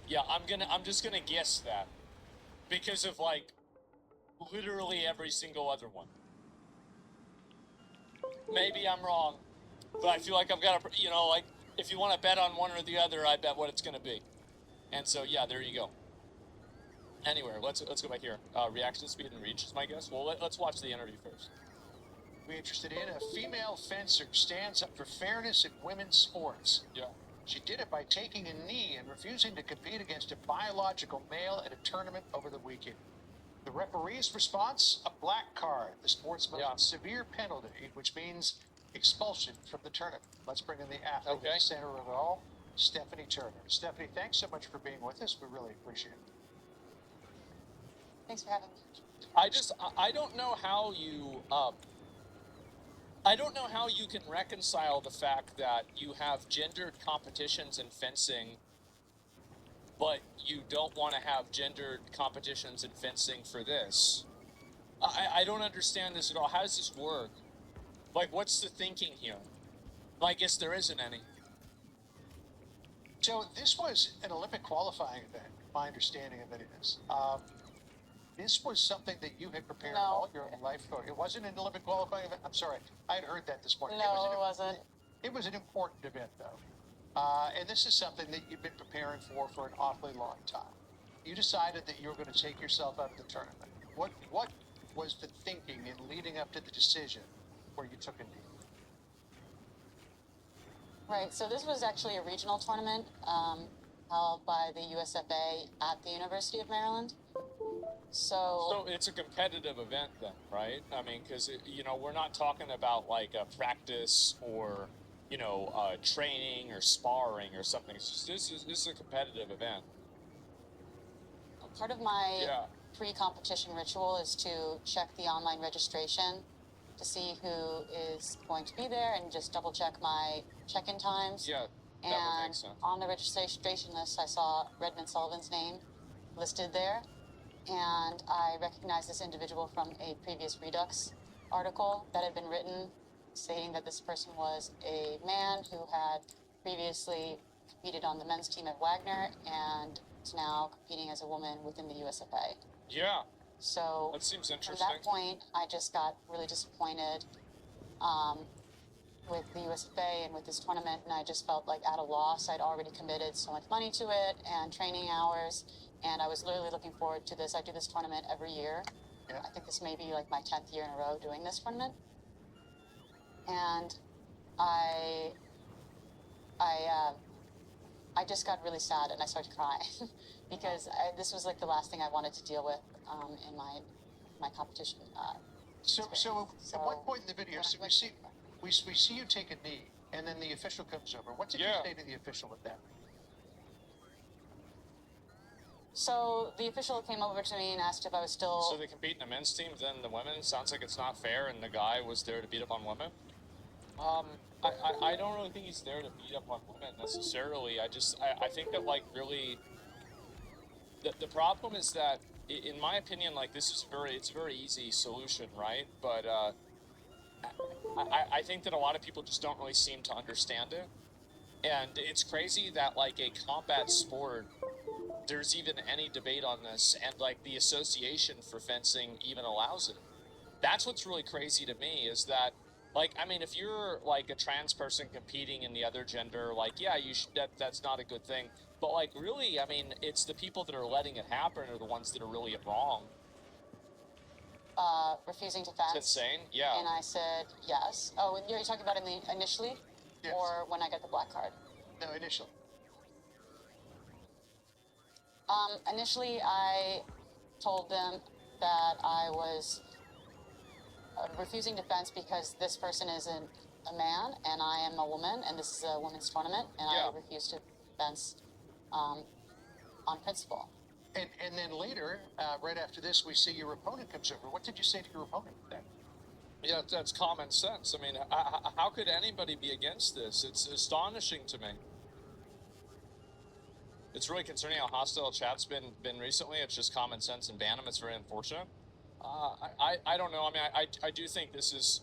Yeah, I'm just gonna guess that because of like literally every single other one. Maybe I'm wrong, but I feel like I've got to, like if you want to bet on one or the other, I bet what it's gonna be. And so yeah, there you go. Anyway, let's go back here. Reaction speed and reach is my guess. Well, let's watch the interview first. We interested in a female fencer stands up for fairness in women's sports. Yeah. She did it by taking a knee and refusing to compete against a biological male at a tournament over the weekend. The referee's response, a black card, the sport's most severe penalty, which means expulsion from the tournament. Let's bring in the athlete at the center of it all, Stephanie Turner. Stephanie, thanks so much for being with us. We really appreciate it. Thanks for having me. I don't know how you I don't know how you can reconcile the fact that you have gendered competitions in fencing, but you don't want to have gendered competitions in fencing for this. I don't understand this at all. How does this work? Like, what's the thinking here? Well, I guess there isn't any. So this was an Olympic qualifying event. My understanding of it is. This was something that you had prepared all your life for. It wasn't an Olympic qualifying event. I'm sorry. I had heard that this morning. No, it wasn't. It was an important event, though. And this is something that you've been preparing for an awfully long time. You decided that you were going to take yourself out of the tournament. What was the thinking in leading up to the decision where you took a knee? Right, so this was actually a regional tournament held by the USFA at the University of Maryland. So it's a competitive event then, right? I mean, because, we're not talking about like a practice or, training or sparring or something. It's just, this is a competitive event. Part of my pre-competition ritual is to check the online registration to see who is going to be there and just double check my check-in times. Yeah, that would make sense. On the registration list, I saw Redmond Sullivan's name listed there. And I recognized this individual from a previous Redux article that had been written stating that this person was a man who had previously competed on the men's team at Wagner and is now competing as a woman within the USFA. Yeah. So that seems interesting. From that point, I just got really disappointed with the USFA and with this tournament, and I just felt like at a loss. I'd already committed so much money to it and training hours, and I was literally looking forward to this. I do this tournament every year. Yeah. I think this may be like my 10th year in a row doing this tournament. And I just got really sad and I started crying because this was like the last thing I wanted to deal with in my competition. So at what point in the video, so we see you take a knee, and then the official comes over. What did you say to the official at that? So the official came over to me and asked if I was still... So they compete in the men's team, then the women? Sounds like it's not fair, and the guy was there to beat up on women? I don't really think he's there to beat up on women necessarily. I think that, like, really... The problem is that, in my opinion, like, it's a very easy solution, right? But, I think that a lot of people just don't really seem to understand it. And it's crazy that, like, a combat sport, there's even any debate on this, and, like, the association for fencing even allows it. That's what's really crazy to me, is that, like, I mean, if you're, like, a trans person competing in the other gender, like, yeah, that's not a good thing. But, like, really, I mean, it's the people that are letting it happen are the ones that are really wrong. Refusing to fence. It's insane, yeah. And I said yes. Oh, you're talking about initially? Yes. Or when I got the black card? No, initially. Initially, I told them that I was refusing to fence because this person is a man and I am a woman, and this is a women's tournament, and I refuse to fence on principle. And then later, right after this, we see your opponent comes over. What did you say to your opponent then? Yeah, that's common sense. I mean, how could anybody be against this? It's astonishing to me. It's really concerning how hostile chat's been recently. It's just common sense and ban them. It's very unfortunate. I don't know. I mean, I do think this is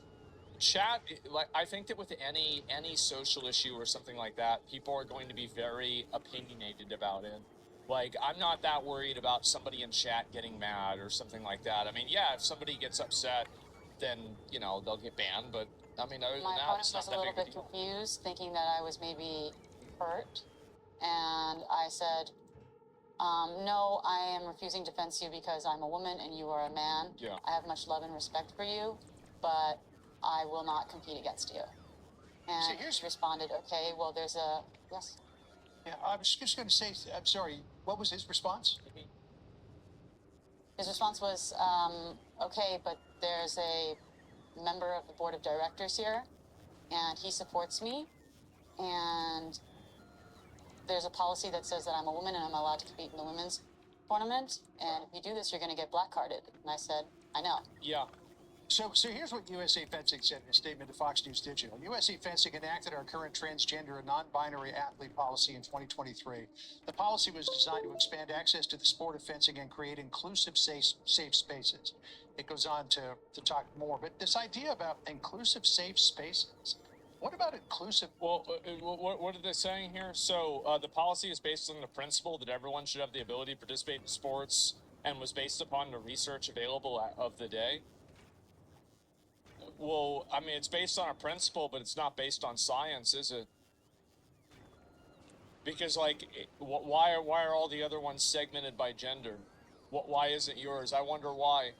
chat. Like, I think that with any social issue or something like that, people are going to be very opinionated about it. Like, I'm not that worried about somebody in chat getting mad or something like that. I mean, yeah, if somebody gets upset, then, you know, they'll get banned. But, I mean, other than My that, opponent it's was not a that little big of a bit deal. confused, thinking that I was maybe hurt. And I said, no, I am refusing to fence you because I'm a woman and you are a man. Yeah. I have much love and respect for you, but I will not compete against you. And he responded, okay, well, there's a, yes. Yeah, I was just going to say, I'm sorry, what was his response? His response was, okay, but there's a member of the board of directors here, and he supports me, and there's a policy that says that I'm a woman and I'm allowed to compete in the women's tournament, and if you do this, you're going to get black carded. And I said, I know. Yeah. So here's what USA Fencing said in a statement to Fox News Digital. USA Fencing enacted our current transgender and non-binary athlete policy in 2023. The policy was designed to expand access to the sport of fencing and create inclusive, safe spaces. It goes on to talk more, but this idea about inclusive, safe spaces, what about inclusive? Well, what are they saying here? So the policy is based on the principle that everyone should have the ability to participate in sports and was based upon the research available of the day. Well, I mean, it's based on a principle, but it's not based on science, is it? Because, like, why are all the other ones segmented by gender? Why isn't yours? I wonder why.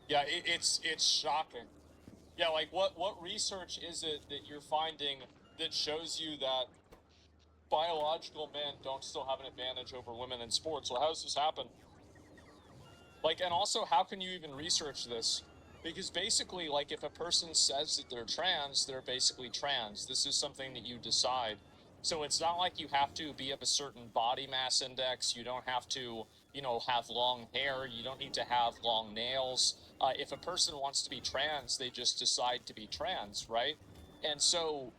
Yeah, it's shocking. Yeah, like what research is it that you're finding that shows you that biological men don't still have an advantage over women in sports? Well, how does this happen? Like, and also, how can you even research this? Because basically, like, if a person says that they're trans, they're basically trans. This is something that you decide. So it's not like you have to be of a certain body mass index. You don't have to, you know, have long hair. You don't need to have long nails. If a person wants to be trans, they just decide to be trans, right? And so,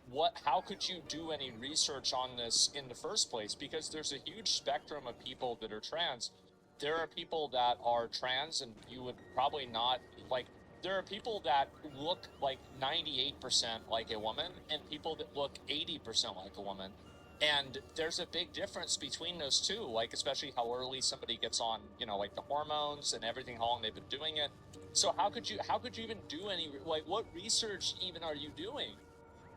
how could you do any research on this in the first place? Because there's a huge spectrum of people that are trans. There are people that are trans and you would probably not like. There are people that look like 98% like a woman and people that look 80% like a woman. And there's a big difference between those two, like, especially how early somebody gets on, you know, like the hormones and everything, how long they've been doing it. So how could you even do any, like, what research even are you doing?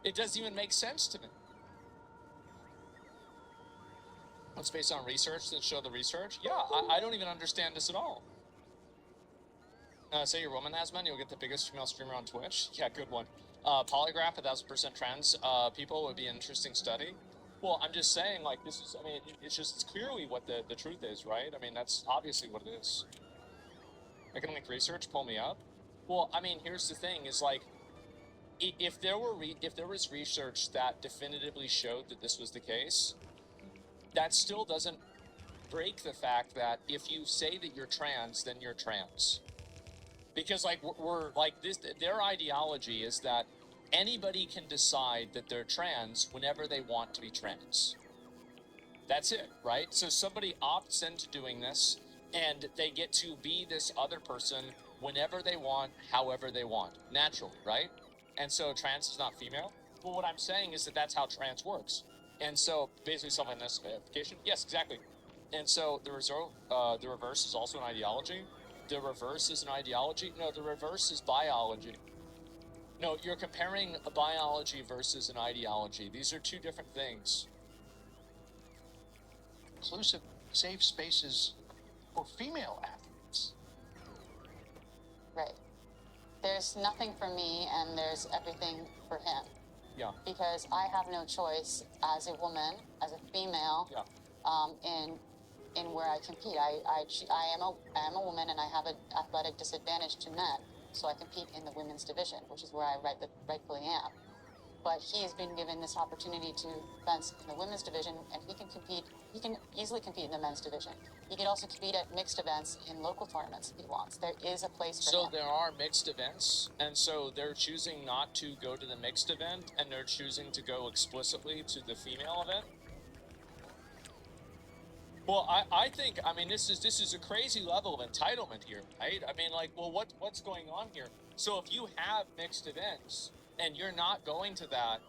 It doesn't even make sense to me. It's based on research that show the research. Yeah, I don't even understand this at all. Say you're a woman, Asman, you'll get the biggest female streamer on Twitch. Yeah, good one. Polygraph, 1,000% trans people would be an interesting study. Well, I'm just saying, like, this is, I mean, it's clearly what the truth is, right? I mean, that's obviously what it is. Economic research, pull me up. Well, I mean, here's the thing, is like, if there was research that definitively showed that this was the case, that still doesn't break the fact that if you say that you're trans, then you're trans. Because, like, we're like this, their ideology is that anybody can decide that they're trans whenever they want to be trans. That's it, right? So somebody opts into doing this and they get to be this other person whenever they want, however they want, naturally, right? And so trans is not female. Well, what I'm saying is that that's how trans works. And so basically self-identification, yes, exactly. And so the reverse is also an ideology. The reverse is an ideology. No, the reverse is biology. No, you're comparing a biology versus an ideology. These are two different things. Inclusive, safe spaces for female athletes. Right. There's nothing for me and there's everything for him. Yeah. Because I have no choice as a woman, as a female, Yeah. in where I compete. I am a woman and I have an athletic disadvantage to men, so I compete in the women's division, which is where I rightfully am. But he has been given this opportunity to fence in the women's division, and he can compete. He can easily compete in the men's division. He can also compete at mixed events in local tournaments if he wants. There is a place for him. So there are mixed events, and so they're choosing not to go to the mixed event, and they're choosing to go explicitly to the female event. Well, I think, I mean, this is a crazy level of entitlement here, right? I mean, like, well, what's going on here? So if you have mixed events and you're not going to that,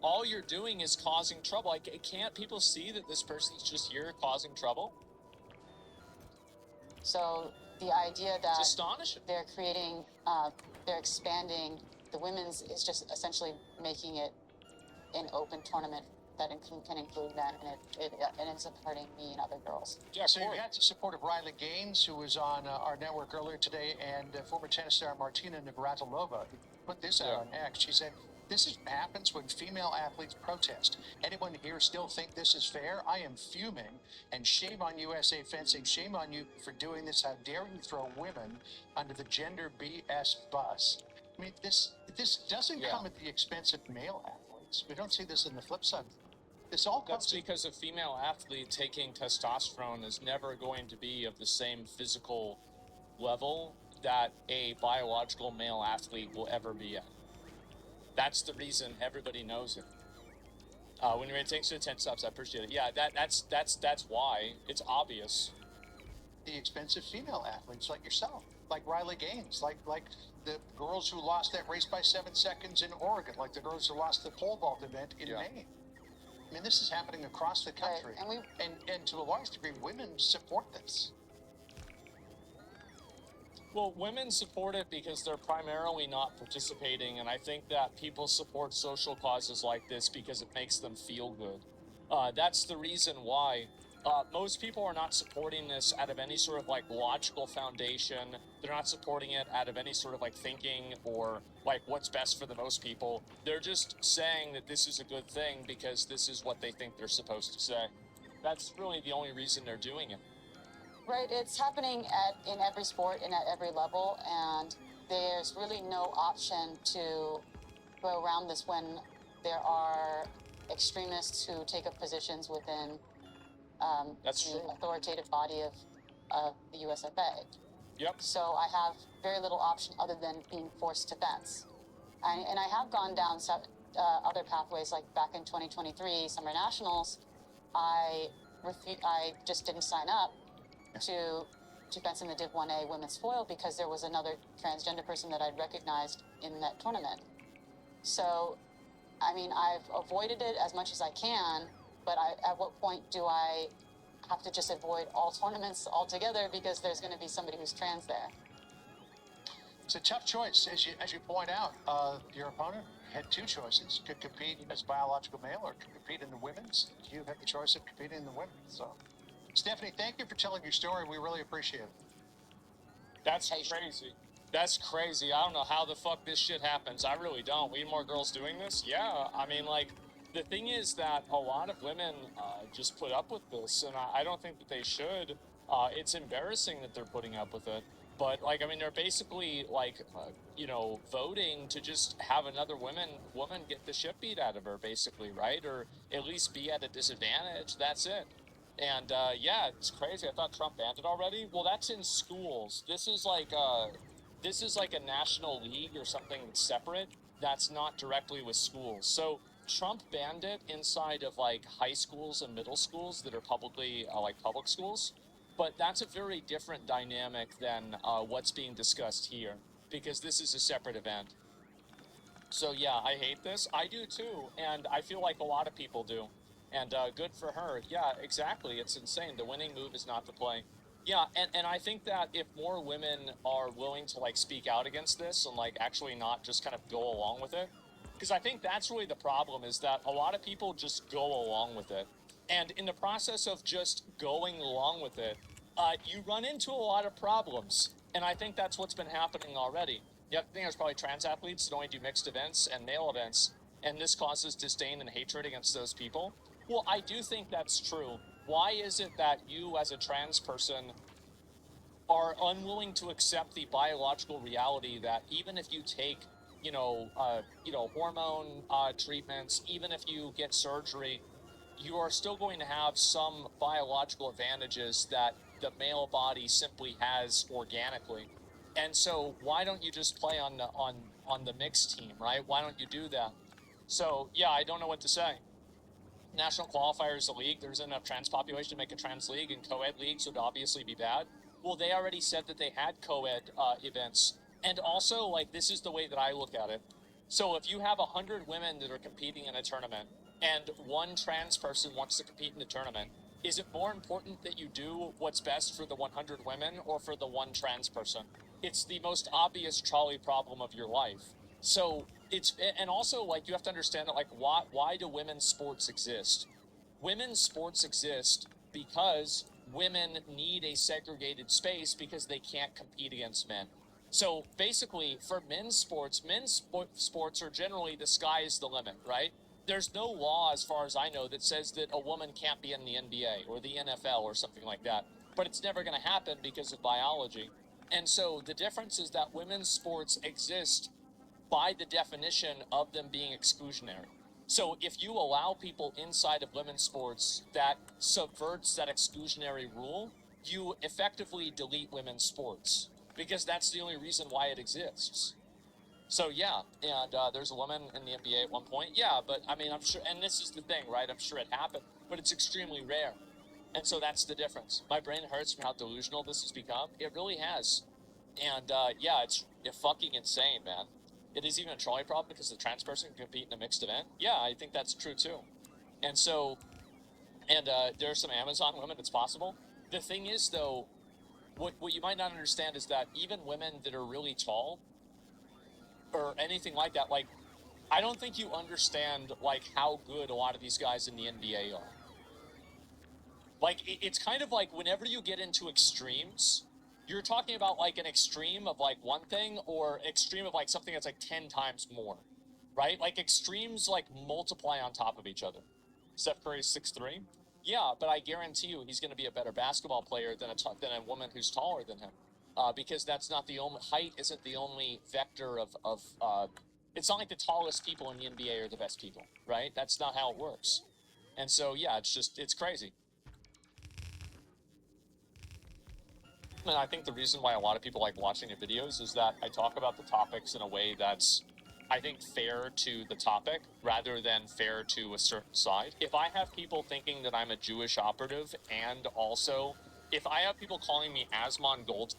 all you're doing is causing trouble. Like, can't people see that this person's just here causing trouble? So the idea that It's astonishing. they're expanding the women's is just essentially making it an open tournament that can include men, and it ends up hurting me and other girls. Yeah, so you had the support of Riley Gaines, who was on our network earlier today, and former tennis star Martina Navratilova, who put this out on X. She said, "This happens when female athletes protest. Anyone here still think this is fair? I am fuming, and shame on USA Fencing. Shame on you for doing this. How dare you throw women under the gender BS bus?" I mean, this doesn't come at the expense of male athletes. We don't see this in the flip side. That's because a female athlete taking testosterone is never going to be of the same physical level that a biological male athlete will ever be at. That's the reason everybody knows it. When you're thanks for the 10 subs, I appreciate it. Yeah, that's why. It's obvious. The expensive female athletes like yourself, like Riley Gaines, like the girls who lost that race by 7 seconds in Oregon, like the girls who lost the pole vault event in Maine. I mean, this is happening across the country, right. and to a large degree, women support this. Well, women support it because they're primarily not participating, and I think that people support social causes like this because it makes them feel good. That's the reason why. Most people are not supporting this out of any sort of like logical foundation. They're not supporting it out of any sort of like thinking or like what's best for the most people. They're just saying that this is a good thing because this is what they think they're supposed to say. That's really the only reason they're doing it. Right, it's happening in every sport and at every level, and there's really no option to go around this when there are extremists who take up positions within the authoritative body of the USFA. Yep. So I have very little option other than being forced to fence. And I have gone down other pathways, like back in 2023 Summer Nationals, I just didn't sign up to fence in the Div 1A women's foil because there was another transgender person that I'd recognized in that tournament. So, I mean, I've avoided it as much as I can, but at what point do I have to just avoid all tournaments altogether because there's going to be somebody who's trans there? It's a tough choice, as you point out. Your opponent had two choices: could compete as biological male or could compete in the women's. You had the choice of competing in the women's. So, Stephanie, thank you for telling your story. We really appreciate it. That's crazy. That's crazy. I don't know how the fuck this shit happens. I really don't. We need more girls doing this? Yeah. I mean, like, the thing is that a lot of women just put up with this, and I don't think that they should. It's embarrassing that they're putting up with it. But, like, I mean, they're basically, like, voting to just have another woman get the shit beat out of her, basically, right? Or at least be at a disadvantage. That's it. And yeah, it's crazy. I thought Trump banned it already. Well, that's in schools. This is like a national league or something that's separate. That's not directly with schools. So Trump banned it inside of like high schools and middle schools that are publicly like public schools. But that's a very different dynamic than what's being discussed here because this is a separate event. So yeah, I hate this. I do too, and I feel like a lot of people do. And good for her. Yeah, exactly. It's insane. The winning move is not to play. Yeah, and I think that if more women are willing to like speak out against this and like actually not just kind of go along with it, because I think that's really the problem is that a lot of people just go along with it. And in the process of just going along with it, you run into a lot of problems. And I think that's what's been happening already. Yeah, I think there's probably trans athletes that only do mixed events and male events, and this causes disdain and hatred against those people. Well, I do think that's true. Why is it that you, as a trans person, are unwilling to accept the biological reality that even if you take, hormone treatments, even if you get surgery, you are still going to have some biological advantages that the male body simply has organically. And so why don't you just play on the mixed team, right? Why don't you do that? So yeah, I don't know what to say. National qualifier is a league. There's enough trans population to make a trans league, and co-ed leagues would obviously be bad. Well, they already said that they had co-ed events. And also, like, this is the way that I look at it. So if you have 100 women that are competing in a tournament and one trans person wants to compete in the tournament, is it more important that you do what's best for the 100 women or for the one trans person? It's the most obvious trolley problem of your life. So it's, and also like you have to understand that like why do women's sports exist? Women's sports exist because women need a segregated space because they can't compete against men. So basically, for sports are generally the sky is the limit, right? There's no law, as far as I know, that says that a woman can't be in the NBA or the NFL or something like that. But it's never going to happen because of biology. And so the difference is that women's sports exist by the definition of them being exclusionary. So if you allow people inside of women's sports that subverts that exclusionary rule, you effectively delete women's sports because that's the only reason why it exists. So yeah, and there's a woman in the NBA at one point. Yeah, but I mean, I'm sure, and this is the thing, right? I'm sure it happened, but it's extremely rare. And so that's the difference. My brain hurts from how delusional this has become. It really has. And yeah, it's fucking insane, man. It is even a trolley problem because the trans person can compete in a mixed event. Yeah, I think that's true too. And so, and there are some Amazon women, it's possible. The thing is, though, what you might not understand is that even women that are really tall or anything like that, like, I don't think you understand, like, how good a lot of these guys in the NBA are. Like, it's kind of like whenever you get into extremes, you're talking about like an extreme of like one thing or extreme of like something that's like 10 times more, right? Like extremes like multiply on top of each other. Steph Curry's 6'3". Yeah, but I guarantee you he's going to be a better basketball player than a woman who's taller than him. Because that's not the only, height isn't the only vector of it's not like the tallest people in the NBA are the best people, right? That's not how it works. And so, yeah, it's crazy. And I think the reason why a lot of people like watching the videos is that I talk about the topics in a way that's, I think, fair to the topic rather than fair to a certain side. If I have people thinking that I'm a Jewish operative, and also if I have people calling me Asmon Gold,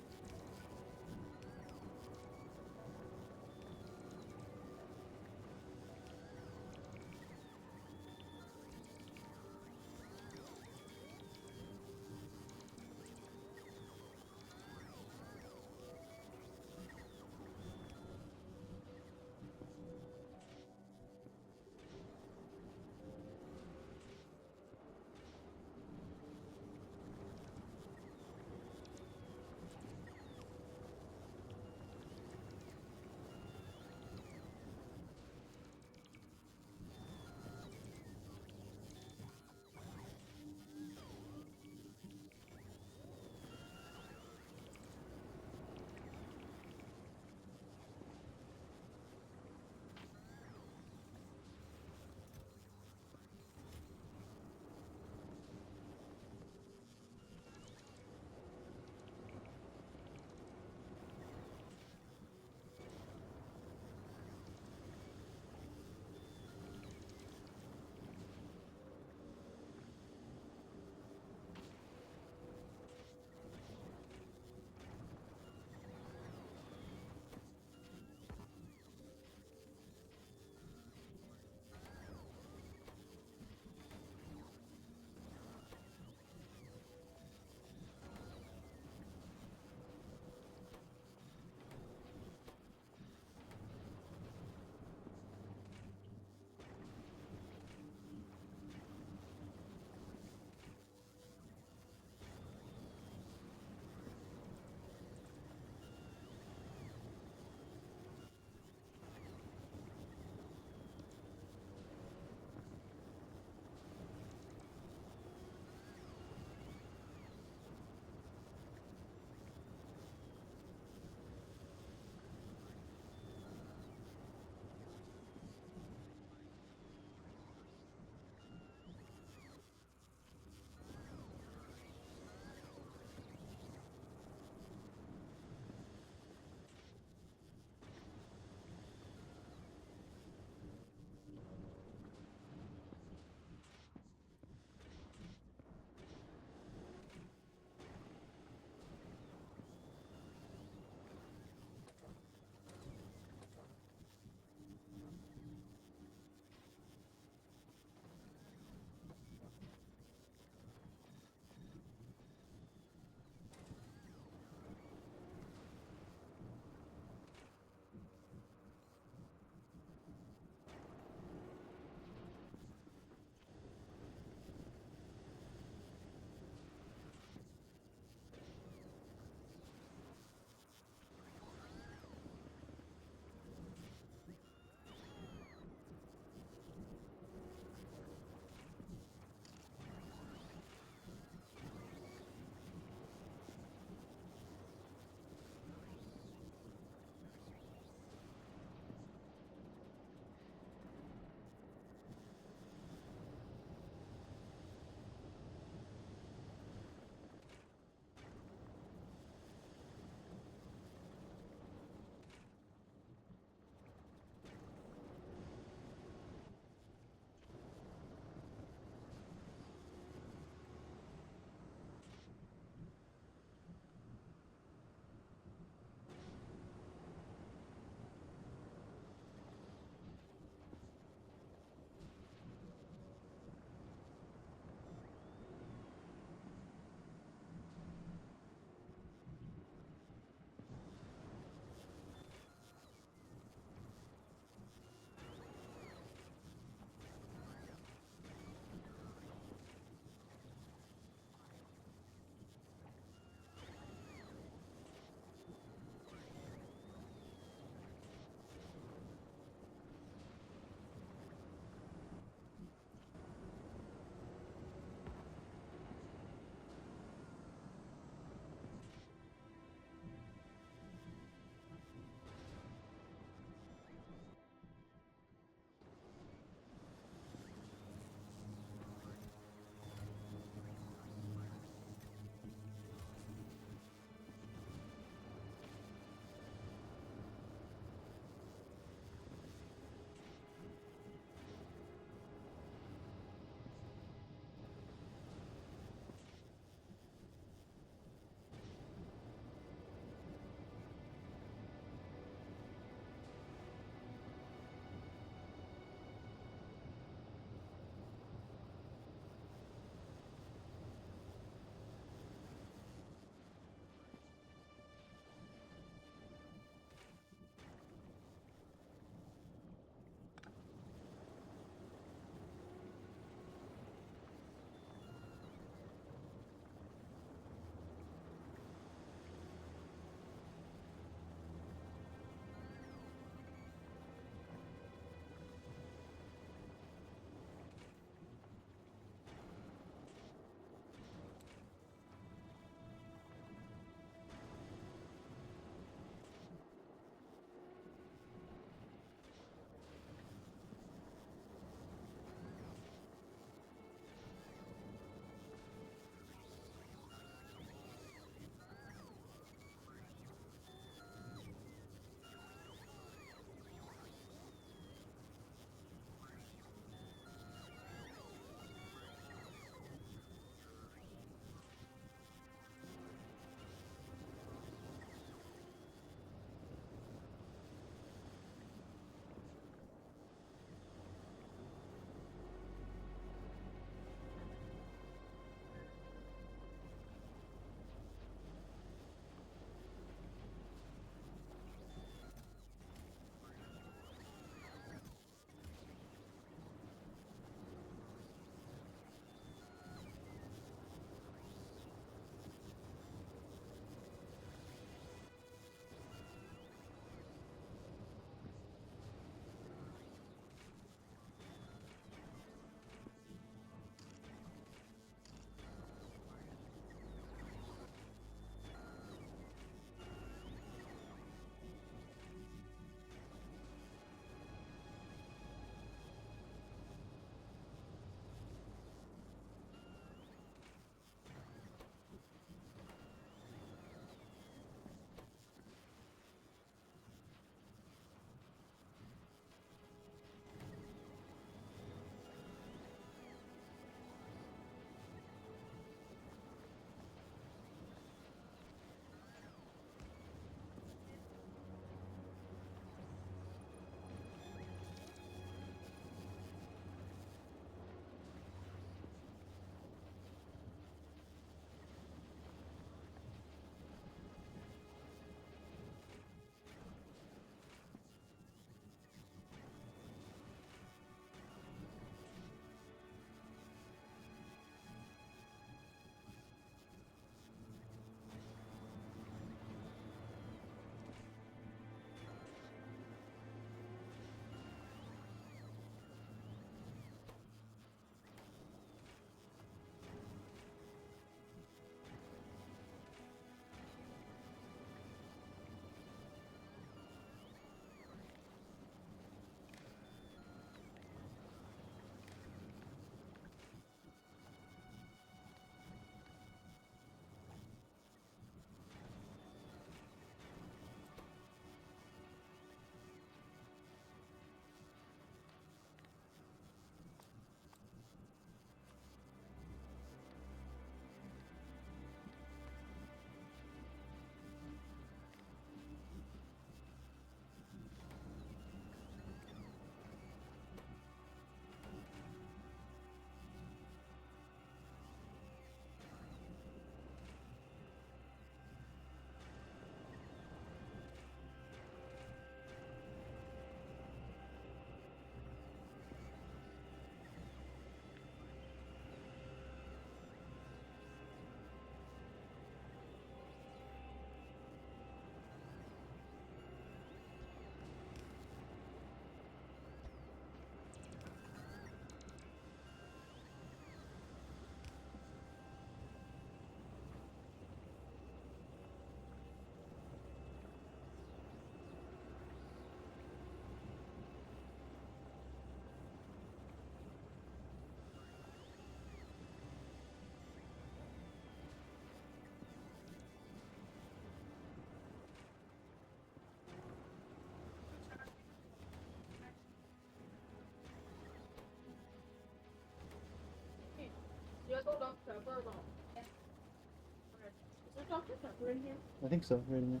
I think so, right in there.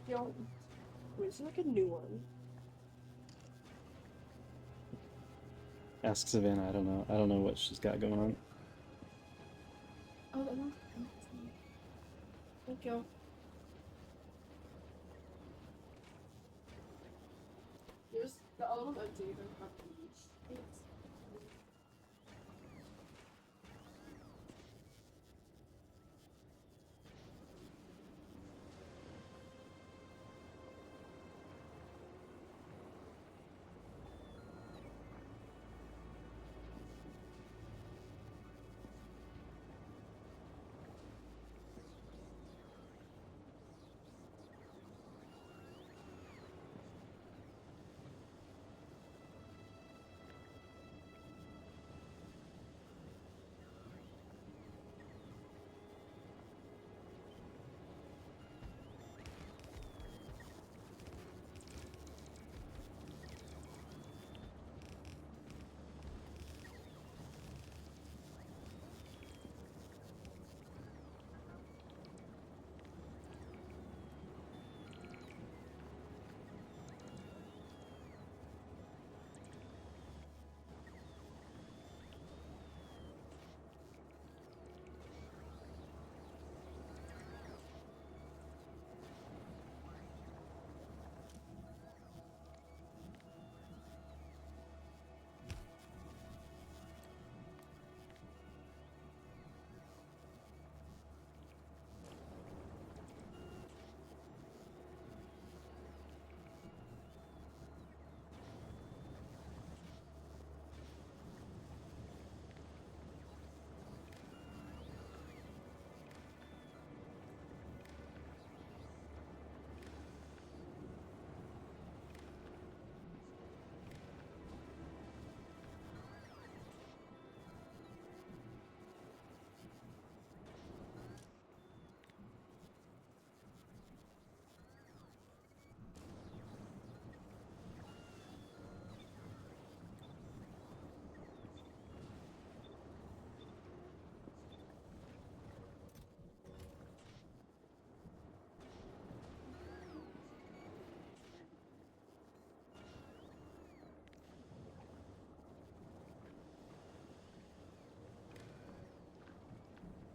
Yo, where's like a new one? Ask Savannah. I don't know. I don't know what she's got going on. Oh, no. Thank you. Here's the other one empty. You don't have to use. Thanks.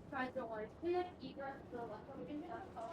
Guys, don't worry. We like eat right to the left, so we can get that color.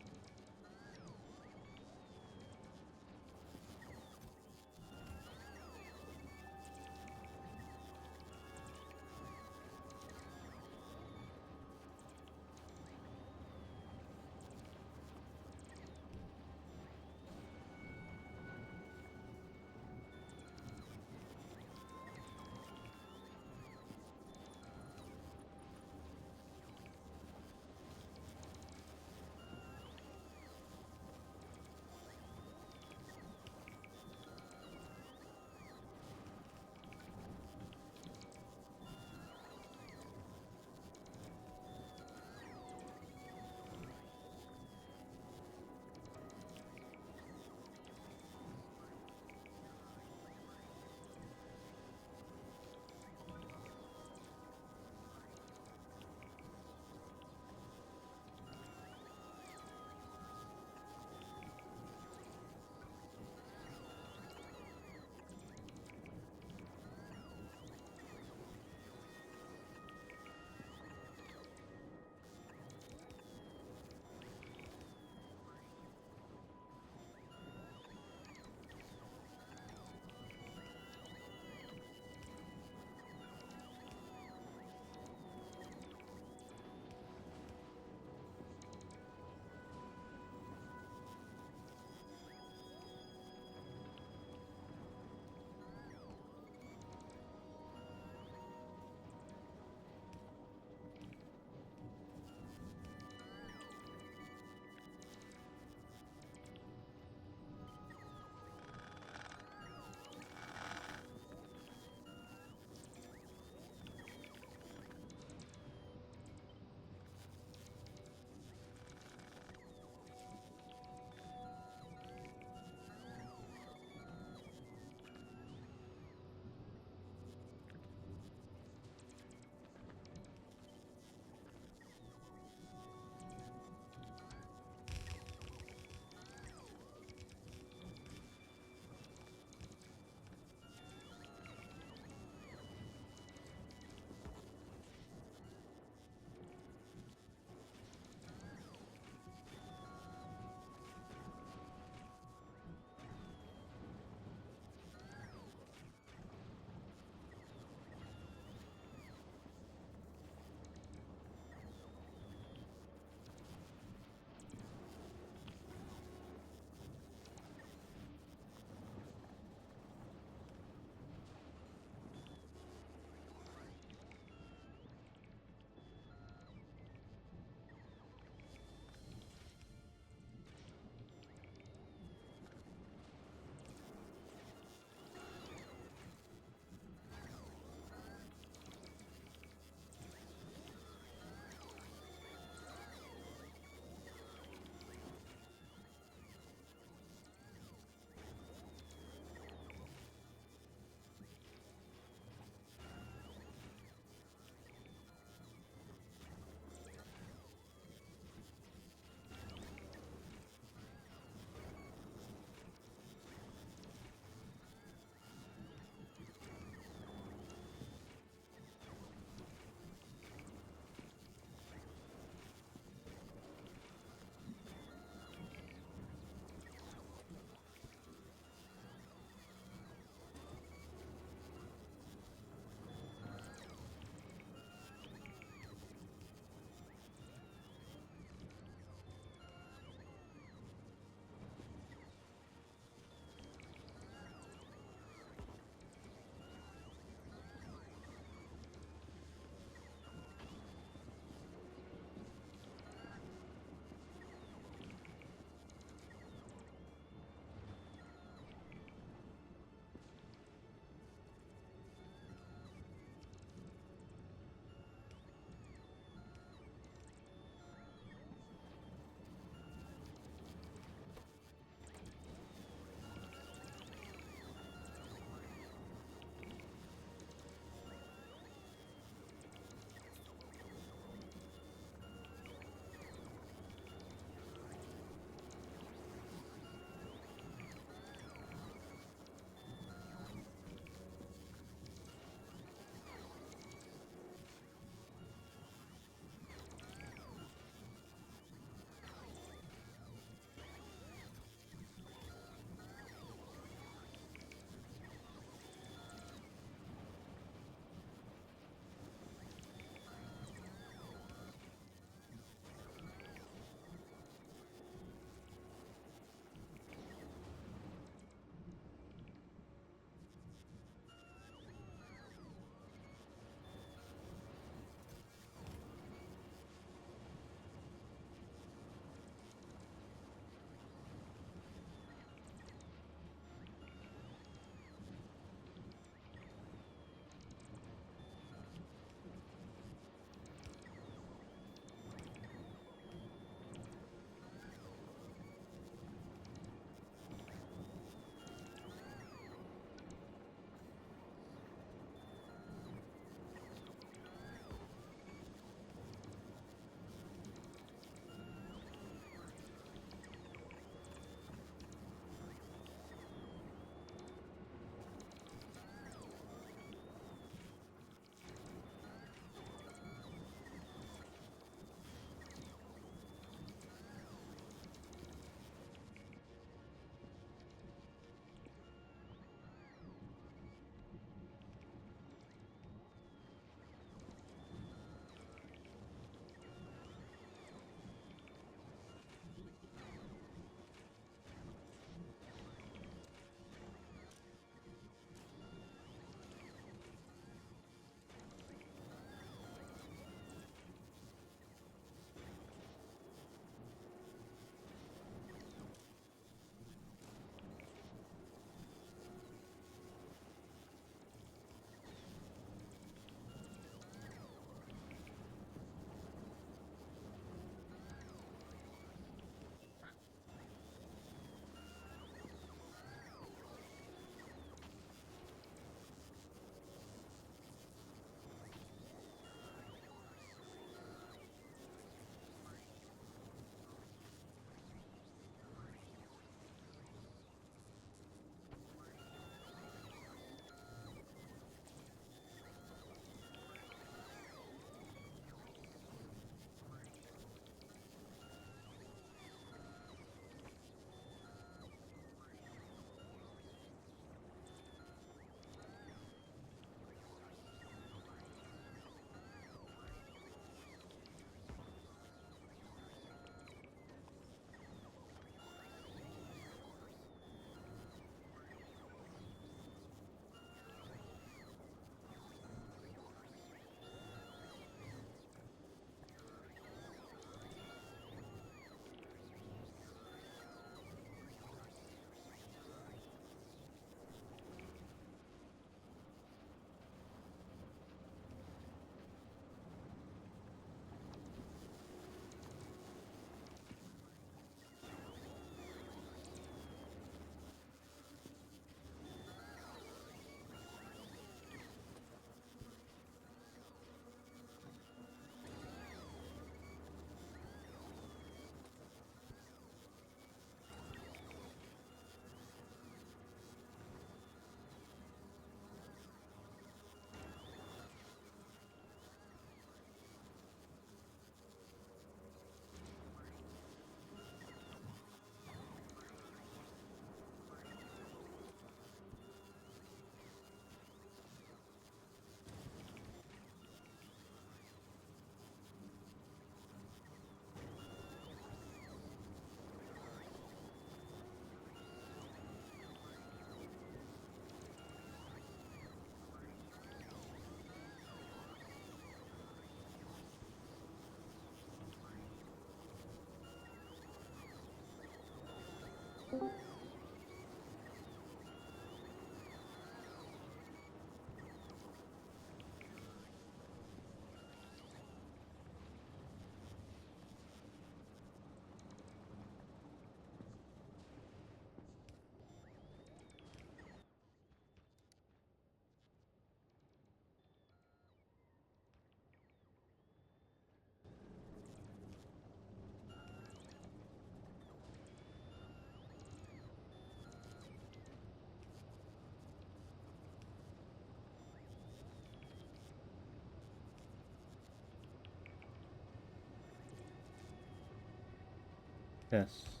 Yes.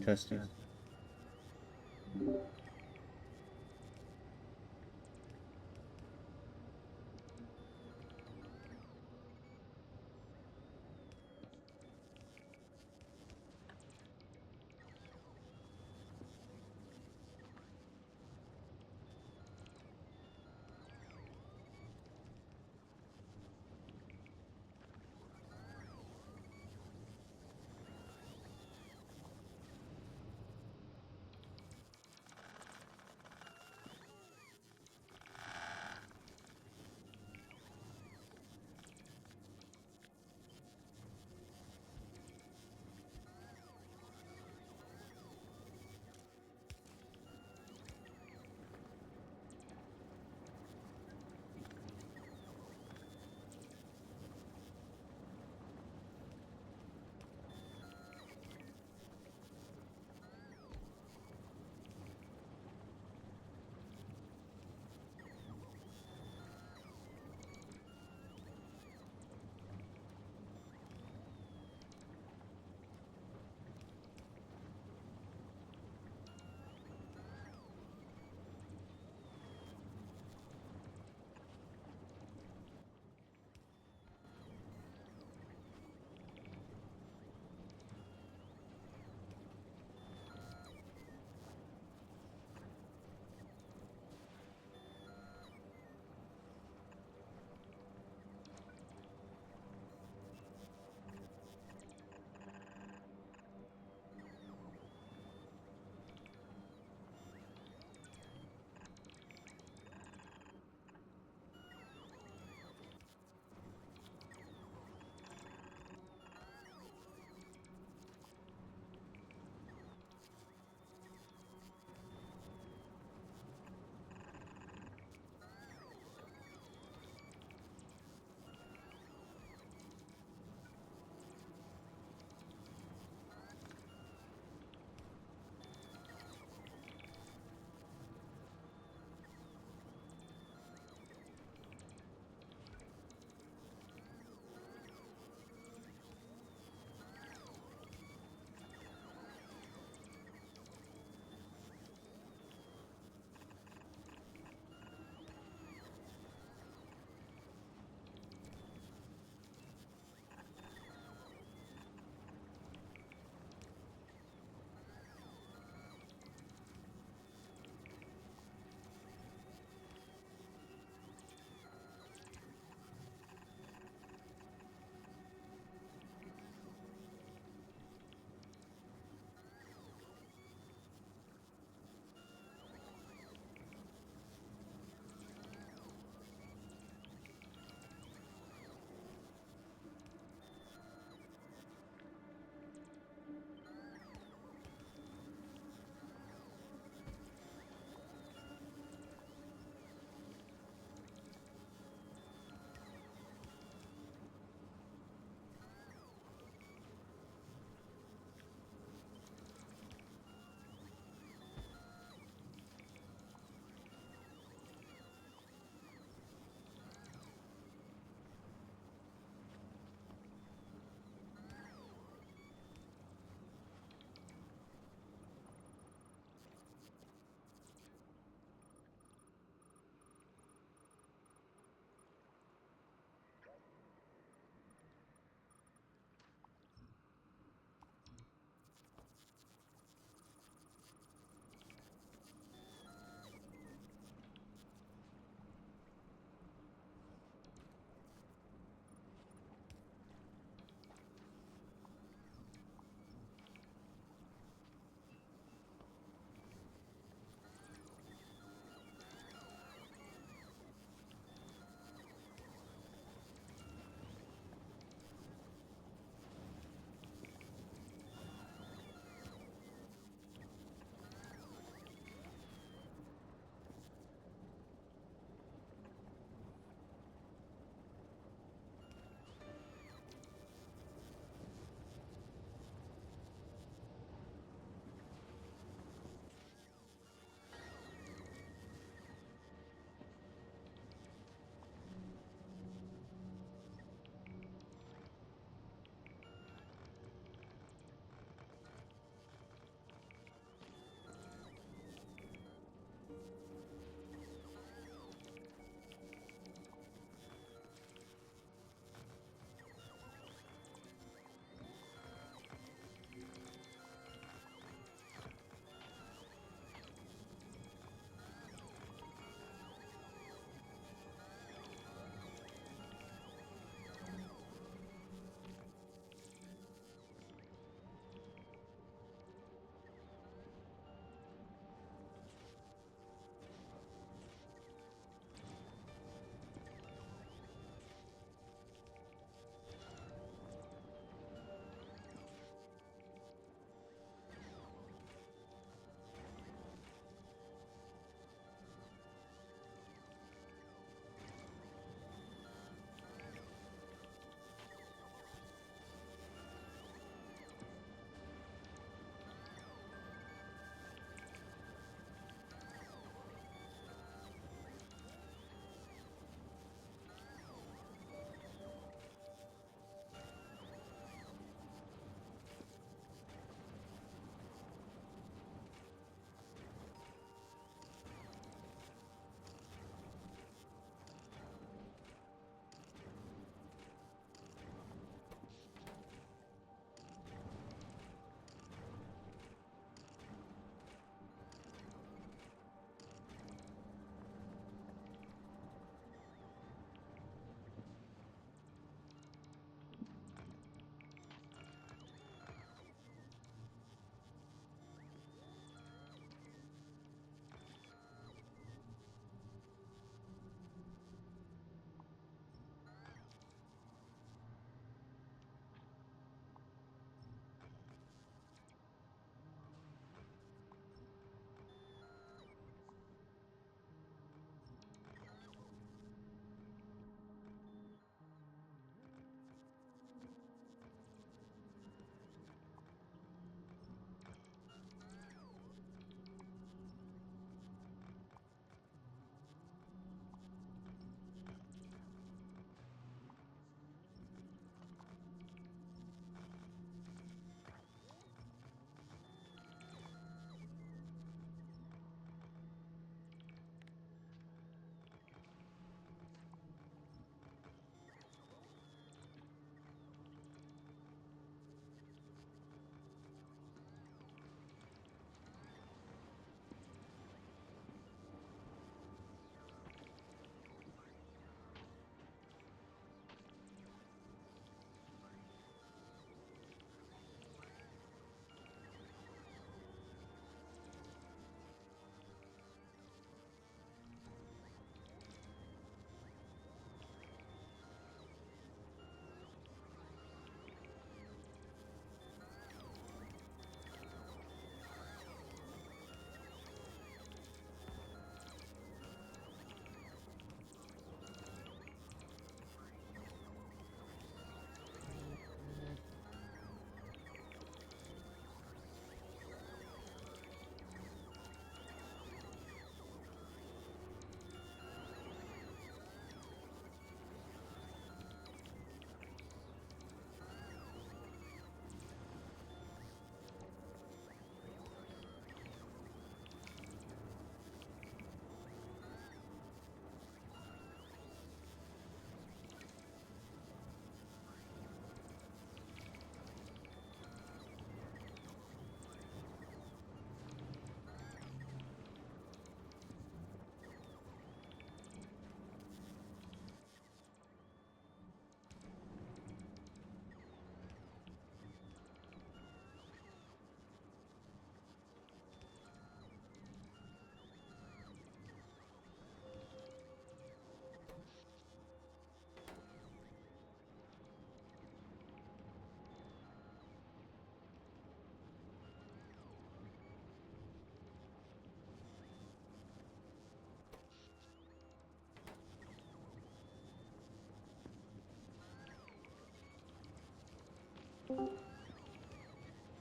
Testing.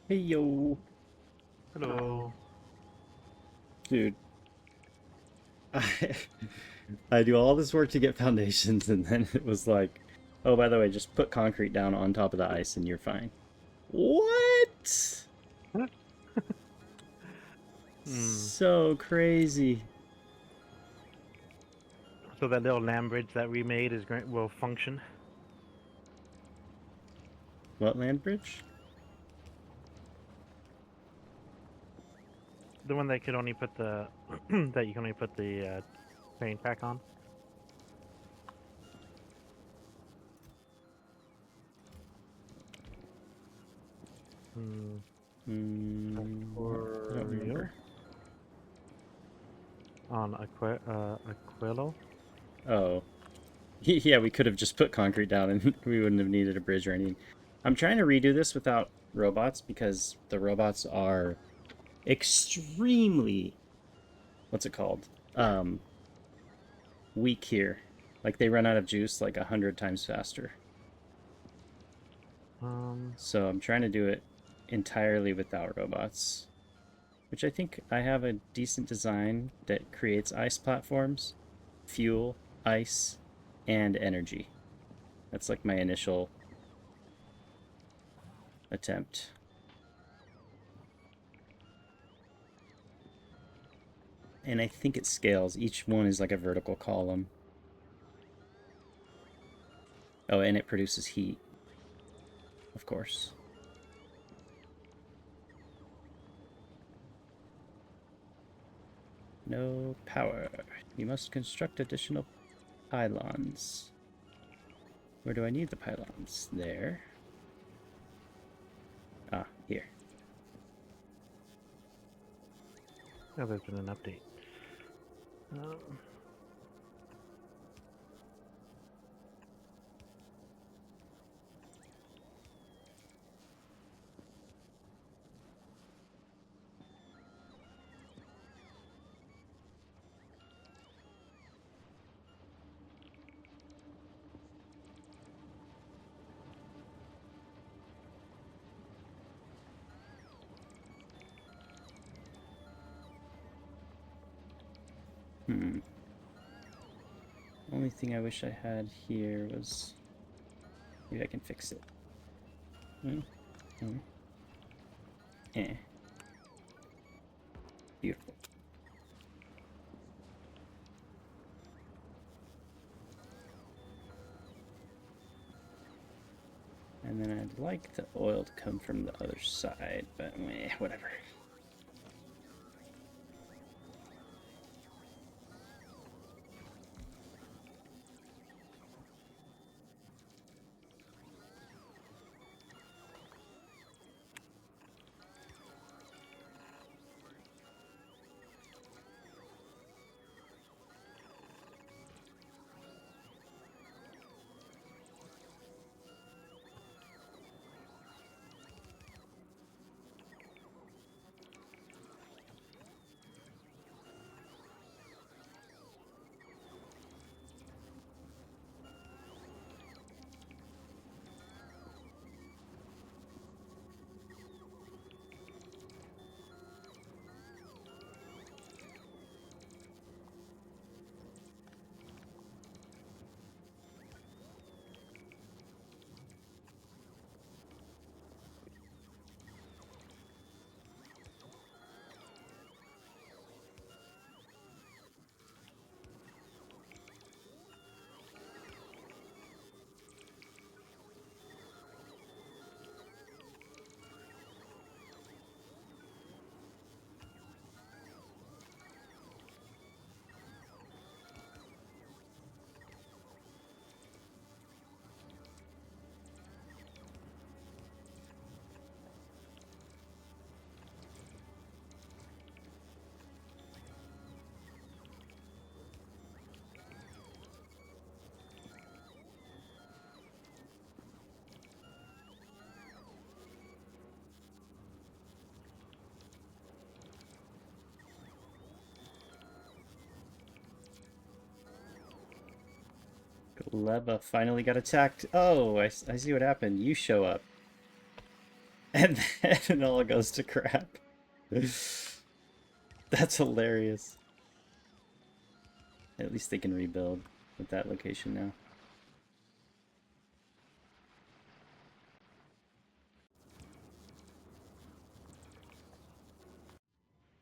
Hey yo, Hello. dude. I I do all this work to get foundations, and then it was like, oh, by the way, just put concrete down on top of the ice, and you're fine. What? So crazy. So that little land bridge that we made is going will function. What land bridge? The one that could only put the that you can only put the train pack on. Hmm. I don't Factorio remember. on Aquilo. Oh, yeah, we could have just put concrete down, and we wouldn't have needed a bridge or anything. I'm trying to redo this without robots because the robots are extremely, what's it called? Weak here. Like they run out of juice like 100 times faster. So I'm trying to do it entirely without robots, which I think I have a decent design that creates ice platforms, fuel, ice, and energy. That's like my initial attempt. And I think it scales. Each one is like a vertical column. Oh, and it produces heat, of course. No power. You must construct additional pylons. Where do I need the pylons? There. Ah, here. Oh, there's been an update. Only thing I wish I had here was... Maybe I can fix it. Eh. Beautiful. And then I'd like the oil to come from the other side, but whatever. Leva finally got attacked. Oh, I see what happened. You show up. And then it all goes to crap. That's hilarious. At least they can rebuild with that location now.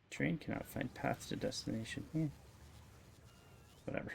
Train cannot find path to destination. Whatever.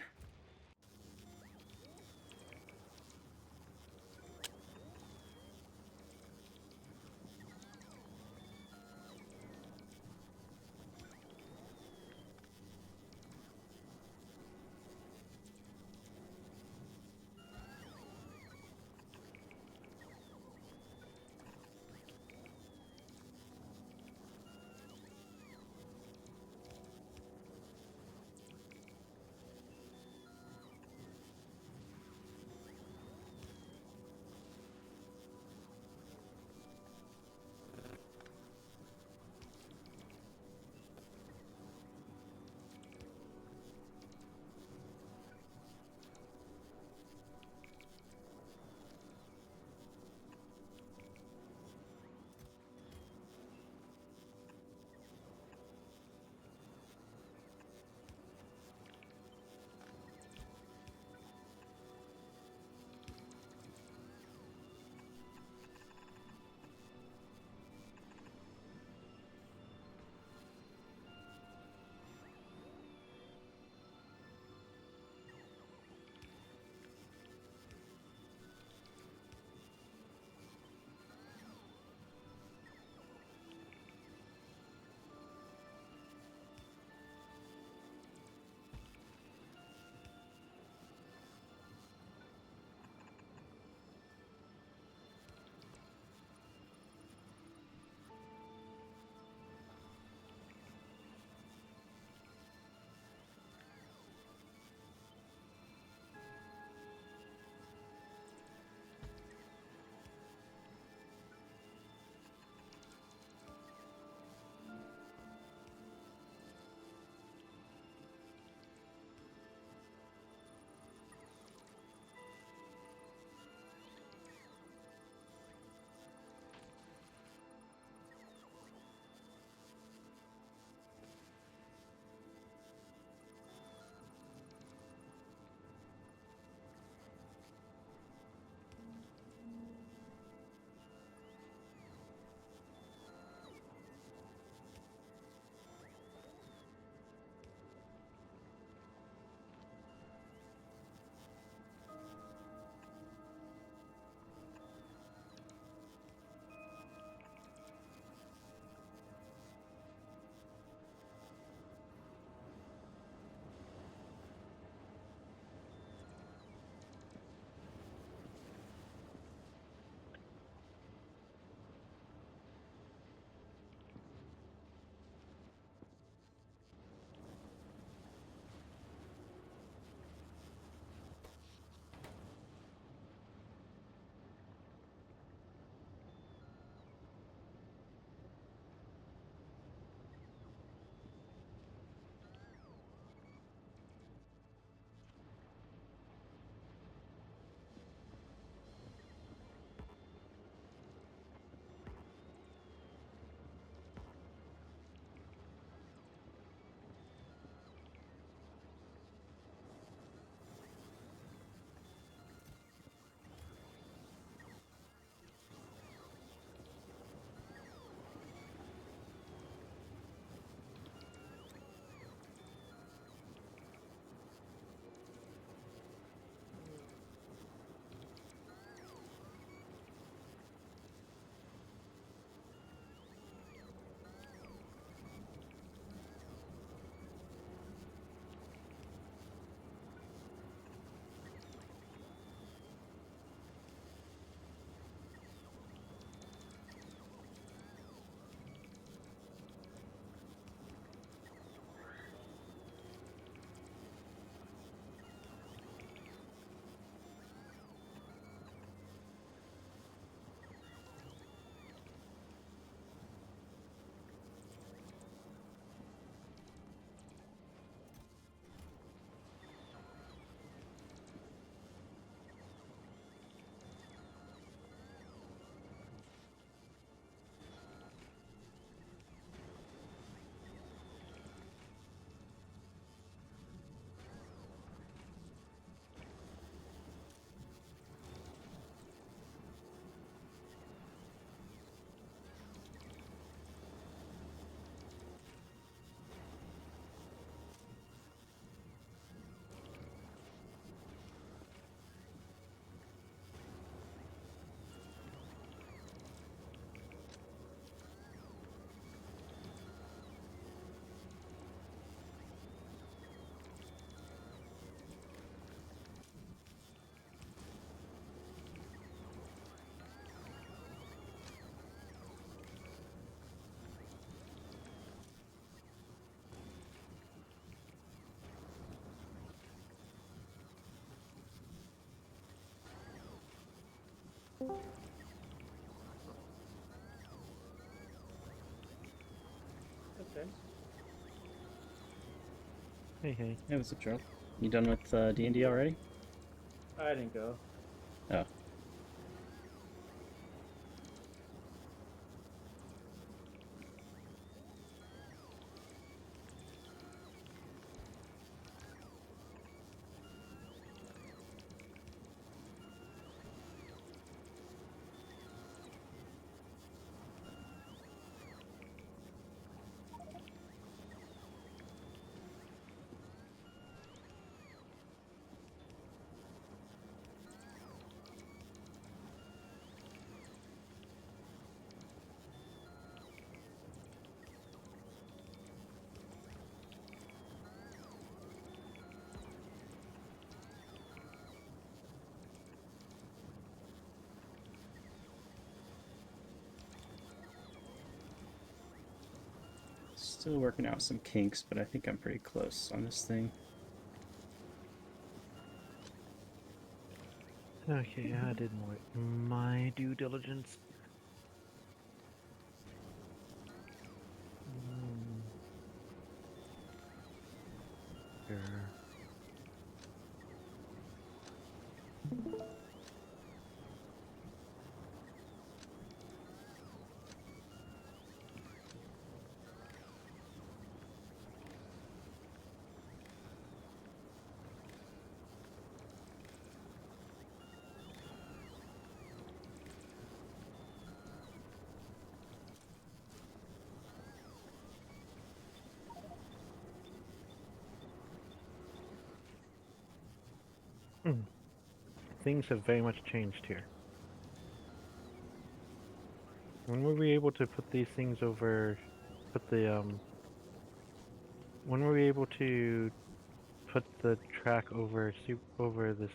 Okay. Hey, hey. Hey, what's up, Charles? You done with D&D already? I didn't go. Oh. Still working out some kinks, but I think I'm pretty close on this thing. Okay, I did my due diligence. Sure. Things have very much changed here. When were we able to put these things over? When were we able to put the track over this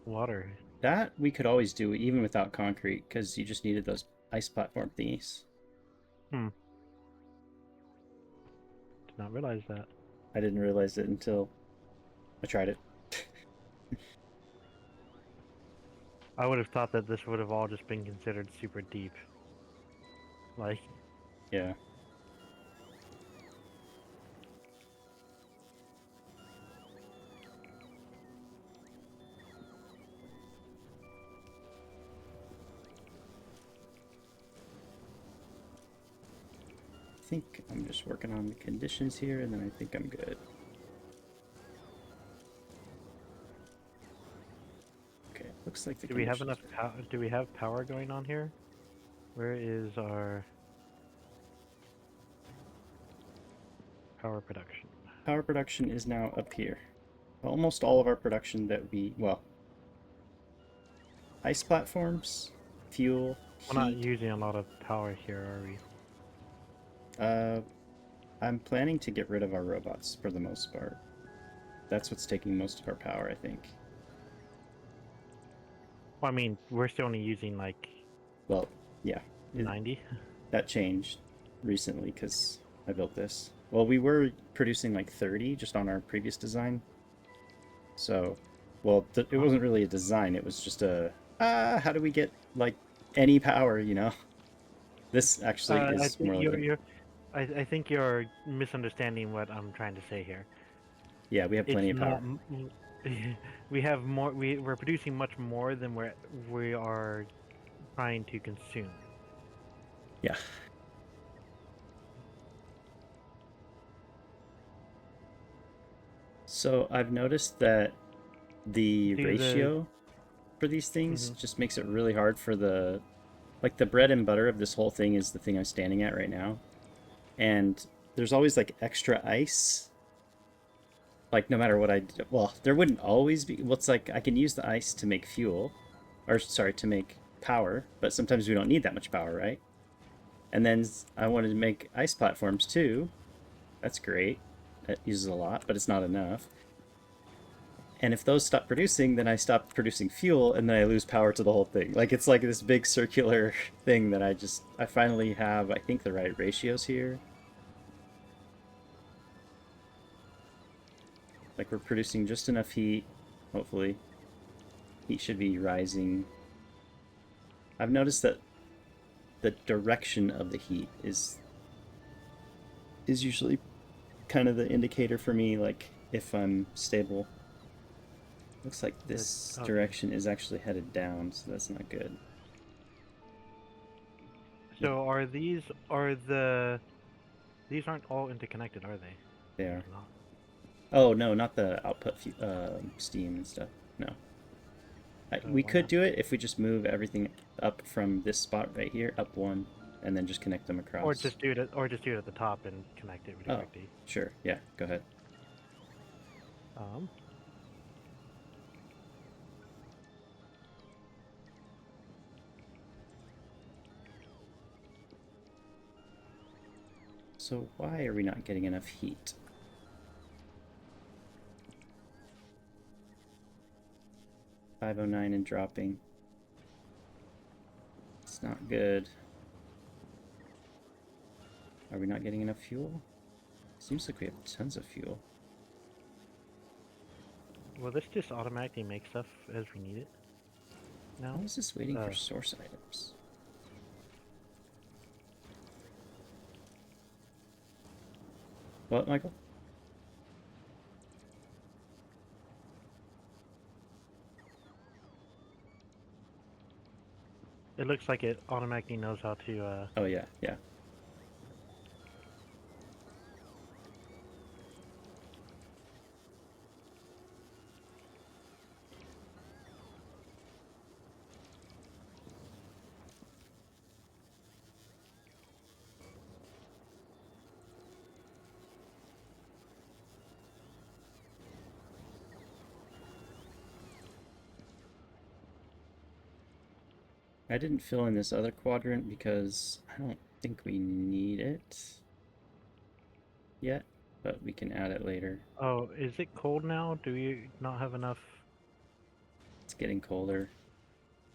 water? That we could always do even without concrete, because you just needed those ice platform thingies. Did not realize that. I didn't realize it until I tried it. I would have thought that this would have all just been considered super deep. Like, Yeah. I think I'm just working on the conditions here, and then I think I'm good. Okay, looks like the do we have conditions enough power? Do we have power going on here? Where is our power production? Power production is now up here. Almost all of our production that we, well, ice platforms, fuel, We're not heat. using a lot of power here, are we? I'm planning to get rid of our robots for the most part. That's what's taking most of our power, I think. Well, I mean, we're still only using like Well, yeah. 90. That changed recently because I built this. Well, we were producing like 30 just on our previous design. So, well, it wasn't really a design. It was just a, how do we get like any power, you know? This actually I is think more like a, I think you're misunderstanding what I'm trying to say here. yeah, we have It's plenty of not. power. We have more. We're producing much more than we are trying to consume. Yeah. So I've noticed that the See ratio for these things Mhm. just makes it really hard for like the bread and butter of this whole thing is the thing I'm standing at right now. And there's always like extra ice. Like no matter what I do, well, there wouldn't always be. Well, it's like I can use the ice to make fuel, or sorry, to make power, but sometimes we don't need that much power, right? And then I wanted to make ice platforms too. That's great. That uses a lot, but it's not enough. And if those stop producing, then I stop producing fuel, and then I lose power to the whole thing. Like it's like this big circular thing that I finally have, I think, the right ratios here. Like we're producing just enough heat, hopefully. Heat should be rising. I've noticed that the direction of the heat is usually kind of the indicator for me, like if I'm stable. Looks like this Okay. direction is actually headed down, so that's not good. So these aren't all interconnected, are they? They are. Not. Oh no, not the output steam and stuff. No. We Why could not? do it if we just move everything up from this spot right here, up one, and then just connect them across. Or just do it at the top and connect it really Oh, quickly. sure. Yeah, go ahead. So why are we not getting enough heat? $509 and dropping. It's not good. Are we not getting enough fuel? Seems like we have tons of fuel. Well, this just automatically makes stuff as we need it. Now. How is this waiting for source items? What, Michael? It looks like it automatically knows how to. Oh yeah, yeah. I didn't fill in this other quadrant because I don't think we need it yet, but we can add it later. Oh, is it cold now? Do we not have enough? It's getting colder.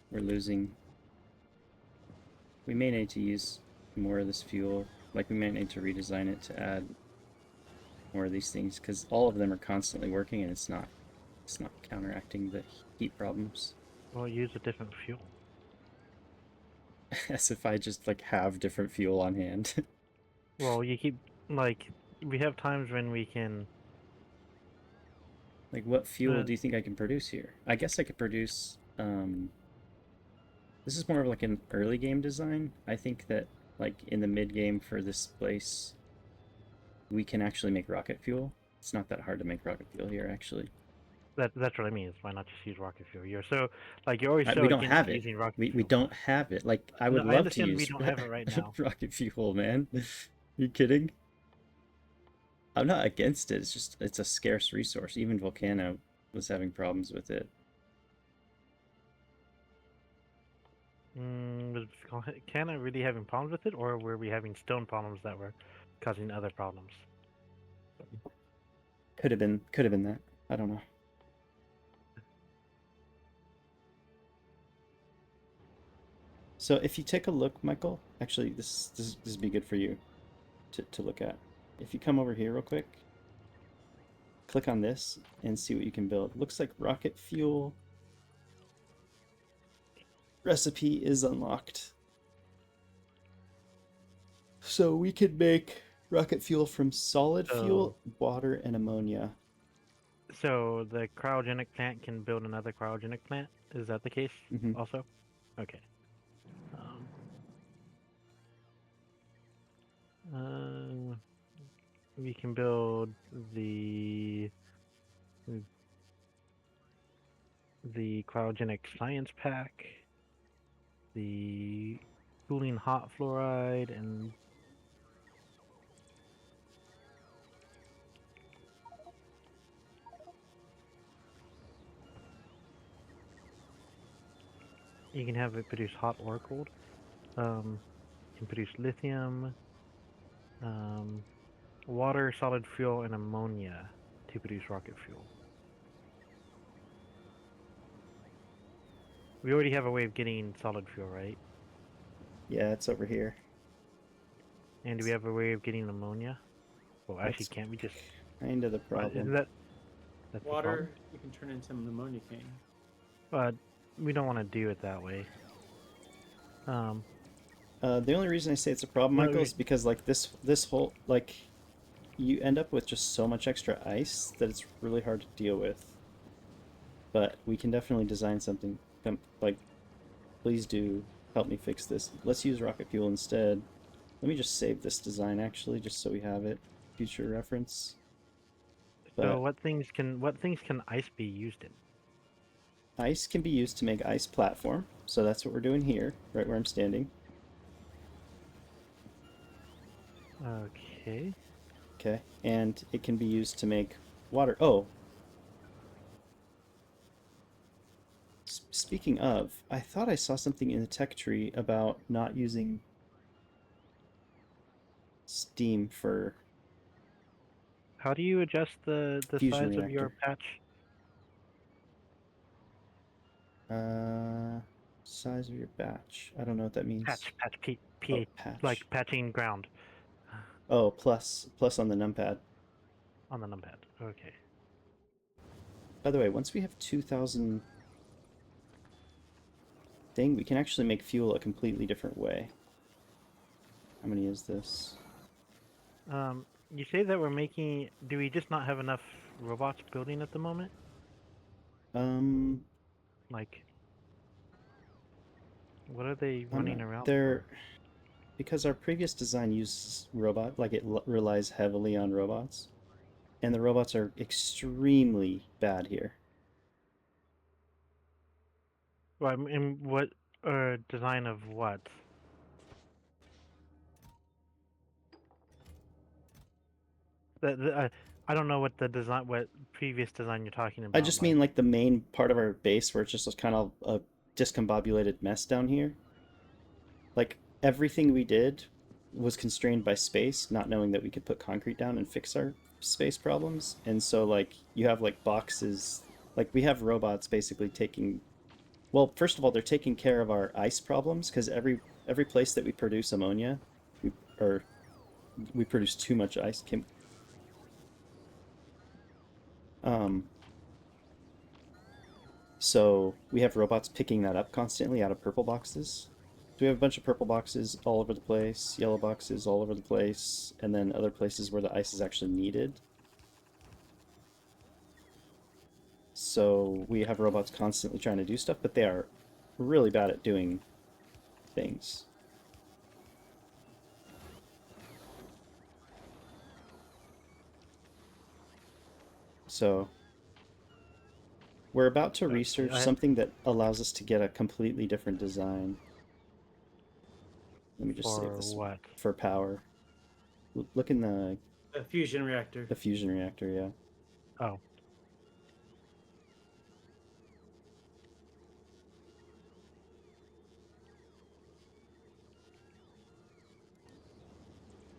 We're losing. We may need to use more of this fuel. Like, we might need to redesign it to add more of these things, because all of them are constantly working and it's not counteracting the heat problems. Well, use a different fuel. As if I just like have different fuel on hand. Well, you keep we have times when we can. Like, what fuel do you think I can produce here? I guess I could produce. This is more of like an early game design. I think that like in the mid game for this place, we can actually make rocket fuel. It's not that hard to make rocket fuel here, actually. That's what I mean. Is why not just use rocket fuel? You're always so We don't against have it. using rocket We fuel. don't have it. Like, I would No, I love to understand use we don't have it right now. rocket fuel, man. You kidding? I'm not against it. It's just it's a scarce resource. Even Volcano was having problems with it. Was Canna really having problems with it, or were we having stone problems that were causing other problems? Could have been that. I don't know. So if you take a look, Michael, actually this would be good for you to look at. If you come over here real quick, click on this and see what you can build. Looks like rocket fuel recipe is unlocked. So we could make rocket fuel from solid fuel, water, and ammonia. So the cryogenic plant can build another cryogenic plant? Is that the case also? Okay. We can build the cryogenic science pack, the cooling hot fluoride, and you can have it produce hot or cold. You can produce lithium, water, solid fuel, and ammonia to produce rocket fuel. We already have a way of getting solid fuel, right? Yeah, it's over here. And do we have a way of getting ammonia? Well, actually, can't we just... Kind of the problem. Isn't that's water you can turn into an ammonia cane. But we don't want to do it that way. Um, The only reason I say it's a problem, no, Michael, is because like this whole like you end up with just so much extra ice that it's really hard to deal with. But we can definitely design something. Like, please do help me fix this. Let's use rocket fuel instead. Let me just save this design actually, just so we have it, future reference. so But what things can ice be used in? ice can be used to make ice platform, so that's what we're doing here, right where I'm standing. Okay. Okay, and it can be used to make water. Oh, speaking of, I thought I saw something in the tech tree about not using steam for How do you adjust the fusion size of your reactor. patch? Uh, Size of your batch. I don't know what that means. Patch, Oh, like patch. patching ground Oh, plus on the numpad. on the numpad. Okay. By the way, once we have 2,000 thing, we can actually make fuel a completely different way. How many is this? You say that we're making. Do we just not have enough robots building at the moment? Um, Like, what are they I'm running not. around They're for? because our previous design uses robot, like it relies heavily on robots, and the robots are extremely bad here. Well, I mean, what design of what? I don't know what the design, what previous design you're talking I about. just Like, mean like the main part of our base where it's just kind of a discombobulated mess down here. Like everything we did was constrained by space, not knowing that we could put concrete down and fix our space problems. And so like you have like boxes, like we have robots basically taking, well, first of all, they're taking care of our ice problems because every place that we produce ammonia, we or we produce too much ice. Um, so we have robots picking that up constantly out of purple boxes. So we have a bunch of purple boxes all over the place, yellow boxes all over the place, and then other places where the ice is actually needed. So we have robots constantly trying to do stuff, but they are really bad at doing things. So we're about to okay, research something that allows us to get a completely different design. Let me just save for this what? for power. Look in A fusion reactor. the fusion reactor, yeah. Oh,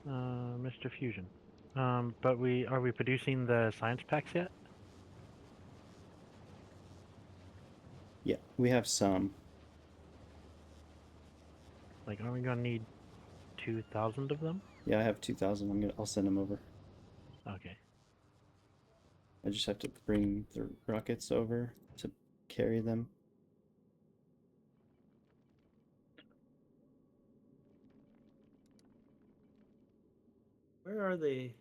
Mr. Fusion. But are we producing the science packs yet? Yeah, we have some. Like, are we gonna need 2,000 of them? Yeah, I have 2,000. I'll send them over. Okay. I just have to bring the rockets over to carry them. Where are they?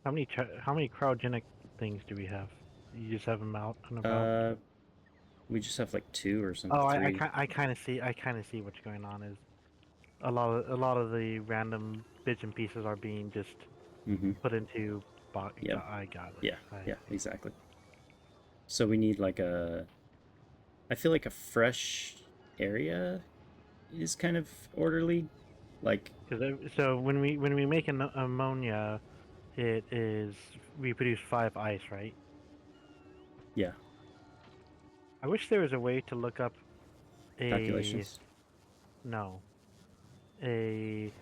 How many cryogenic things do we have? You just have them out and about. Uh, we just have like two or some Oh, three. I kind of see. I kind of see what's going on. Is a lot of the random bits and pieces are being just Mm-hmm. put into. Yep. I got it. Yeah. I Yeah. see. Exactly. So we need like a. I feel like a fresh area is kind of orderly. Like, So when we make an ammonia, it is we produce 5 ice, right? yeah, I wish there was a way to look up a calculations. no a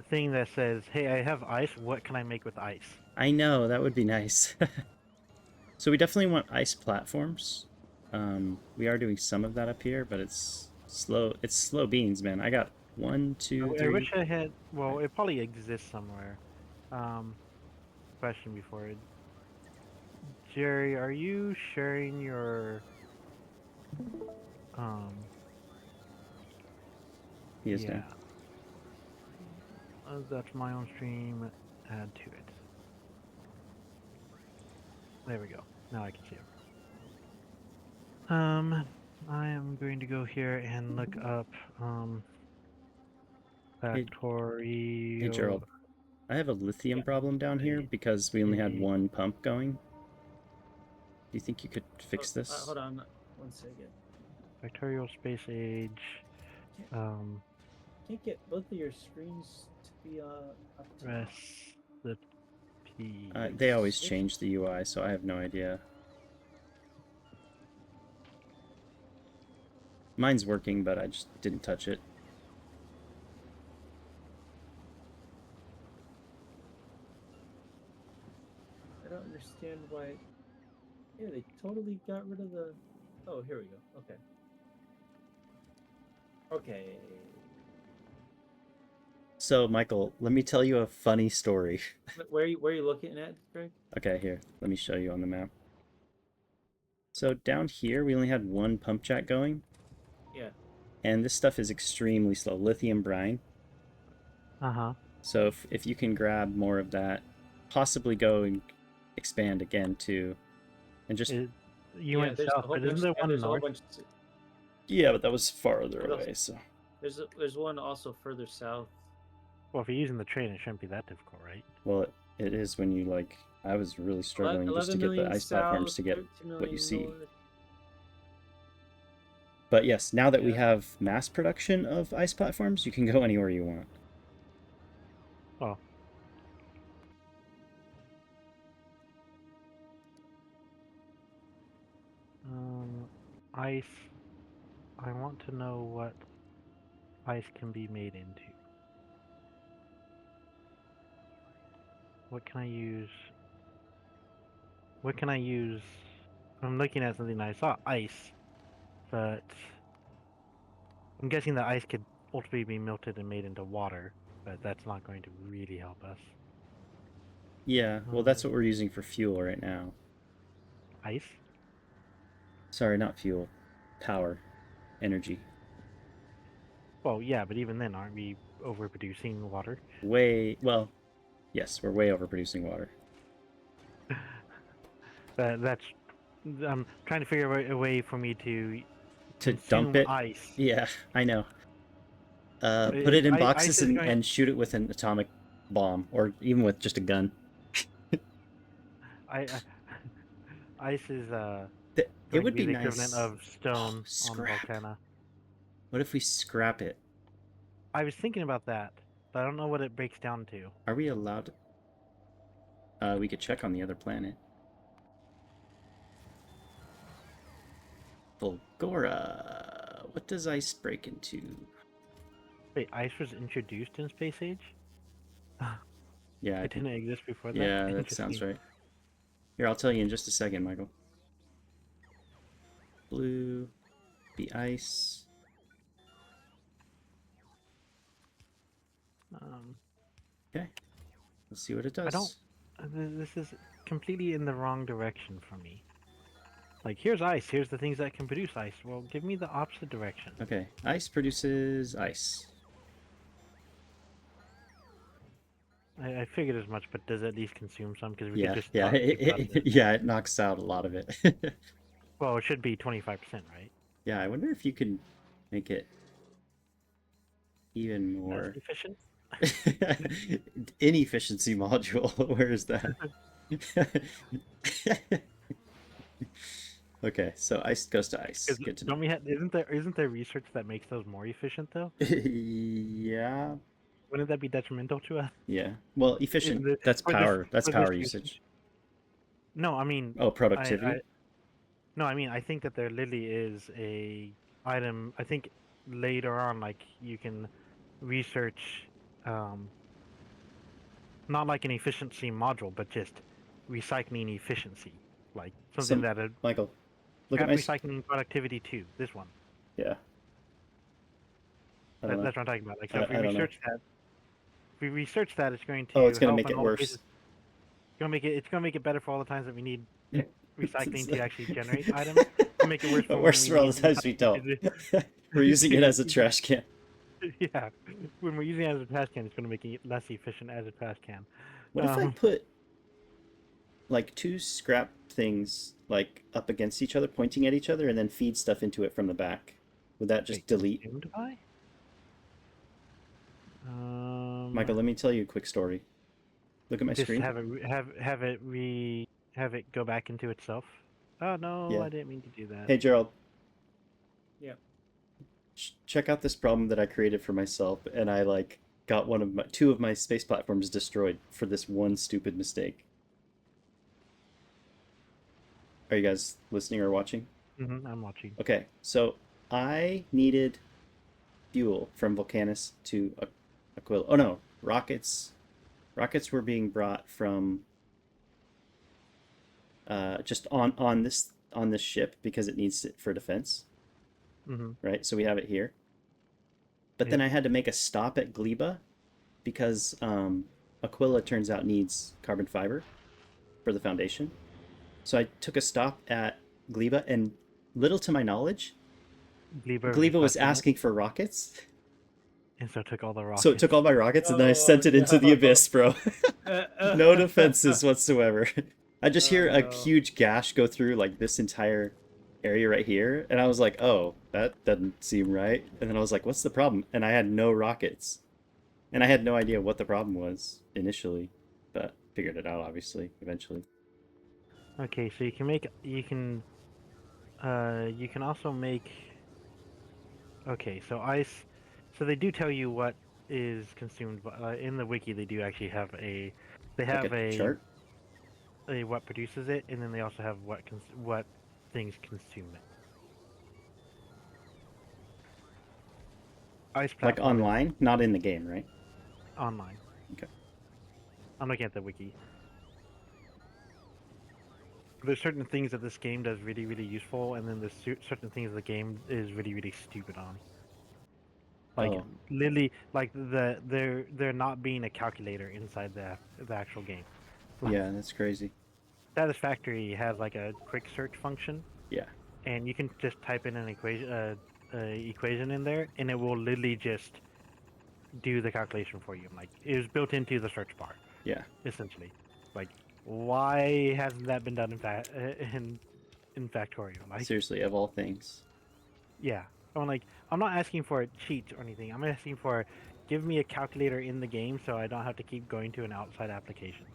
thing that says, "Hey, I have ice. What can I make with ice?" I know that would be nice. So we definitely want ice platforms. We are doing some of that up here, but it's slow. It's slow beans, man. I got one, two, I three. wish I had. Well, it probably exists somewhere. Um, question before it. Jerry, are you sharing your He is yeah. now. That's my own stream. Add to it. There we go. Now I can see it. I am going to go here and look up Hey, Factorio. hey Gerald, I have a lithium problem down here because we only had one pump going. Do you think you could fix this? Hold on 1 second. Factorio Space Age. Can't get both of your screens to be up to Press the P. They always change the UI, so I have no idea. Mine's working, but I just didn't touch it. I don't understand why. Yeah, they totally got rid of the. Oh, here we go. Okay. Okay. So, Michael, let me tell you a funny story. Where are you looking at, Greg? Okay, here. Let me show you on the map. So down here, we only had one pump jack going. Yeah. And this stuff is extremely slow. Lithium brine. Uh-huh. So if you can grab more of that, possibly go and expand again too. And just... You went south, but isn't there one north? Yeah, but that was farther away, so... There's one also further south. Well, if you're using the train, it shouldn't be that difficult, right? Well, it is when you, like... I was really struggling just to get the ice platforms to get what you see. But yes, now that we have mass production of ice platforms, you can go anywhere you want. Oh. Ice. I want to know what ice can be made into. What can I use? What can I use? I'm looking at something I saw ice, but I'm guessing that ice could ultimately be melted and made into water, but that's not going to really help us. Yeah, well, that's what we're using for fuel right now. Ice? Sorry, not fuel. Power. Energy. Well, yeah, but even then, aren't we overproducing water? Well, yes, we're way overproducing water. That's... I'm trying to figure out a way for me to dump it? Ice. Yeah, I know. Put it in boxes and shoot it with an atomic bomb, or even with just a gun. Ice is it would be the nice. equivalent of stone on Volcana. What if we scrap it? I was thinking about that, but I don't know what it breaks down to. Are we allowed to... we could check on the other planet. Volgora. What does ice break into? Wait, ice was introduced in Space Age? Yeah. It didn't exist before that? Yeah, that sounds right. Here, I'll tell you in just a second, Michael. Blue. Be ice. Okay. Let's see what it does. This is completely in the wrong direction for me. Like, here's ice. Here's the things that can produce ice. Well, give me the opposite direction. Okay. Ice produces ice. I figured as much, but does it at least consume some? Because we could just it knocks out a lot of it. Well, it should be 25%, right? Yeah, I wonder if you could make it even more efficient. Inefficiency module. Where is that? Okay, so ice goes to ice. Don't we have? Isn't there research that makes those more efficient though? Yeah. Wouldn't that be detrimental to us? Yeah. Well, efficient. That's power. That's power usage. No, I mean. Oh, productivity. No, I mean I think that there literally is a item. I think later on, like you can research, not like an efficiency module, but just recycling efficiency, like something that Michael, look at my recycling productivity too. This one. Yeah. That's what I'm talking about. Like, so if we research that, it's going to. Oh, it's going to make it worse. It's going to make it better for all the times that we need recycling to actually generate items. make it worse But for worse when for all we the times we don't. We're using it as a trash can. Yeah, when we're using it as a trash can, it's going to make it less efficient as a trash can. What if I put like two scrap things like up against each other, pointing at each other, and then feed stuff into it from the back? Would that just Wait, delete? consumed by? Michael, let me tell you a quick story. Look at my Just screen. have it go back into itself. Oh no, Yeah. I didn't mean to do that. Hey, Gerald. Yeah. Check out this problem that I created for myself, and I like got two of my space platforms destroyed for this one stupid mistake. Are you guys listening or watching? I'm watching. Okay, so I needed fuel from Volcanus to Aquila. Oh no, rockets. Rockets were being brought from just on this ship because it needs it for defense, right? So we have it here. But then I had to make a stop at Gleba because Aquila turns out needs carbon fiber for the foundation. So I took a stop at Gleba, and little to my knowledge, Gleba was asking for rockets. And so it took all the rockets. So it took all my rockets, and then I sent it into the abyss, bro. No defenses whatsoever. I just hear a huge gash go through like this entire area right here, and I was like, oh, that doesn't seem right. And then I was like, what's the problem? And I had no rockets. And I had no idea what the problem was initially, but figured it out, obviously, eventually. Okay, so you can also make. Okay, so ice. So they do tell you what is consumed in the wiki. They do actually have a. They have like a chart? what produces it, and then they also have what things consume it. Ice like platform online, not in the game, right? Online. Okay. I'm looking at the wiki. There's certain things that this game does really, really useful, and then there's certain things the game is really, really stupid on. Like literally, like there not being a calculator inside the actual game. Yeah, that's crazy. Satisfactory has like a quick search function. Yeah. And you can just type in an equation in there, and it will literally just do the calculation for you. Like it was built into the search bar. Yeah. Essentially, like why hasn't that been done in Factorio? Like seriously, of all things. Yeah, I'm not asking for a cheat or anything. I'm asking for give me a calculator in the game so I don't have to keep going to an outside application.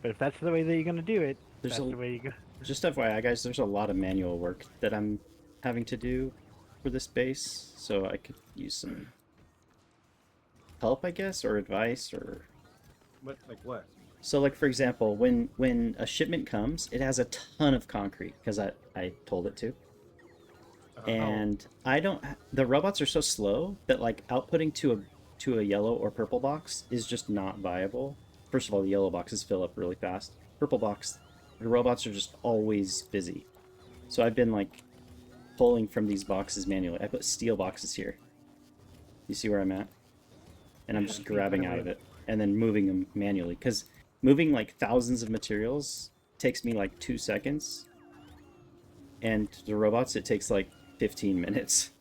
But if that's the way that you're gonna do it, that's the way you go. Just FYI, guys, there's a lot of manual work that I'm having to do for this base, so I could use some help, I guess, or advice, or what? So, like for example, when a shipment comes, it has a ton of concrete because I told it to. And I don't. The robots are so slow that like outputting to a yellow or purple box is just not viable. First of all, the yellow boxes fill up really fast. Purple box, the robots are just always busy. So I've been like pulling from these boxes manually. I put steel boxes here. You see where I'm at? And I'm just grabbing out of it and then moving them manually. Because moving like thousands of materials takes me like 2 seconds. And the robots, it takes like 15 minutes.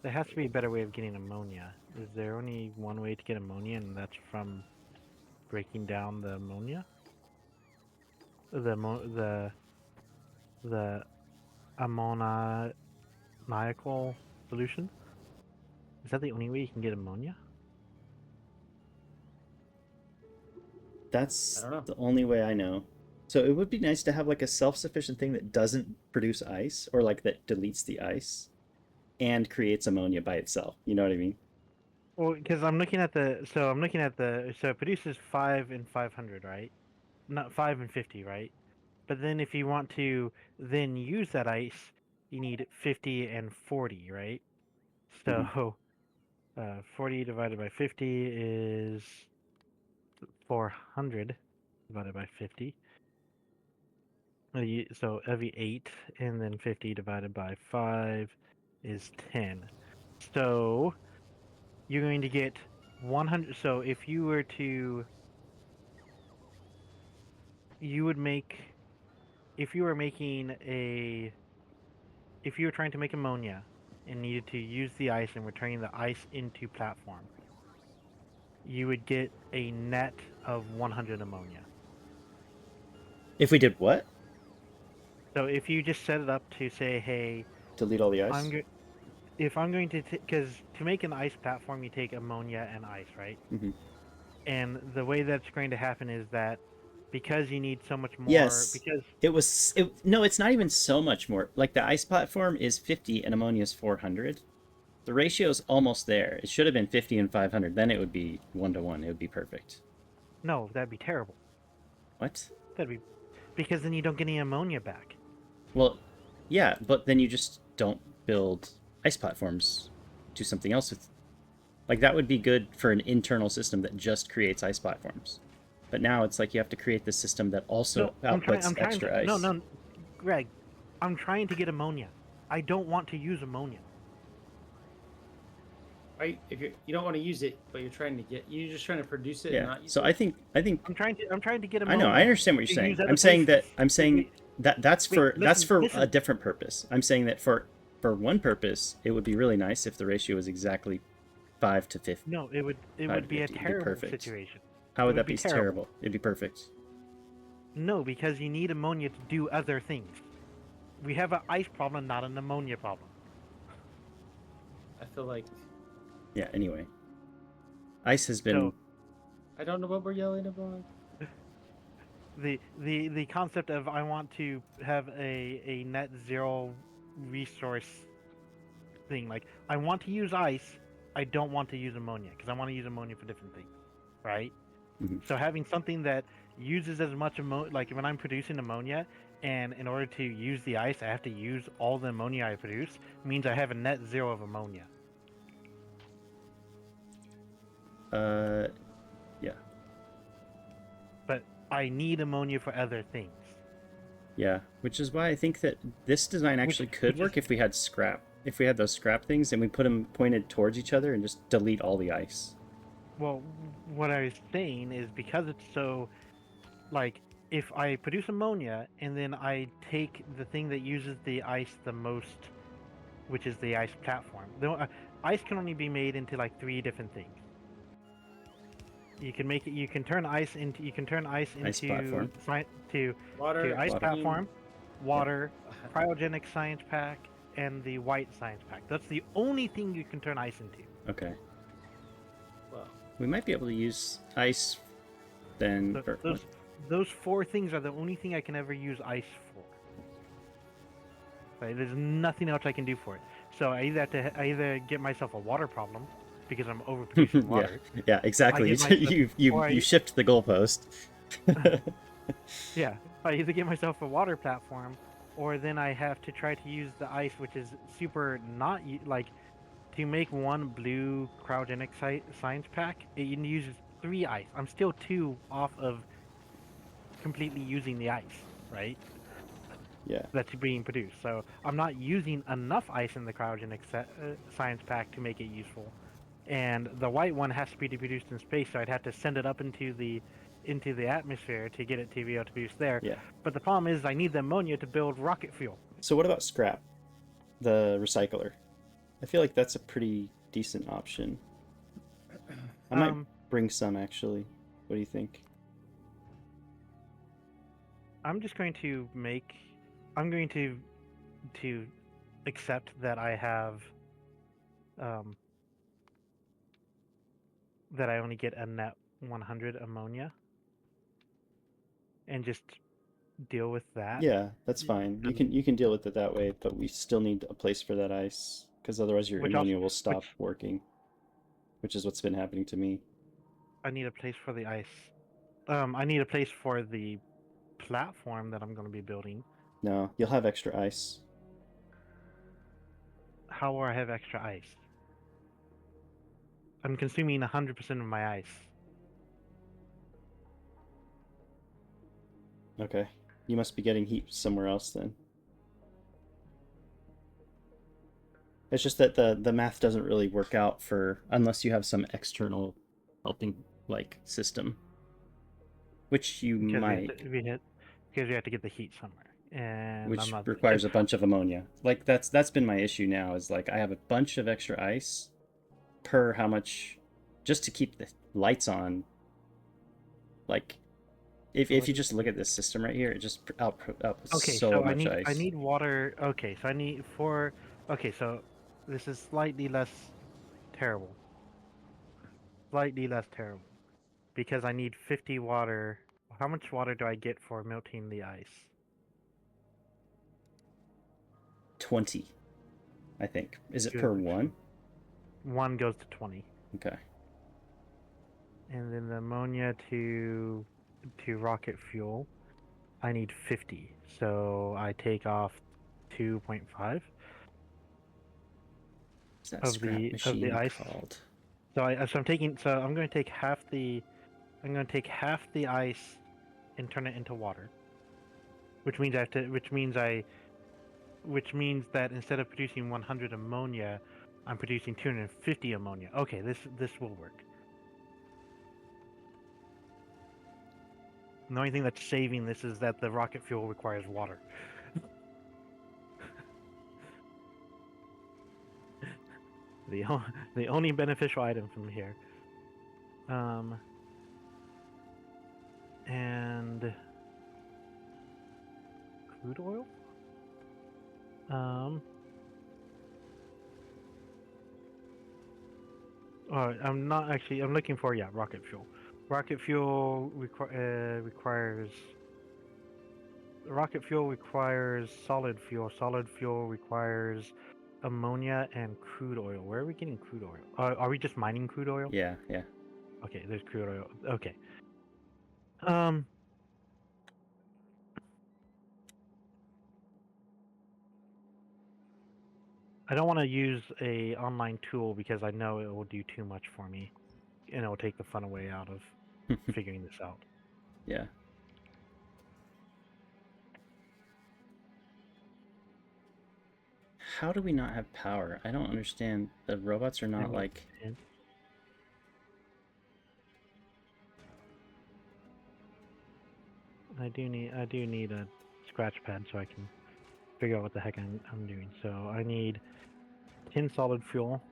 There has to be a better way of getting ammonia. Is there only one way to get ammonia, and that's from breaking down the ammonia? The ammoniacal solution? Is that the only way you can get ammonia? That's the only way I know. So it would be nice to have like a self-sufficient thing that doesn't produce ice, or like that deletes the ice and creates ammonia by itself. You know what I mean? Well, because so it produces 5 and 500, right? Not 5 and 50, right? But then if you want to then use that ice, you need 50 and 40, right? So 40 divided by 50 is 400 divided by 50. So every 8, and then 50 divided by 5 is 10. So you're going to get 100. So if you were to, you would make, if you were making a if you were trying to make ammonia and needed to use the ice and we're turning the ice into platform, you would get a net of 100 ammonia. If we did what? So if you just set it up to say, hey, Delete all the ice? if I'm going to, because to make an ice platform, you take ammonia and ice, right? Mhm. And the way that's going to happen is that because you need so much more, Yes. because No, it's not even so much more. Like the ice platform is 50 and ammonia is 400. The ratio's almost there. It should have been 50 and 500. Then it would be 1-to-1. It would be perfect. no, that'd be terrible. What? That'd be because then you don't get any ammonia back. Well, yeah, but then you just don't build ice platforms. Do something else with. Like that would be good for an internal system that just creates ice platforms. But now it's like you have to create this system that also No, outputs I'm trying extra to. ice. No, Greg, I'm trying to get ammonia. I don't want to use ammonia. Right? If you don't want to use it, but you're just trying to produce it and Yeah. not use So it. I'm trying to get I ammonia. know. I understand what you're to saying. use other I'm saying that places. I'm saying that that's Wait, for a listen. different purpose. I'm saying that for one purpose, it would be really nice if the ratio was exactly 5 to 50. No, it 5 would to be a 50. It'd be terrible perfect. situation. How It would would that be be terrible. terrible? It'd be perfect. No, because you need ammonia to do other things. We have an ice problem, not an ammonia problem. I feel like Yeah, anyway. Ice has been So I don't know what we're yelling about. the concept of I want to have a net zero resource thing, like I want to use ice, I don't want to use ammonia because I want to use ammonia for different things, right? Mhm. So having something that uses as much ammonia, like when I'm producing ammonia, and in order to use the ice, I have to use all the ammonia I produce, means I have a net zero of ammonia. Yeah. But I need ammonia for other things. Yeah, which is why I think that this design actually could Which is work if we had scrap. If we had those scrap things and we put them pointed towards each other and just delete all the ice. well, what I was saying is because it's so, like, if I produce ammonia and then I take the thing that uses the ice the most, which is the ice platform. Ice can only be made into like 3 different things. You can make it. You can turn ice into. You can turn ice Ice into platform. Water, ice Water. platform, water, Yeah. cryogenic science pack, and the white science pack. That's the only thing you can turn ice into. Okay. Well, We might be able to use ice then Th- for those 4 things are the only thing I can ever use ice for. Right? There's nothing else I can do for it. So I either get myself a water problem because I'm overproducing yeah. water. Yeah, I exactly. get myself, or You shift the goalpost. yeah, I either get myself a water platform, or then I have to try to use the ice, which is super not like to make one blue cryogenic science pack. It uses 3 ice. I'm still 2 off of completely using the ice, right? Yeah. That's being produced. So I'm not using enough ice in the cryogenic science pack to make it useful. And the white one has to be produced in space, so I'd have to send it up into the atmosphere to get it to be able to produce there. Yeah. But the problem is I need the ammonia to build rocket fuel. So what about scrap? The recycler. I feel like that's a pretty decent option. I might bring some actually. What do you think? I'm just going to make. I'm going to accept that I have. That I only get a net 100 ammonia, and just deal with that. Yeah, that's fine. You can deal with it that way, but we still need a place for that ice because otherwise your Which also, ammonia will stop which working, which is what's been happening to me. I need a place for the ice. I need a place for the platform that I'm going to be building. No, you'll have extra ice. How will I have extra ice? I'm consuming 100% of my ice. Okay. You must be getting heat somewhere else then. It's just that the math doesn't really work out for unless you have some external helping system, which you Because might. because we have to get the heat somewhere. and Which I'm not. requires a bunch of ammonia. Like that's been my issue now. Is like I have a bunch of extra ice per how much, just to keep the lights on. Like, if you just look at this system right here, it just outputs Okay, so so much I ice. need water. Okay, so I need four. Okay, so this is slightly less terrible. Slightly less terrible because I need 50 water. How much water do I get for melting the ice? 20, I think. Is it Good. per one? One goes to 20. Okay. And then the ammonia to rocket fuel, I need 50. So I take off 2.5 What's that of scrap the machine ice. called? So I'm going to take half the ice and turn it into water. Which means that instead of producing 100 ammonia, I'm producing 250 ammonia. Okay, this will work. The only thing that's saving this is that the rocket fuel requires water. The only beneficial item from here. And crude oil. I'm not actually. I'm looking for rocket fuel. Rocket fuel requires. Rocket fuel requires solid fuel. Solid fuel requires ammonia and crude oil. Where are we getting crude oil? Are we just mining crude oil? Yeah. Okay, there's crude oil. Okay. I don't want to use a online tool because I know it will do too much for me, and it will take the fun away out of figuring this out. Yeah. How do we not have power? I don't understand. The robots are not like... I do need a scratch pad so I can figure out what the heck I'm doing. So I need 10 solid fuel.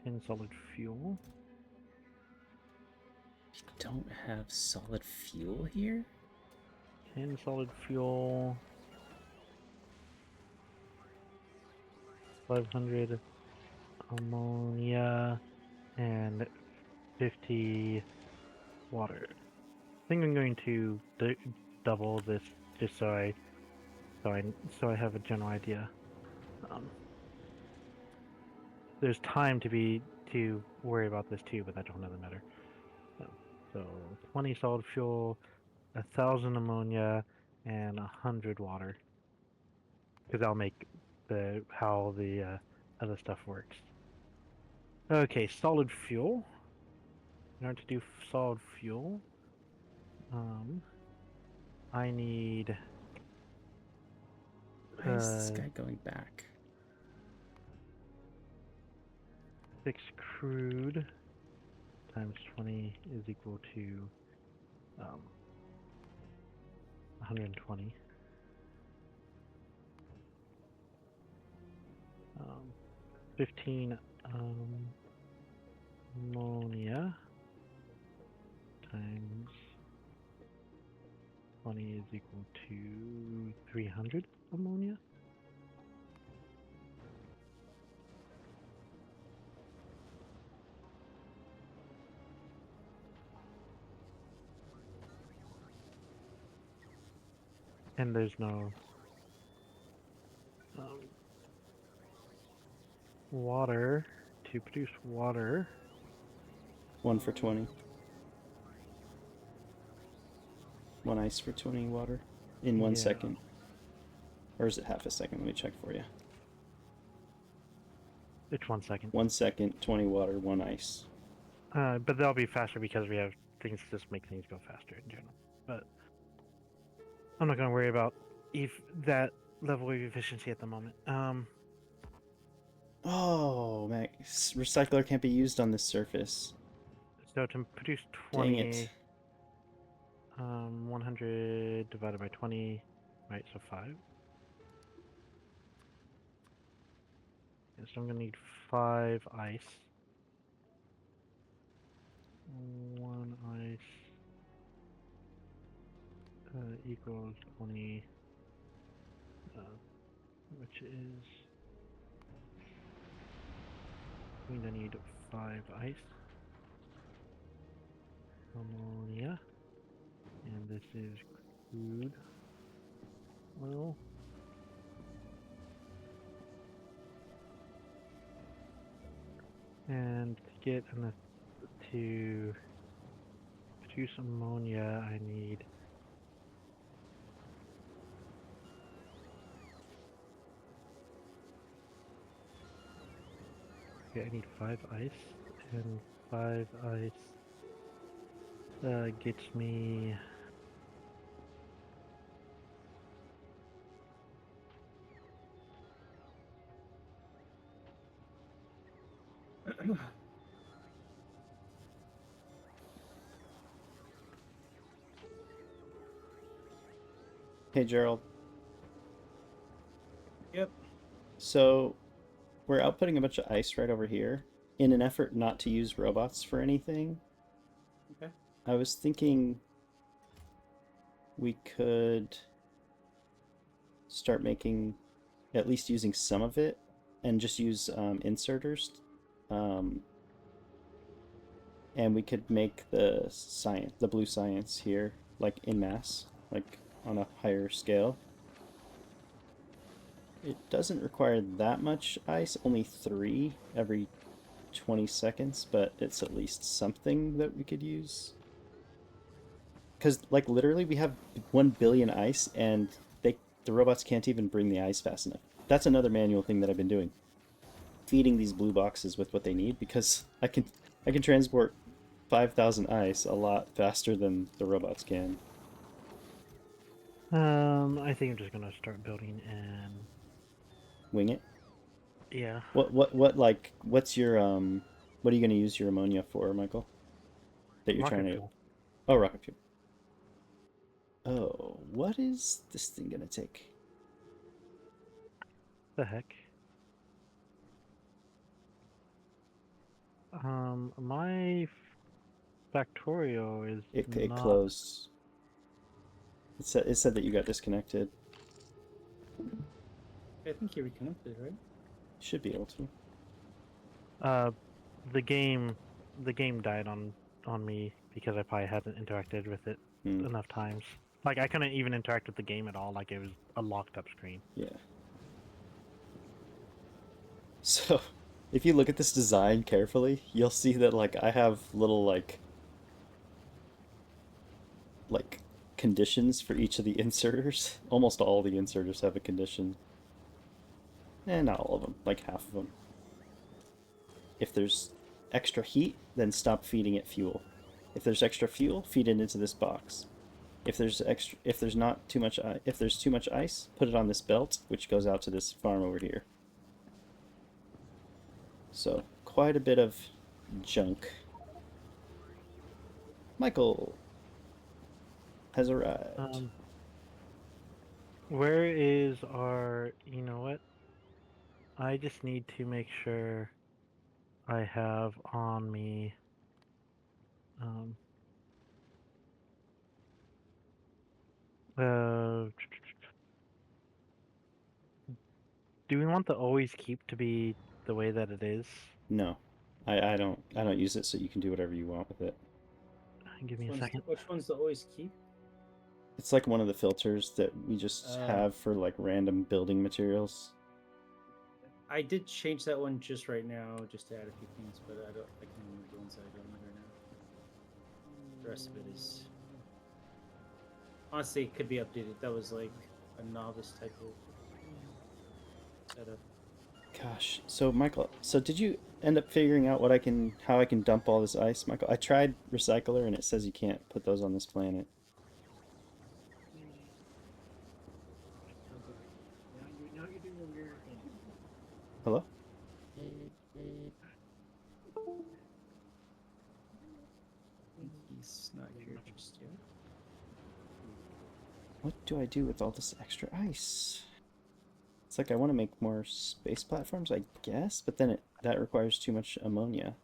10 solid fuel. We don't have solid fuel here? 10 solid fuel. 500 ammonia and 50 water. I think I'm going to double this just so I have a general idea. There's time to worry about this too, but that's another matter. So 20 solid fuel, 1,000 ammonia, and 100 water, because I'll make how the other stuff works. Okay, solid fuel. In order to do solid fuel, I need. Why is this guy going back? 6 crude times 20 is equal to 120. 15 ammonia times 20 is equal to 300 ammonia. And there's no water to produce water. 1 for 20. 1 ice for 20 water in 1 second. Or is it half a second? Let me check for you. It's 1 second. 1 second, 20 water, 1 ice. But that'll be faster because we have things to just make things go faster in general. But I'm not going to worry about that level of efficiency at the moment. Oh, man. Recycler can't be used on this surface. So to produce 20... Dang it. 100 divided by 20, right? So 5. Yeah, so I'm gonna need 5 ice. 1 ice equals 20, which is, means I need 5 ice. Ammonia. And this is crude oil. And to get enough to produce ammonia, I need I need 5 ice, and 5 ice gets me Hey, Gerald. Yep. So we're outputting a bunch of ice right over here in an effort not to use robots for anything. Okay. I was thinking we could start making, at least using some of it, and just use inserters. And we could make the blue science here, like in mass, like on a higher scale. It doesn't require that much ice, only 3 every 20 seconds, but it's at least something that we could use. Because, like, literally, we have 1 billion ice, and the robots can't even bring the ice fast enough. That's another manual thing that I've been doing. Feeding these blue boxes with what they need, because I can transport 5,000 ice a lot faster than the robots can. I think I'm just gonna start building and Wing it. yeah. What's your what are you going to use your ammonia for, Michael? That you're trying Rocket to. fuel. Oh, rocket fuel. Oh, what is this thing going to take? The heck? My Factorio is It not. closed. It said that you got disconnected. I think you reconnected, right? Should be able to. Uh, the game died on me because I probably hadn't interacted with it Hmm. enough times. Like I couldn't even interact with the game at all. Like it was a locked up screen. Yeah. So, if you look at this design carefully, you'll see that like I have little like conditions for each of the inserters. Almost all the inserters have a condition. Not all of them, like half of them. If there's extra heat, then stop feeding it fuel. If there's extra fuel, feed it into this box. If there's if there's too much ice, put it on this belt, which goes out to this farm over here. So quite a bit of junk. Michael has arrived. Where is our? You know what? I just need to make sure I have on me. Um. Uh. Do we want the always keep to be the way that it is? No, I don't use it, so you can do whatever you want with it. Give me a second. Which one's the always keep? It's like one of the filters that we just have for like random building materials. I did change that one just right now, just to add a few things, but I can remove the ones I don't need right now. The rest of it is honestly it could be updated. That was like a novice type of setup. Gosh, so Michael, so did you end up figuring out how I can dump all this ice, Michael? I tried recycler and it says you can't put those on this planet. Hello? He's not here just yet. What do I do with all this extra ice? It's like I want to make more space platforms, I guess, but then that requires too much ammonia.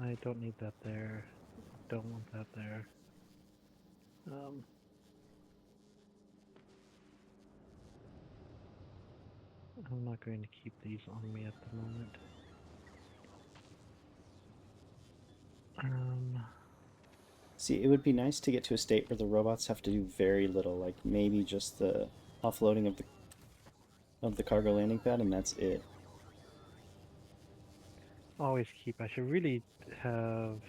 I don't need that there. Don't want that there. I'm not going to keep these on me at the moment. See, it would be nice to get to a state where the robots have to do very little, like maybe just the offloading of the cargo landing pad, and that's it. Always keep. I should really have.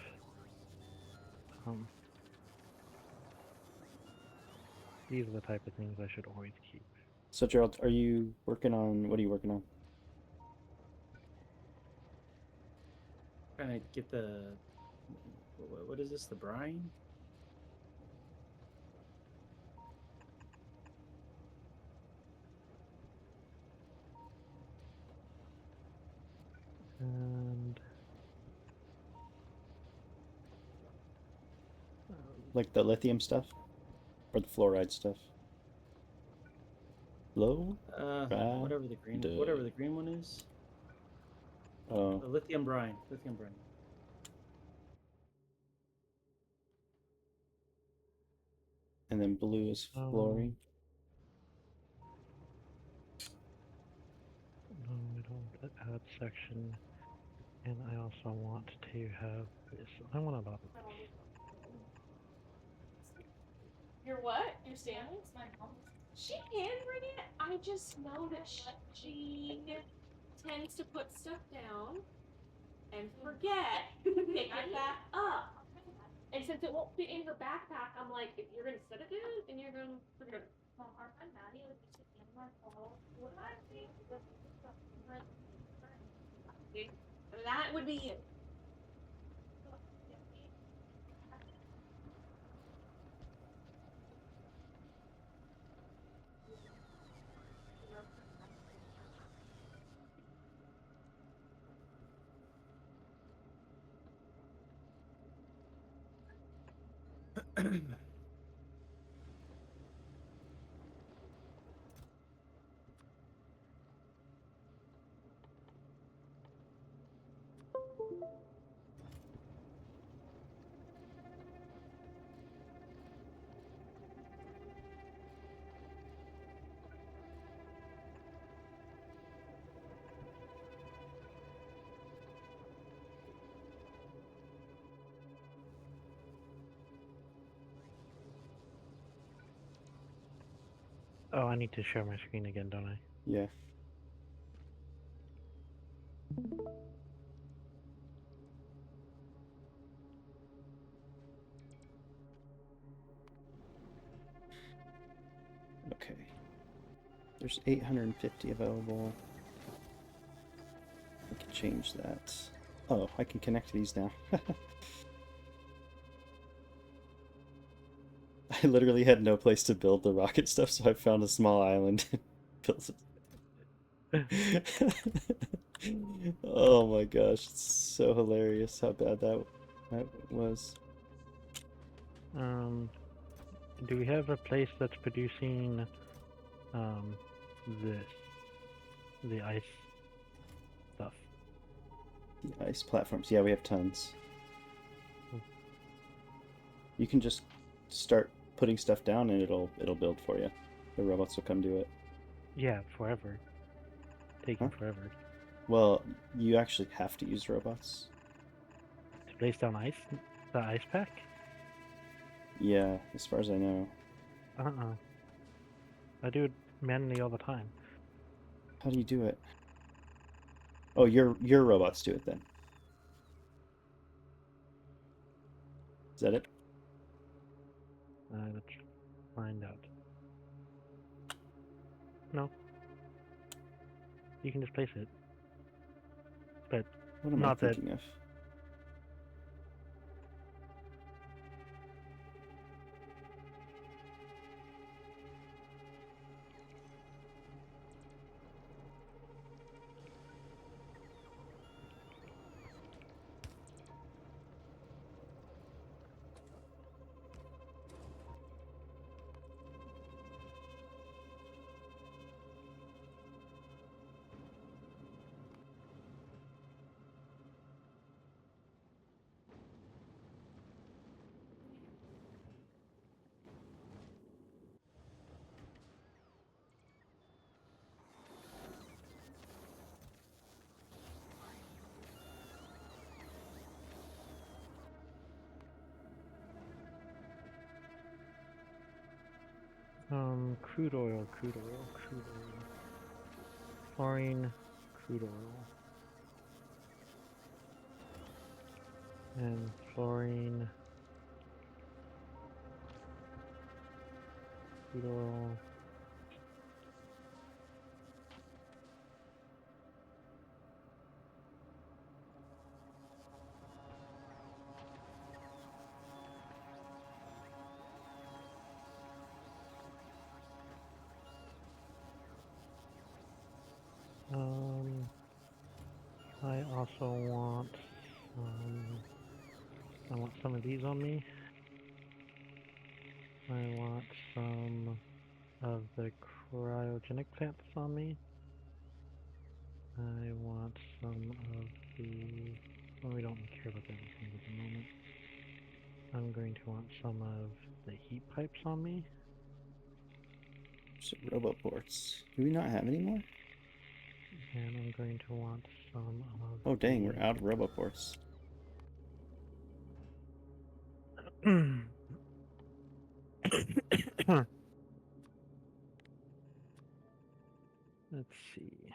These are the type of things I should always keep. So Gerald, are you working on, what are you working on? Trying to get the what is this? The brine? And Like the lithium stuff? Or the fluoride stuff? Low? Whatever the green one is. Oh, The lithium brine. Lithium brine. and then blue is fluorine. no, we don't want that add section. And I also want to have this. I want a lot of these. You're what? You're Stanley? She can bring it. I just know that she tends to put stuff down and forget to pick it back up. And since it won't fit in her backpack, I'm like, if you're gonna set it down, then you're gonna forget it. Our friend Maddie would just sit in my fall. What I think that would be it. Oh, I need to share my screen again, don't I? Yeah. Okay. There's 850 available. I can change that. Oh, I can connect these now. I literally had no place to build the rocket stuff, so I found a small island and built it. Oh my gosh, it's so hilarious how bad that was. Do we have a place that's producing this, the ice stuff? The ice platforms, yeah, we have tons. You can just start putting stuff down and it'll build for you. The robots will come do it. Yeah, forever. Taking forever. Well, you actually have to use robots. To place down ice? The ice pack? Yeah, as far as I know. I do it manually all the time. How do you do it? Oh, your robots do it then. Is that it? Let's find out. No. You can just place it. But What am I not that thinking of? Crude oil, crude oil, crude oil. Fluorine, crude oil. And fluorine, crude oil. I also want I want some of these on me. I want some of the cryogenic plants on me. I want some of the... Well, we don't care about those things at the moment. I'm going to want some of the heat pipes on me. So roboports. Do we not have any more? And I'm going to want some of... Oh dang, we're out of roboports. Let's see.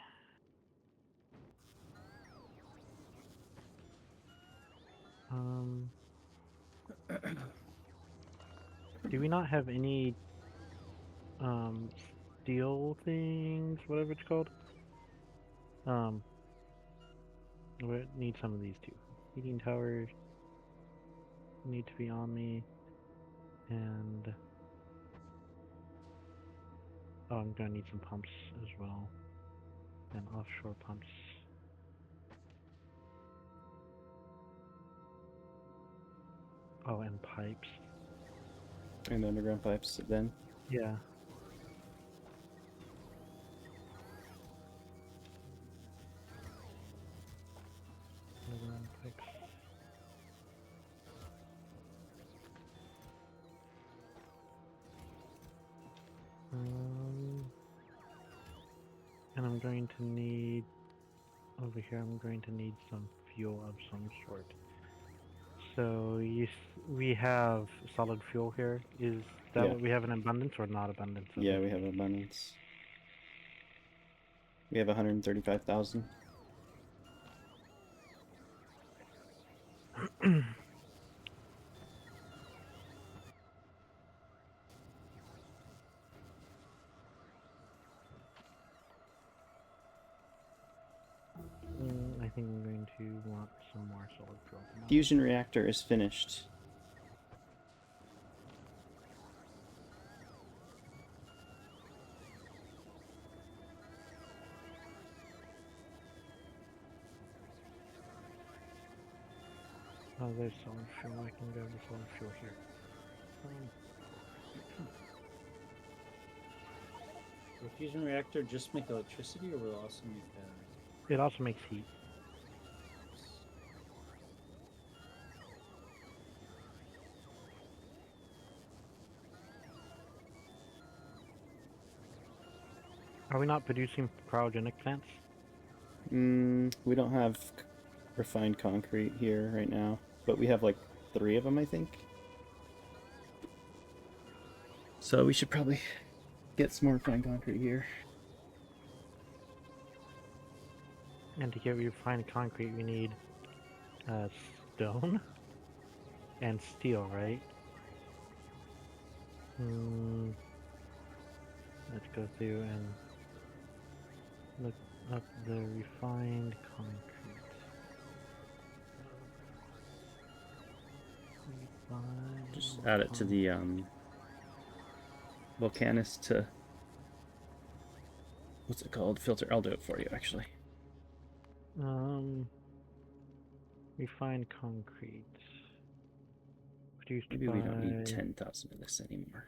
Do we not have any steel things, whatever it's called? We need some of these too. Heating towers need to be on me, and oh, I'm gonna need some pumps as well, and offshore pumps. Oh, and pipes. And underground pipes then. Yeah. Underground pipes. And I'm going to need over here. I'm going to need some fuel of some sort. So we have solid fuel here. Is that what we have in abundance or not abundance? Yeah, we have abundance. We have 135,000. I think I'm going to want some more solid fuel. Fusion reactor is finished. Oh, there's solid fuel. I can grab the solid fuel here. Will the fusion reactor just make electricity, or will it also make It also makes heat. Are we not producing cryogenic plants? We don't have refined concrete here right now, but we have like 3 of them, I think. So we should probably get some more refined concrete here. And to get refined concrete, we need stone and steel, right? Let's go through and look up the refined concrete. Just add it to the Volcanist to... What's it called? Filter. I'll do it for you, actually. Refined concrete. Produced Maybe by we don't need 10,000 of this anymore.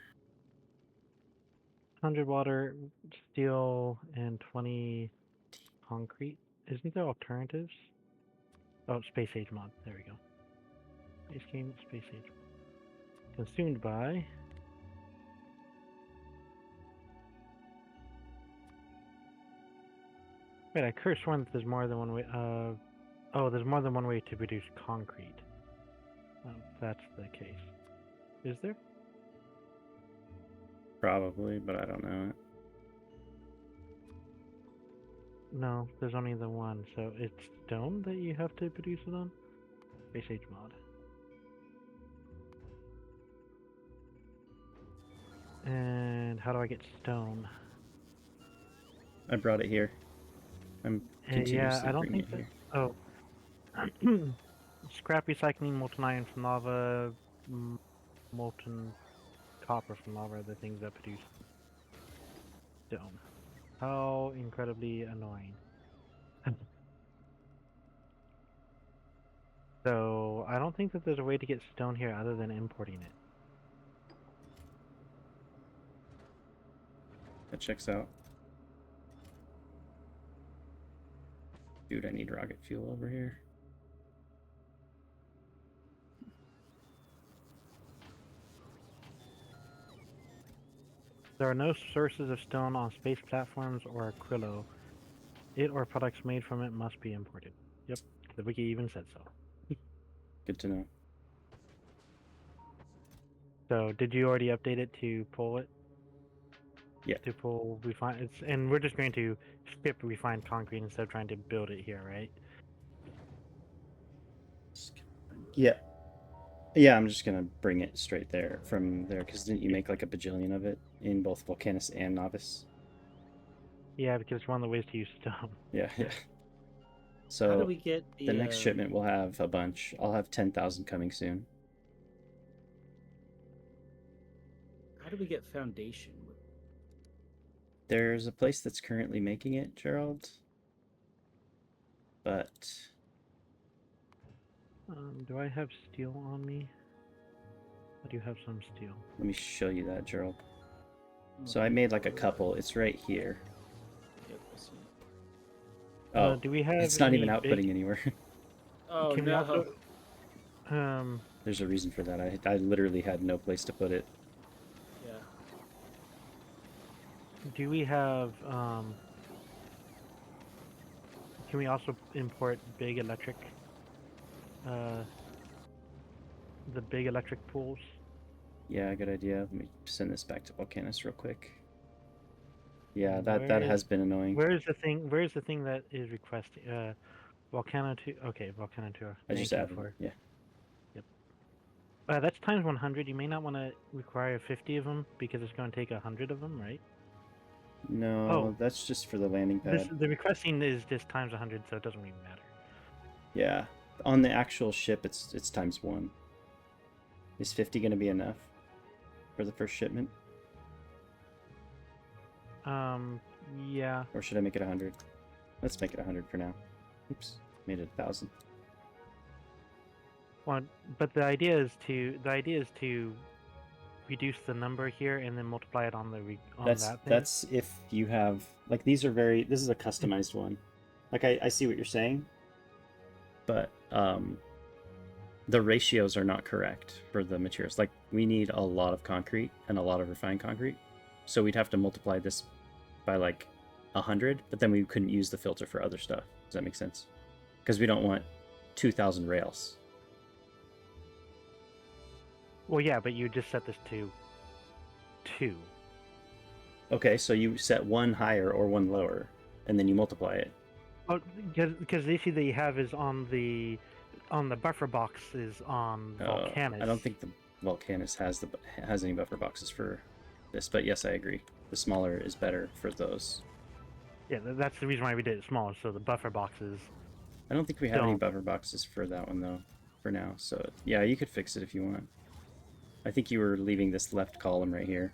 100 water, steel, and 20 concrete. Isn't there alternatives? Oh, space age mod. There we go. Space game, space age. Consumed by... Wait, I could have sworn that there's more than one way. Oh, there's more than one way to produce concrete. That's the case. Is there? Probably, but I don't know it. No, there's only the one, so it's stone that you have to produce it on? Space Age mod. And how do I get stone? I brought it here. I'm Yeah, continuously I don't bringing think it that. here. Oh. Scrap recycling, molten iron from lava, molten copper from lava are the things that produce stone. How incredibly annoying. So, I don't think that there's a way to get stone here other than importing it. That checks out. Dude, I need rocket fuel over here. There are no sources of stone on space platforms or Aquilo. It or products made from it must be imported. Yep, the wiki even said so. Good to know. So, did you already update it to pull it? Yeah. To pull refine it's, and we're just going to ship refined concrete instead of trying to build it here, right? Yeah. Yeah, I'm just gonna bring it straight there from there, because didn't you make like a bajillion of it in both Volcanus and Novice? Yeah, because it's one of the ways to use stone. Yeah, yeah. How do So we get the next shipment will have a bunch. I'll have 10,000 coming soon. How do we get foundation? There's a place that's currently making it, Gerald. But Do I have steel on me? I do have some steel. let me show you that, Gerald. So I made like a couple. It's right here. Yep, I see it. Oh, Do we have it's not even any outputting big... anywhere. Oh Can we no! also, There's a reason for that. I literally had no place to put it. Yeah. do we have can we also import big electric the big electric pools? Yeah, good idea. Let me send this back to Volcanus real quick. Yeah, And that has been annoying. Where is the thing? Where is the thing that is requesting? Volcano 2. Okay, Volcano 2. I just Thank you added for. it. Yeah. Yep. That's times 100. You may not want to require 50 of them because it's going to take 100 of them, right? No, Oh, that's just for the landing this pad. the requesting is just times 100, so it doesn't even matter. Yeah. On the actual ship, it's times 1. Is 50 going to be enough for the first shipment? Yeah. Or should I make it 100? Let's make it 100 for now. Oops, made it 1,000. Well, but the idea is to reduce the number here and then multiply it on that thing. That's if you have, like, these are this is a customized one. Like, I see what you're saying, but the ratios are not correct for the materials. Like, we need a lot of concrete and a lot of refined concrete, so we'd have to multiply this by like 100, but then we couldn't use the filter for other stuff. Does that make sense? Because we don't want 2,000 rails. Well, yeah, but you just set this to 2. Okay, so you set one higher or one lower, and then you multiply it. Oh, because the issue that you have is on the buffer box is on Volcanus. I don't think the Volcanus has any buffer boxes for this, but yes, I agree. The smaller is better for those. Yeah, that's the reason why we did it small, so the buffer boxes. I don't think we have any buffer boxes for that one though, for now. So yeah, you could fix it if you want. I think you were leaving this left column right here.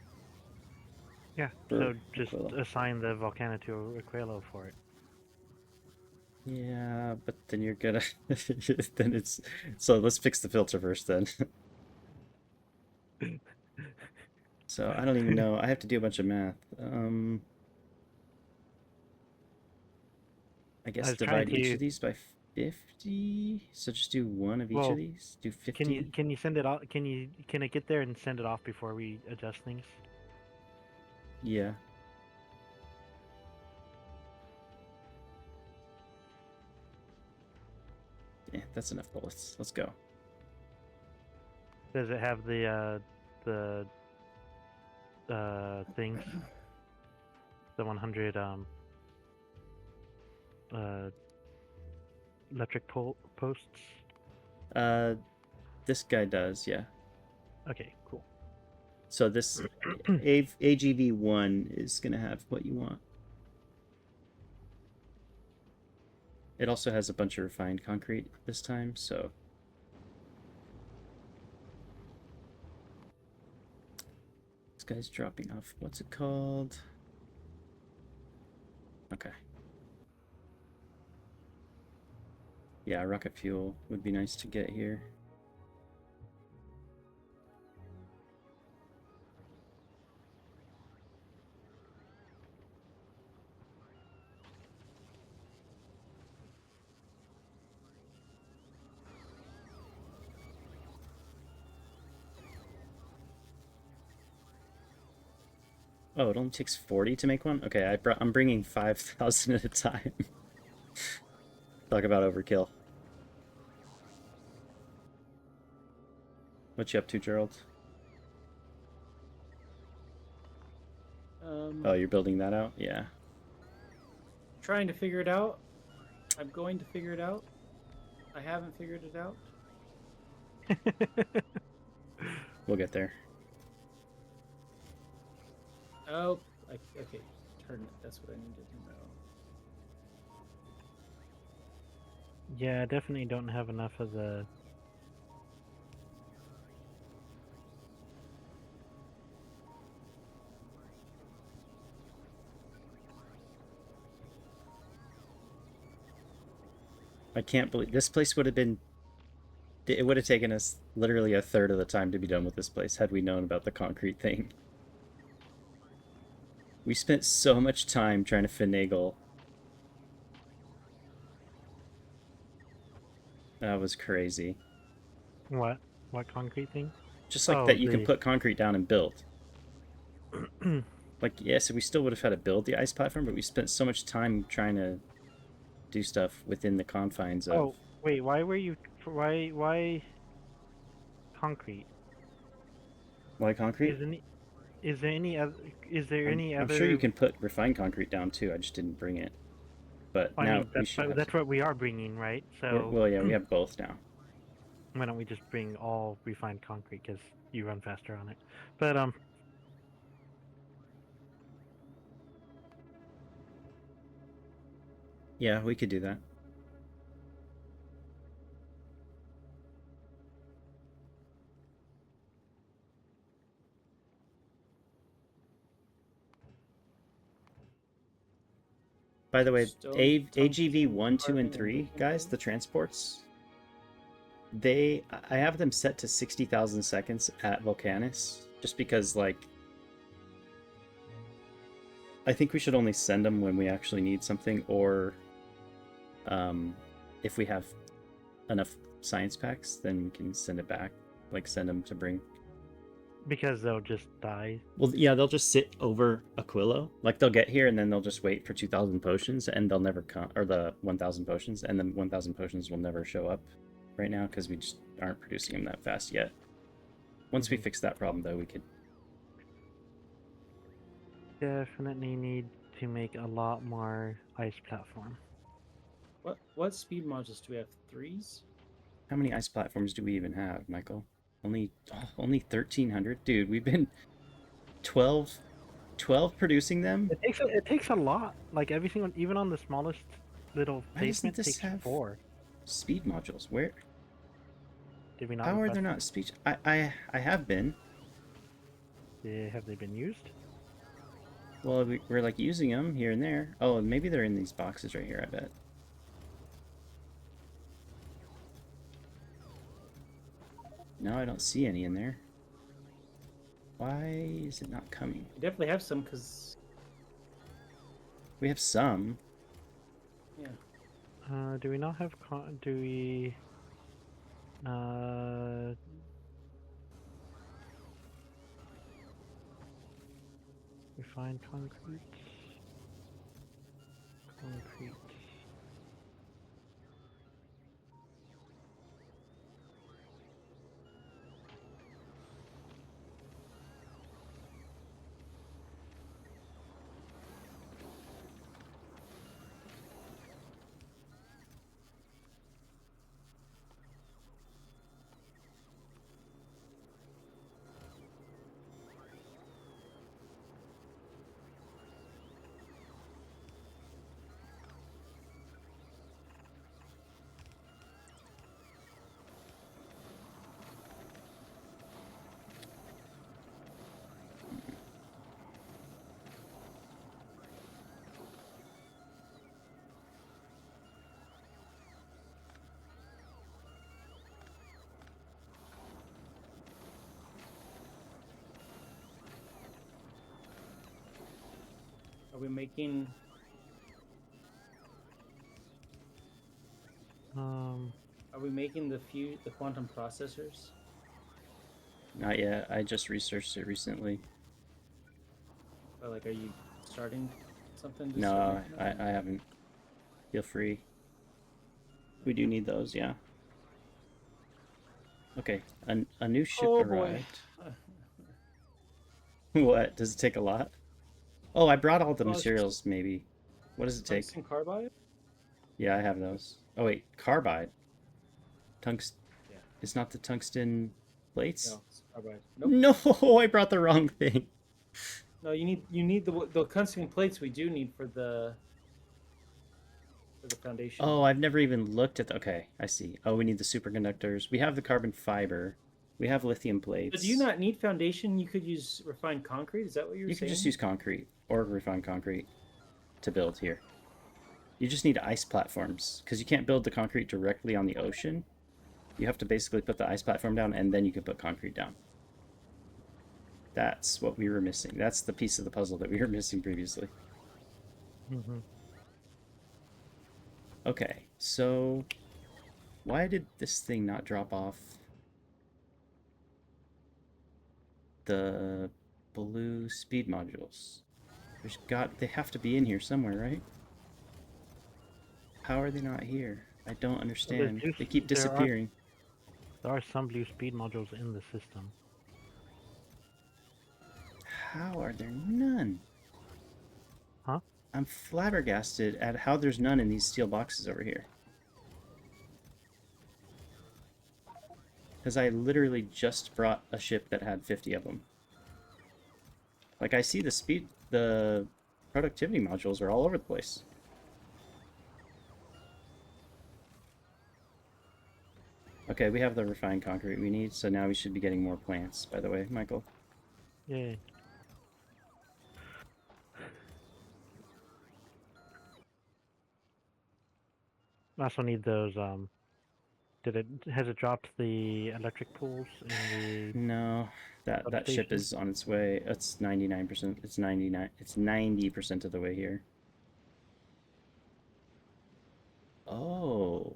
Yeah, so just assign the Volcano to Aquilo for it. Yeah, but then you're gonna then it's so let's fix the filter first then. So I don't even know. I have to do a bunch of math. I guess divide each of these by 50. So just do one of each of these. Do 50. Can you send it off? Can it get there and send it off before we adjust things? Yeah. Yeah, that's enough bullets. Let's go. Does it have the things. The 100 electric posts. This guy does, yeah. Okay, cool. So this AGV1 is gonna have what you want. It also has a bunch of refined concrete this time, so this guy's dropping off. What's it called? Okay. Yeah, rocket fuel would be nice to get here. Oh, it only takes 40 to make one? Okay, I'm bringing 5,000 at a time. Talk about overkill. What you up to, Gerald? Oh, you're building that out? Yeah. Trying to figure it out. I'm going to figure it out. I haven't figured it out. We'll get there. Oh, okay. Turn it. That's what I needed to know. Yeah, I definitely don't have enough of the. I can't believe this place would have been. It would have taken us literally a third of the time to be done with this place had we known about the concrete thing. We spent so much time trying to finagle. That was crazy. What? What concrete thing? Just like that you can the- put concrete down and build. Like, yeah, so we still would have had to build the ice platform, but we spent so much time trying to do stuff within the confines of... Oh, wait, why were you... Why concrete? Why concrete? Is there any other... Is there any I'm other... sure you can put refined concrete down too, I just didn't bring it. But I now mean, we should have... that's what we are bringing, right? So... Well, yeah, we have both now. Why don't we just bring all refined concrete, because you run faster on it. But, Yeah, we could do that. By the way, AGV 1, 2, and 3, guys, the transports, I have them set to 60,000 seconds at Volcanis, just because, like, I think we should only send them when we actually need something, or if we have enough science packs, then we can send it back, like send them to bring. because they'll just die. Well, yeah, they'll just sit over Aquilo. Like, they'll get here, and then they'll just wait for 2,000 potions, and they'll never come, or the 1,000 potions, and then 1,000 potions will never show up right now, because we just aren't producing them that fast yet. Once we fix that problem, though, we could... Definitely need to make a lot more ice platform. What speed modules do we have? 3s? How many ice platforms do we even have, Michael? Only 1,300? Dude, we've been 12 producing them? It takes a lot. Like every single, even on the smallest little Why doesn't basement, this takes have 4. speed modules? Where? Did we not? How are request there them? not speech? I have been. Have they been used? Well, we're like using them here and there. Oh, maybe they're in these boxes right here, I bet. No, I don't see any in there. Why is it not coming? We definitely have some, because... We have some. Yeah. Do we not have do we refined concrete? Concrete. Are we making? Are we making the quantum processors? Not yet. I just researched it recently. Or like, are you starting something to start No, making them? I haven't. Feel free. We do need those, yeah. Okay, a new ship Oh boy. arrived. What? Does it take a lot? Oh, I brought all the Well, it's just materials, maybe. What does it take? tungsten carbide. Yeah, I have those. Oh, wait, carbide. Tungst. Yeah. It's not the tungsten plates? No, it's carbide. Nope. No, I brought the wrong thing. No, you need the tungsten plates we do need for the foundation. Oh, I've never even looked at the... Okay, I see. Oh, we need the superconductors. We have the carbon fiber. We have lithium plates. But do you not need foundation? You could use refined concrete. Is that what you're You saying? can just use concrete or refined concrete to build here. You just need ice platforms because you can't build the concrete directly on the ocean. You have to basically put the ice platform down and then you can put concrete down. That's what we were missing. That's the piece of the puzzle that we were missing previously. Mm-hmm. Okay, so why did this thing not drop off the blue speed modules? They have to be in here somewhere, right? How are they not here? I don't understand. They keep disappearing. There are some blue speed modules in the system. How are there none? Huh? I'm flabbergasted at how there's none in these steel boxes over here. Because I literally just brought a ship that had 50 of them. Like, I see the productivity modules are all over the place. Okay, we have the refined concrete we need, so now we should be getting more plants, by the way, Michael. Yay. I also need those, has it dropped the electric pools in the... No, that ship substation? is on its way. It's 99%. It's 90% of the way here. Oh.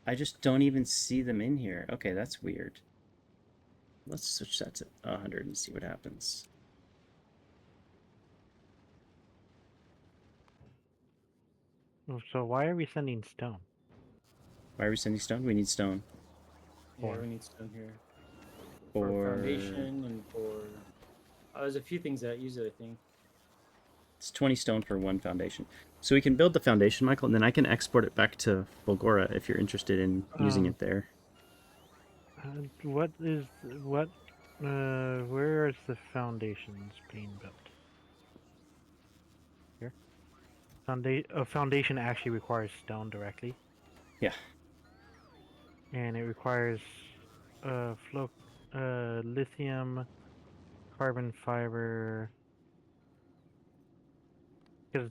I just don't even see them in here. Okay, that's weird. Let's switch that to 100 and see what happens. So why are we sending stone? Why are we sending stone? We need stone. Yeah, Or- we need stone here for foundation and for. There's a few things that use it, I think. It's 20 stone for one foundation. So we can build the foundation, Michael, and then I can export it back to Bulgora if you're interested in using it there. Where is the foundations being built? Here? Foundation actually requires stone directly. Yeah. And it requires lithium, carbon fiber. Because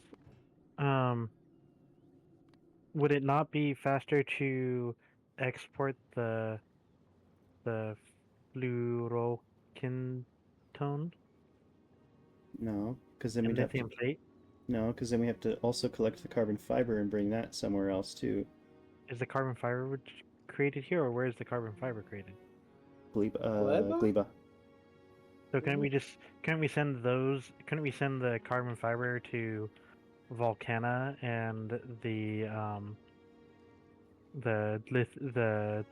would it not be faster to export the fluorokintone No, because then and we'd have to... lithium plate? No, because then we have to also collect the carbon fiber and bring that somewhere else too. Is the carbon fiber created here, or where is the carbon fiber created? Gleba? Gleba. So couldn't we send the carbon fiber to Volcana and the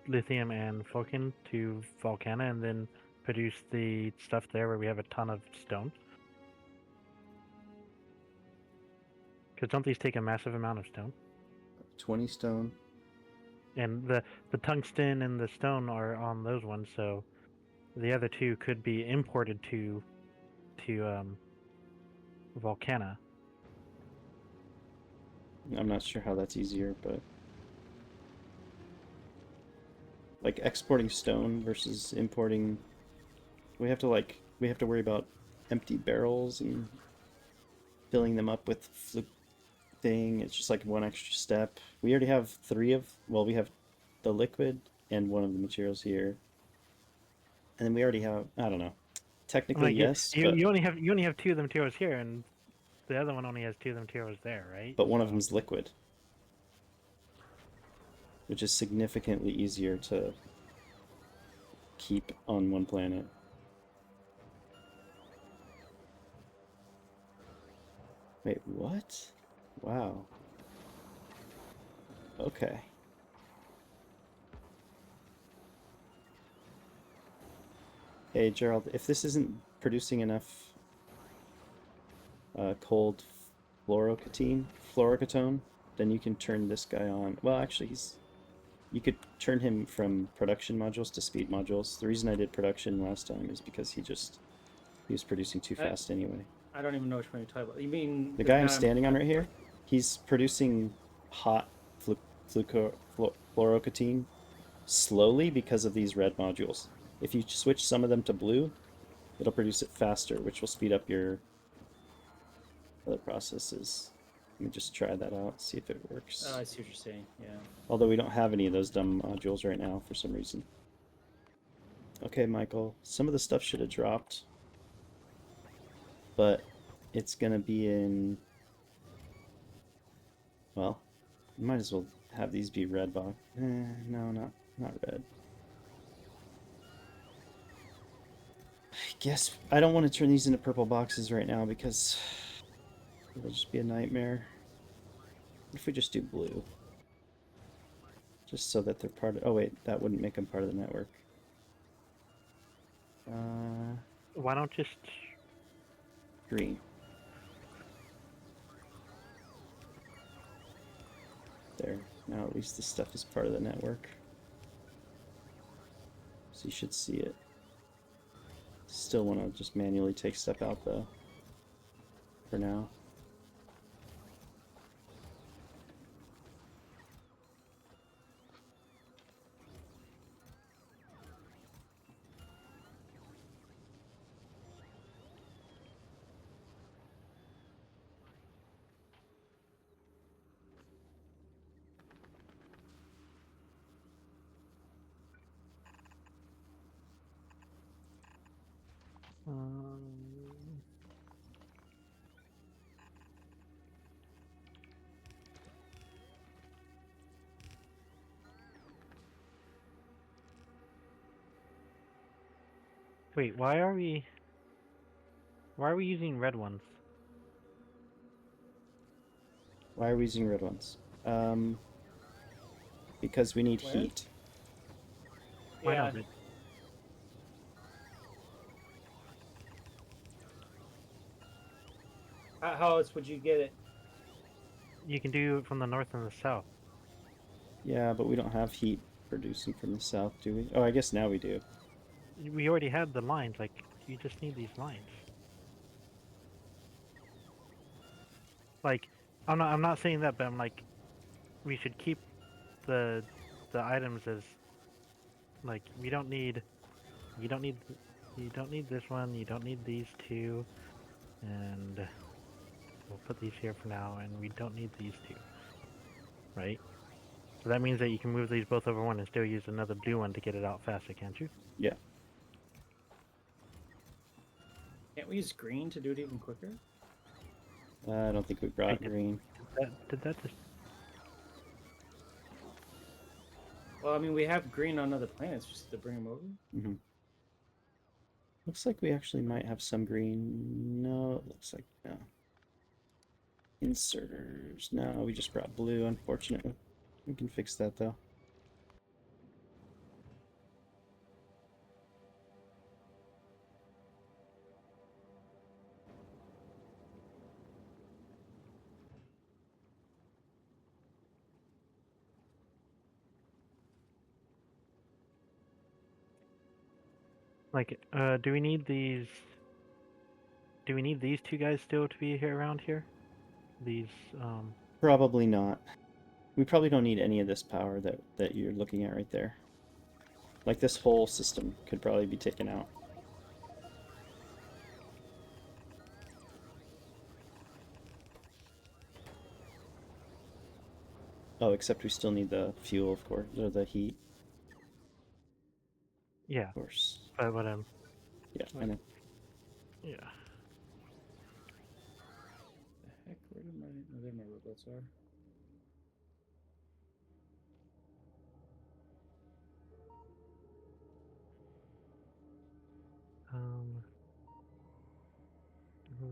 lithium and Flokin to Volcana and then produce the stuff there where we have a ton of stone? Because don't these take a massive amount of stone? 20 stone. And the tungsten and the stone are on those ones, so the other two could be imported to Volcana. I'm not sure how that's easier, but... Like, exporting stone versus importing... We have to worry about empty barrels and filling them up with thing. It's just like one extra step. We already have we have the liquid and one of the materials here. And then we already have, I don't know, technically Like yes, you only have 2 of them materials here, and the other one only has 2 of them materials there, right? but one of So- them's liquid, which is significantly easier to keep on one planet. Wait, what? Wow. Okay. Hey, Gerald, if this isn't producing enough cold fluorocatone, then you can turn this guy on. Well, actually, you could turn him from production modules to speed modules. The reason I did production last time is because he was producing too fast anyway. I don't even know which one you're talking about. You mean The guy I'm standing on right here, he's producing hot fluorocatine slowly because of these red modules. If you switch some of them to blue, it'll produce it faster, which will speed up your other processes. Let me just try that out, see if it works. Oh, I see what you're saying. Yeah. Although we don't have any of those dumb modules right now for some reason. Okay, Michael, some of the stuff should have dropped, but it's gonna be in, well, you might as well have these be red box. No, not red. I guess I don't want to turn these into purple boxes right now because it'll just be a nightmare. What if we just do blue? Just so that they're part of... Oh wait, that wouldn't make them part of the network. Why don't just Green. There. Now at least this stuff is part of the network. So you should see it. Still want to just manually take stuff out though. For now. wait, why are we using red ones? Why are we using red ones? Because we need Where? heat. Why Yeah. not? How else would you get it? You can do it from the north and the south. Yeah, but we don't have heat producing from the south, do we? Oh, I guess now we do. We already had the lines, like, you just need these lines. Like, I'm not saying that, but I'm like, we should keep the items as, like, you don't need this one, you don't need these two, and we'll put these here for now, and we don't need these two, right? So that means that you can move these both over one and still use another blue one to get it out faster, can't you? Yeah. Can't we use green to do it even quicker? I don't think we brought Wait, green. Did that just... Well, I mean, we have green on other planets just to bring them over. Mm-hmm. Looks like we actually might have some green. No, it looks like no. Inserters. No, we just brought blue, unfortunately. We can fix that though. Like, do we need these... Do we need these two guys still to be here around here? These, Probably not. We probably don't need any of this power that you're looking at right there. Like this whole system could probably be taken out. Oh, except we still need the fuel, of course, or the heat, yeah, of course. but Yeah, I know. Yeah. The heck? Where did my... Oh, there my robots are.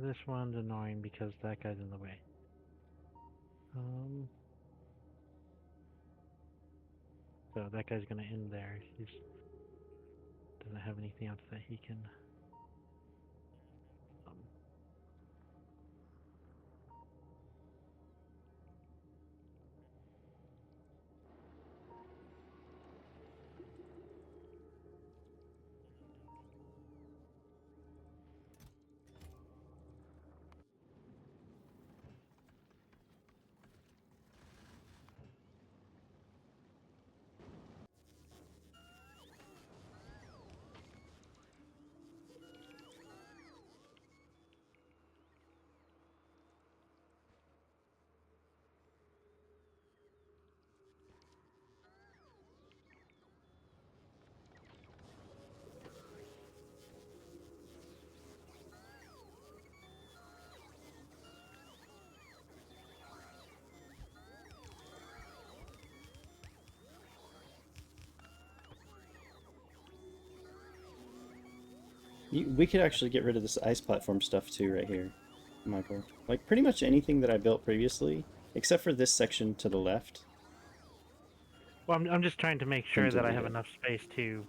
This one's annoying because that guy's in the way. So that guy's gonna end there. He doesn't have anything else that he can. We could actually get rid of this ice platform stuff too right here, Michael. Like pretty much anything that I built previously, except for this section to the left. Well, I'm just trying to make Can sure that I delete have it. enough space to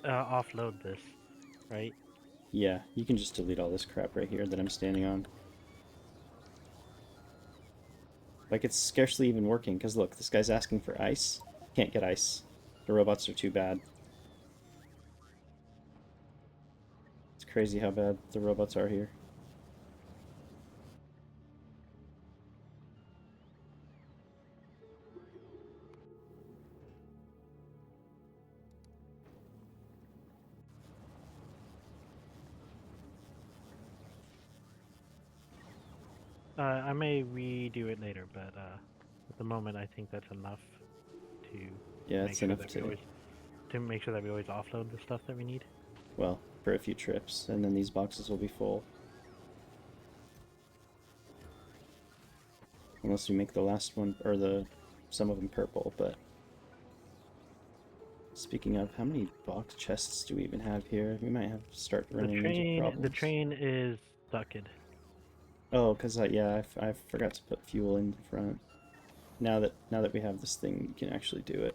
offload this, right? Yeah, you can just delete all this crap right here that I'm standing on. Like it's scarcely even working, because look, this guy's asking for ice. Can't get ice. The robots are too bad. It's crazy how bad the robots are here. I may redo it later, but at the moment I think that's enough to Yeah, make it's sure enough that we to, always offload the stuff that we need. well, for a few trips, and then these boxes will be full. Unless we make the last one, or some of them purple, but... Speaking of, how many box chests do we even have here? We might have to start running into problems. The train is stucked. Oh, because yeah, I forgot to put fuel in the front. Now that we have this thing, you can actually do it.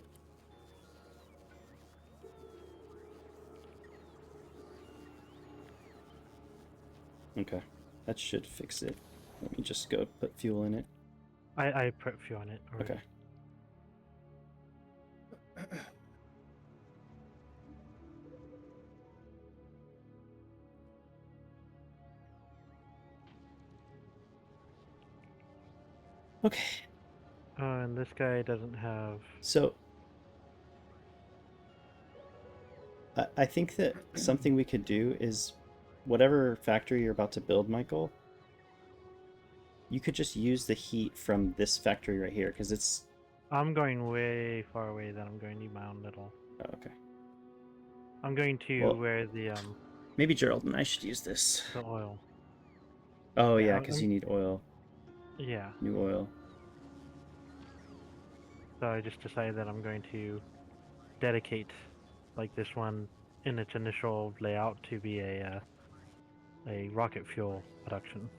Okay, that should fix it. Let me just go put fuel in it. I put fuel on it already. Okay. Okay. And this guy doesn't have. So I think that something we could do is whatever factory you're about to build, Michael, you could just use the heat from this factory right here, because it's... I'm going way far away that I'm going to need my own little. Oh, okay. I'm going to where the maybe Gerald and I should use this. the oil. Oh yeah, because you need oil. Yeah. New oil. So I just decided that I'm going to dedicate like this one in its initial layout to be a rocket fuel production.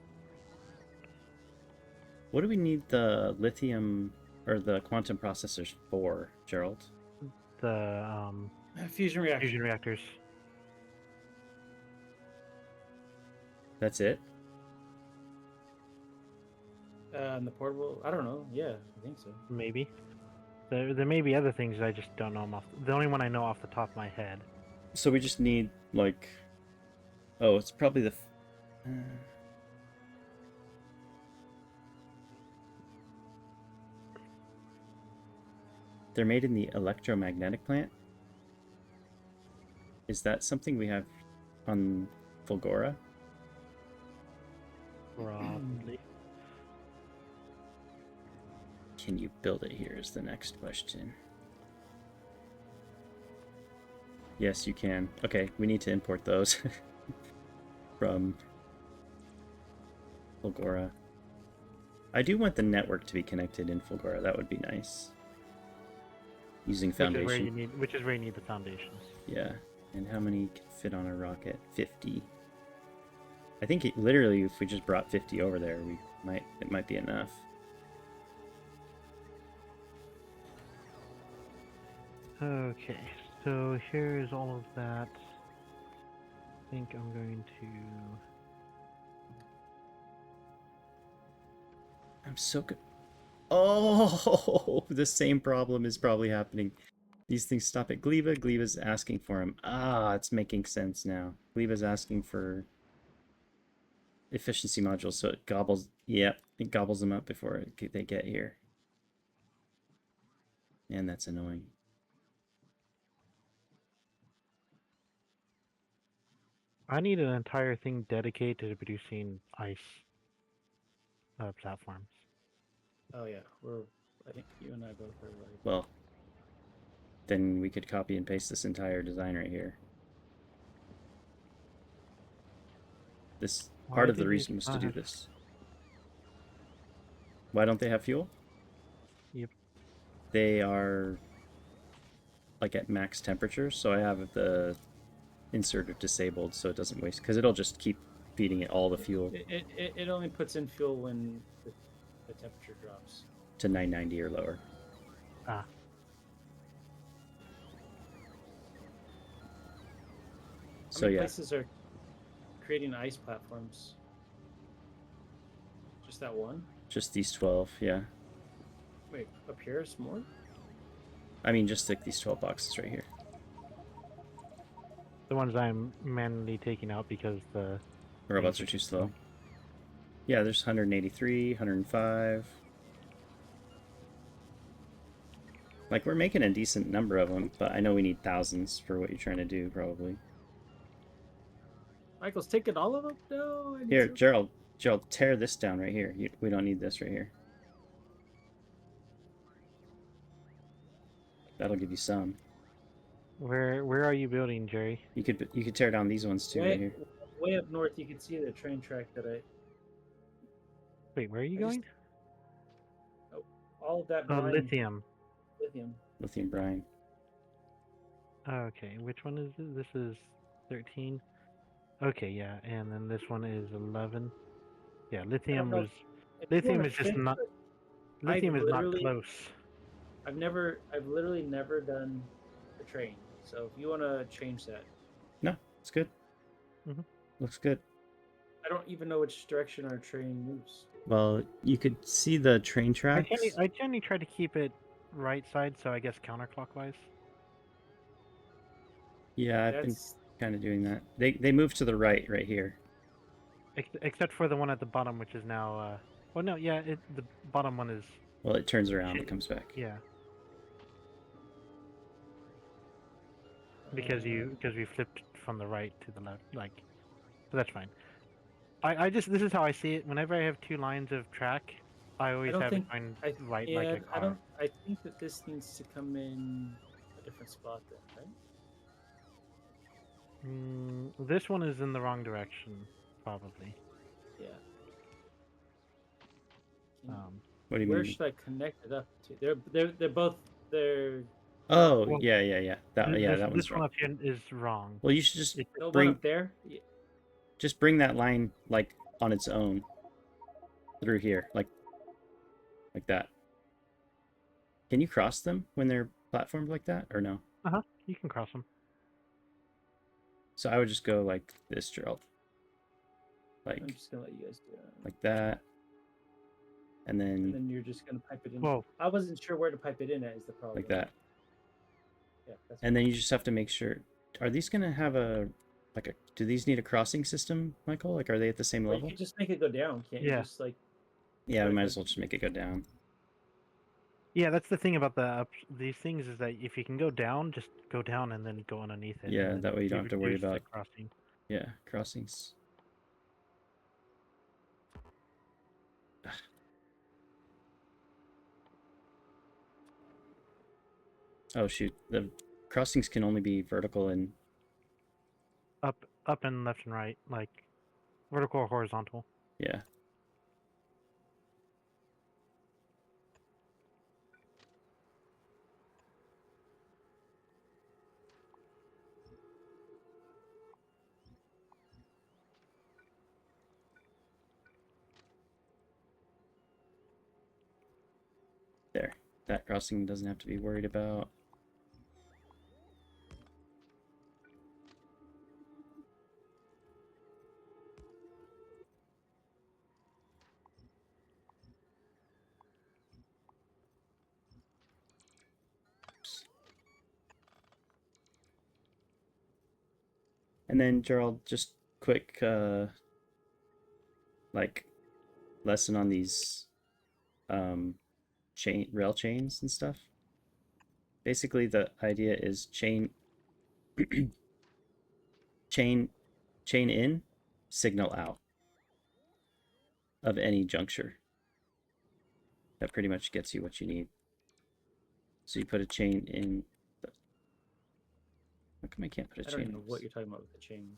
What do we need the lithium or the quantum processors for, Gerald? The Fusion reactor. fusion reactors. That's it? And the portable. I don't know. Yeah, I think so. Maybe. There may be other things I just don't know them off. The only one I know off the top of my head. So we just need like... Oh, it's probably the... They're made in the electromagnetic plant? Is that something we have on Fulgora? Probably. Can you build it here is the next question. Yes, you can. Okay, we need to import those. from Fulgora. I do want the network to be connected in Fulgora. That would be nice. Using foundation. Which is where you need the foundations. Yeah. And how many can fit on a rocket? 50. I think literally if we just brought 50 over there, it might be enough. Okay, so here's all of that. I think I'm going to... I'm so good. Oh, the same problem is probably happening. These things stop at Gleba. Gleba's asking for him. Ah, it's making sense now. Gleba's asking for efficiency modules, so it gobbles. Yep, it gobbles them up before they get here. And that's annoying. I need an entire thing dedicated to producing ice platforms. Oh yeah, I think you and I both are like. Well, then we could copy and paste this entire design right here. This part of the reason was to do this. Why don't they have fuel? Yep. They are like at max temperature, so I have the inserter disabled so it doesn't waste, because it'll just keep feeding it all the fuel. It only puts in fuel when the temperature drops to 990 or lower. Ah. So How many yeah. places are creating ice platforms? Just that one? Just these 12, yeah. Wait, up here is more? I mean, just like these 12 boxes right here. The ones I'm manually taking out because the robots are too slow. Yeah, there's 183, 105. Like, we're making a decent number of them, but I know we need thousands for what you're trying to do, probably. Michael's taking all of them? No. Here, Gerald, tear this down right here. We don't need this right here. That'll give you some. Where are you building, Jerry? You could tear down these ones too, right here. Way up north, you can see the train track that I. Wait, where are you going? All of that. Lithium. Lithium brine. Okay, which one is it? This is 13. Okay, yeah, and then this one is 11. Yeah, lithium is just not. Lithium is not close. I've literally never done a train. So if you want to change that. No, it's good. Mm-hmm. Looks good. I don't even know which direction our train moves. Well, you could see the train tracks. I generally try to keep it right side, so I guess counterclockwise. Yeah, I've been kind of doing that. They move to the right here. Except for the one at the bottom, which is now. Well, no, yeah, the bottom one is. Well, it turns around and comes back. Yeah. Because we flipped from the right to the left, like, so that's fine. This is how I see it. Whenever I have two lines of track, I always have it going right like a car. I think that this needs to come in a different spot then, right? This one is in the wrong direction, probably. Yeah. What do you mean? Where should I connect it up to? They're both. Oh, well, yeah. That one's wrong. This one up here is wrong. Well, you should just bring up there. Yeah. Just bring that line like on its own through here, like that. Can you cross them when they're platformed like that, or no? You can cross them. So I would just go like this, Gerald. Like, I'm just gonna let you guys do it. Like that. And then you're just gonna pipe it in. Whoa. I wasn't sure where to pipe it in at is the problem. Like that. Yeah. And then you just have to make sure. Are these gonna have do these need a crossing system, Michael? Like, are they at the same level? You can just make it go down, can't you? Just like. Yeah, we might as well just make it go down. Yeah, that's the thing about these things is that if you can go down, just go down and then go underneath it. Yeah, that way you don't have to worry about crossing. Yeah, crossings. Oh shoot, the crossings can only be vertical and up and left and right, like Vertical or horizontal? Yeah. There. That crossing doesn't have to be worried about. And then Gerald, just quick like lesson on these rail chains and stuff. Basically the idea is chain chain in, signal out of any juncture. That pretty much gets you what you need. So you put a chain in the... How come I can't put a I chain? don't even know what you're talking about with the chain.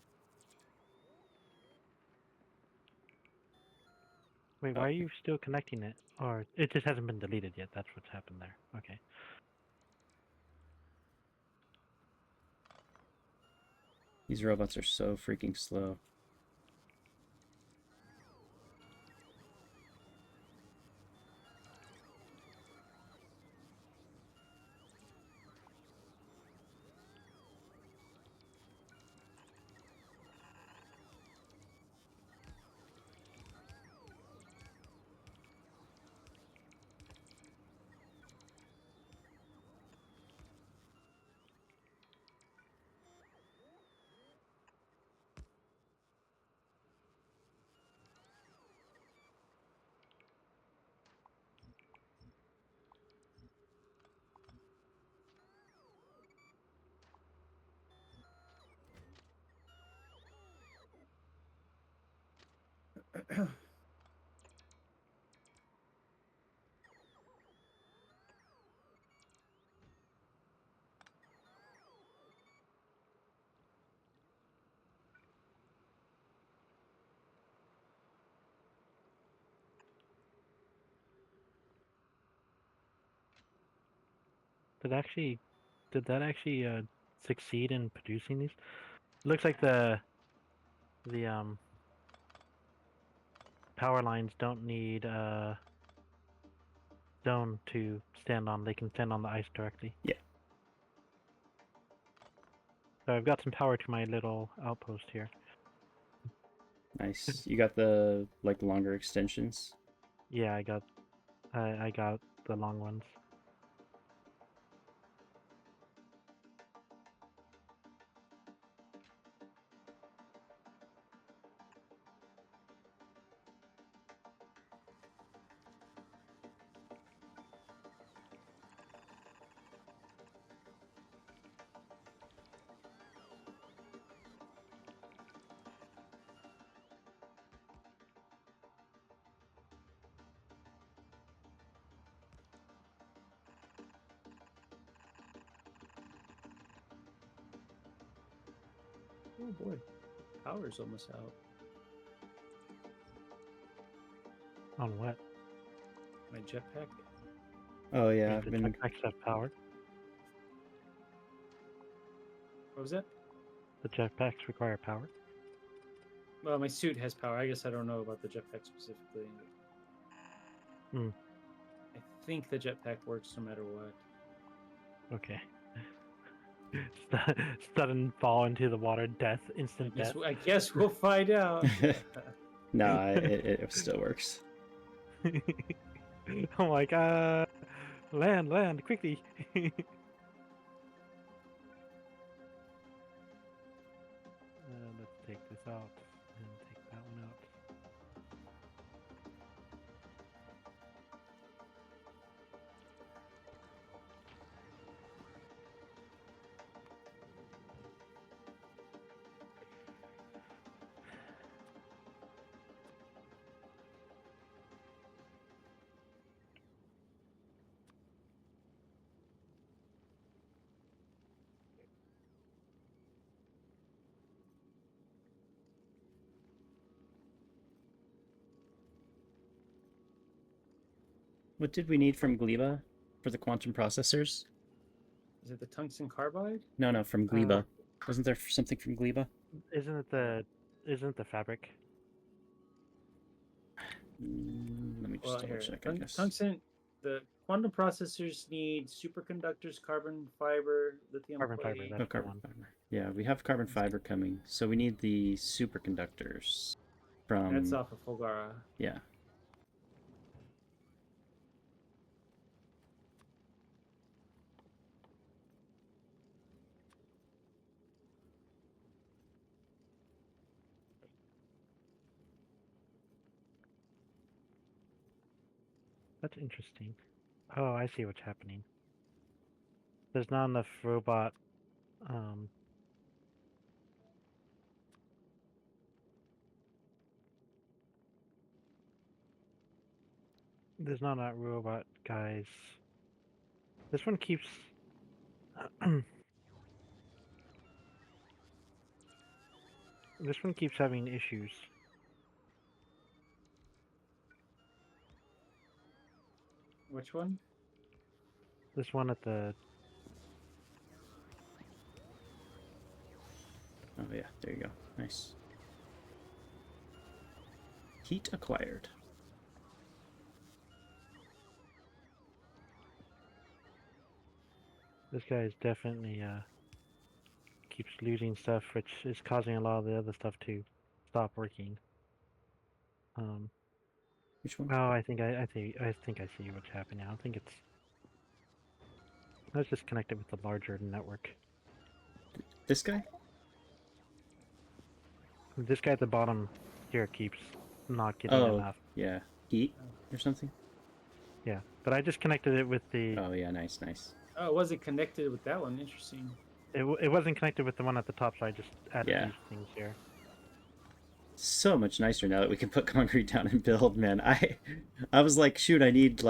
Wait, why are you still connecting it? Or it just hasn't been deleted yet. That's what's happened there. Okay. These robots are so freaking slow. Did that actually succeed in producing these? It looks like the power lines don't need stone to stand on. They can stand on the ice directly. Yeah. So I've got some power to my little outpost here. Nice. You got the like longer extensions? Yeah, I got the long ones. Oh boy, power's almost out. On what? My jetpack. Oh yeah, Wait, I've the been jetpacks have power. What was that? The jetpacks require power. Well, my suit has power. I guess I don't know about the jetpack specifically. Hmm. I think the jetpack works no matter what. Okay. Sudden fall into the water, death, instant death. I guess we'll find out. no, it still works. I'm like, land, quickly. Let's take this out and take that one out. What did we need from Gleba for the quantum processors? Is it the tungsten carbide? No, from Gleba. Wasn't there something from Gleba? Isn't the fabric? Let me just Well, double here, check, I guess. tungsten. The quantum processors need superconductors, carbon fiber, lithium Carbon clay. fiber. Oh, That's the carbon one. fiber. Yeah, we have carbon fiber coming. So we need the superconductors from... That's off of Fulgara. Yeah. That's interesting. Oh, I see what's happening. There's not enough robot. There's not enough robot guys. This one keeps. This one keeps having issues. Which one? This one at the. Oh, yeah, there you go. Nice. Heat acquired. This guy is definitely keeps losing stuff, which is causing a lot of the other stuff to stop working. Which one? Oh, I think I see what's happening. I don't think it's. Let's just connect it with the larger network. This guy? This guy at the bottom here keeps not getting enough. Yeah. Heat or something? Yeah, but I just connected it with the. Oh, yeah, nice. Oh, it wasn't connected with that one. Interesting. It wasn't connected with the one at the top, so I just added Yeah. these things here. So much nicer now that we can put concrete down and build, man. I was like, shoot, I need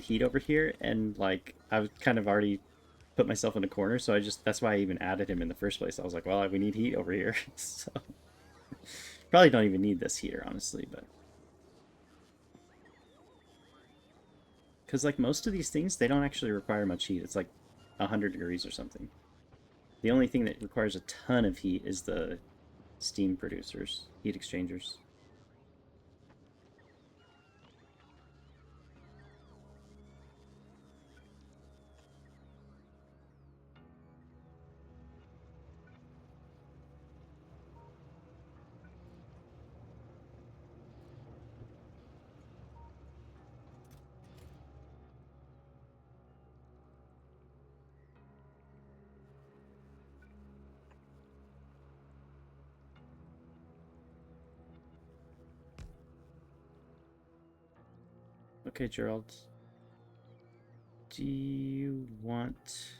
heat over here, and like I was kind of already put myself in a corner, so that's why I even added him in the first place. I was like, well, we need heat over here. So probably don't even need this heater, honestly, but because like most of these things, they don't actually require much heat. It's like 100 degrees or something. The only thing that requires a ton of heat is the steam producers, heat exchangers. Okay, Gerald. Do you want...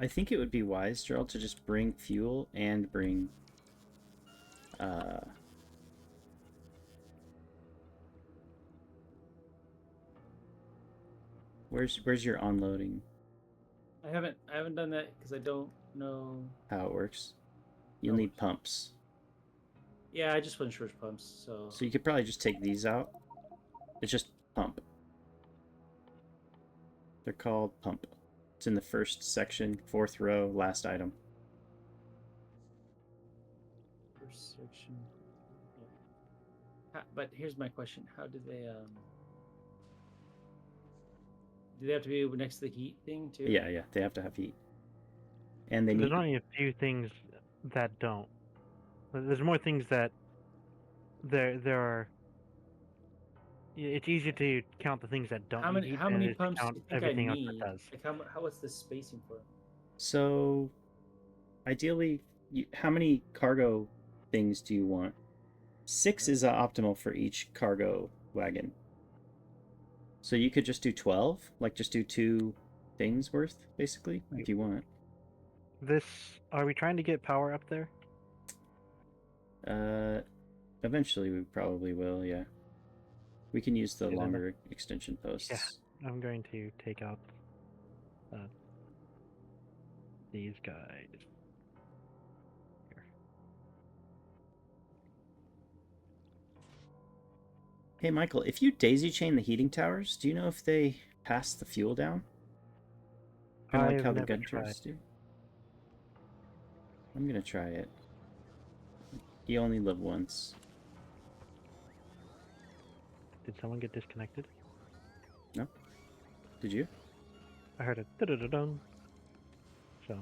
I think it would be wise, Gerald, to just bring fuel and bring... Where's your unloading? I haven't done that because I don't know How it works? You'll how it need works. pumps. Yeah, I just wasn't sure which pumps. So you could probably just take these out. It's just pump. They're called pump. It's in the first section, 4th row, last item. First section. Yeah. But here's my question: how do they do they have to be next to the heat thing too? Yeah, they have to have heat. And they There's need... only a few things that don't. There's more things that there are. It's easy to count the things that don't need heat How than many it is to pumps do count you think I everything else need? that does. Like what's the spacing for them? So, ideally, how many cargo things do you want? 6 is optimal for each cargo wagon. So you could just do 12, like just do 2 things worth, basically, if you want. Are we trying to get power up there? Eventually we probably will, yeah. We can use the Yeah, longer extension posts. Yeah, I'm going to take out these guys. Here. Hey, Michael, if you daisy chain the heating towers, do you know if they pass the fuel down? Kind of like I've how the never gun tried. turrets do. I'm gonna try it. You only live once. Did someone get disconnected? No? Did you? I heard a da-da-da-dum. So,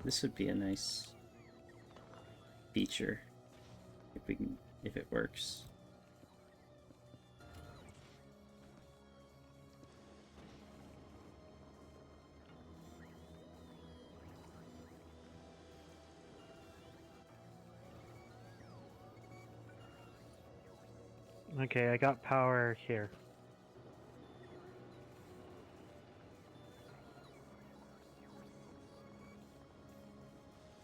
This would be a nice feature if it works. okay, I got power here.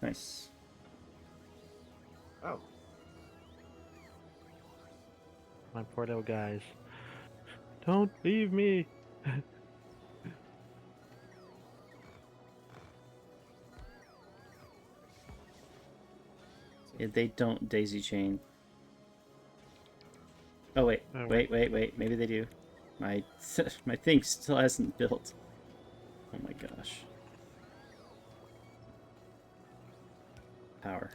Nice. Oh. My poor little guys. Don't leave me! Yeah, they don't daisy chain. Oh wait, Oh, wait. Maybe they do. My my thing still hasn't built. Oh my gosh. Power.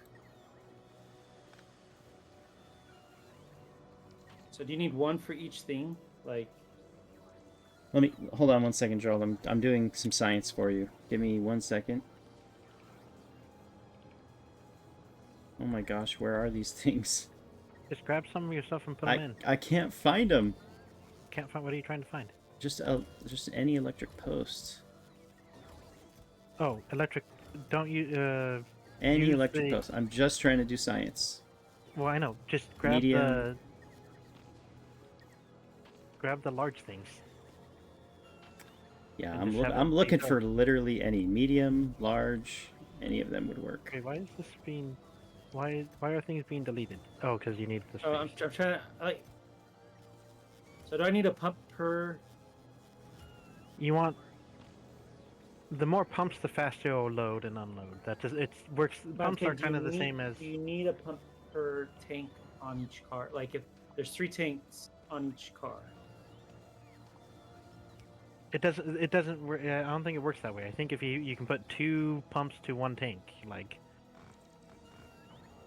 So do you need one for each thing? Like, Let me hold on 1 second, Joel. I'm doing some science for you. Give me 1 second. Oh my gosh, where are these things? Just grab some of your stuff and put them in. I can't find them. Can't find. What are you trying to find? Just any electric post. Oh, electric. Don't you? Any Use electric the- post. I'm just trying to do science. Well, I know. Just grab Medium. the large things. Yeah, And I'm just have it I'm looking face for up. literally any medium, large, any of them would work. Okay, why is this being? Why are things being deleted? Oh, because you need the space. oh, I'm trying to like. So do I need a pump per? You want the more pumps, the faster it'll load and unload. That just it works. Pumps Okay, are kind of the same as. Do you need a pump per tank on each car? Like if there's 3 tanks on each car. It doesn't. It doesn't. I don't think it works that way. I think if you can put 2 pumps to 1 tank, like.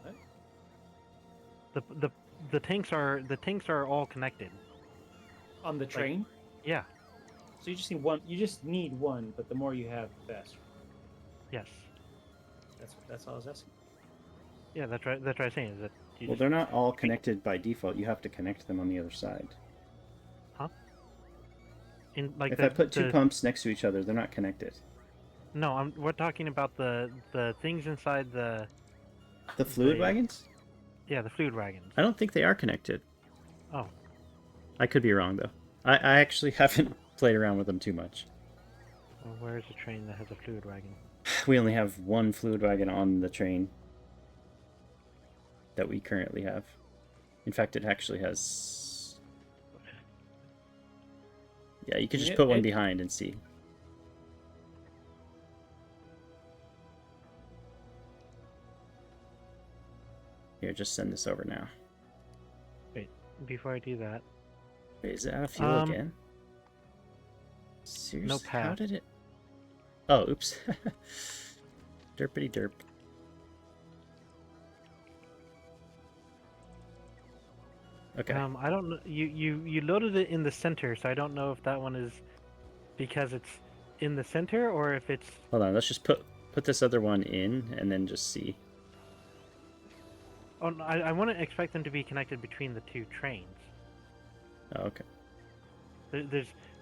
What? The tanks are all connected. On the train? Yeah. So you just need one. You just need one, but the more you have, the faster. Yes. That's all I was asking. Yeah, that's right. That's what I'm saying. Is that you Well, just, they're not all connected by default. You have to connect them on the other side. in like If I put 2 pumps next to each other, they're not connected. No, we're talking about the things inside the The fluid The- wagons? the fluid wagons. I don't think they are connected. Oh, I could be wrong though. I actually haven't played around with them too much. well, where is a train that has a fluid wagon? We only have 1 fluid wagon on the train that we currently have. In fact, it actually has. Yeah, you could just put one behind and see. Here, just send this over now. Wait, before I do that, Wait, is it out of fuel again? no Seriously, how path. did it? Oh, oops. Derpity derp. Okay. I don't know. You loaded it in the center, so I don't know if that one is because it's in the center or if it's. Hold on, let's just put this other one in and then just see. Oh, no, I want to expect them to be connected between the 2 trains. Oh, okay.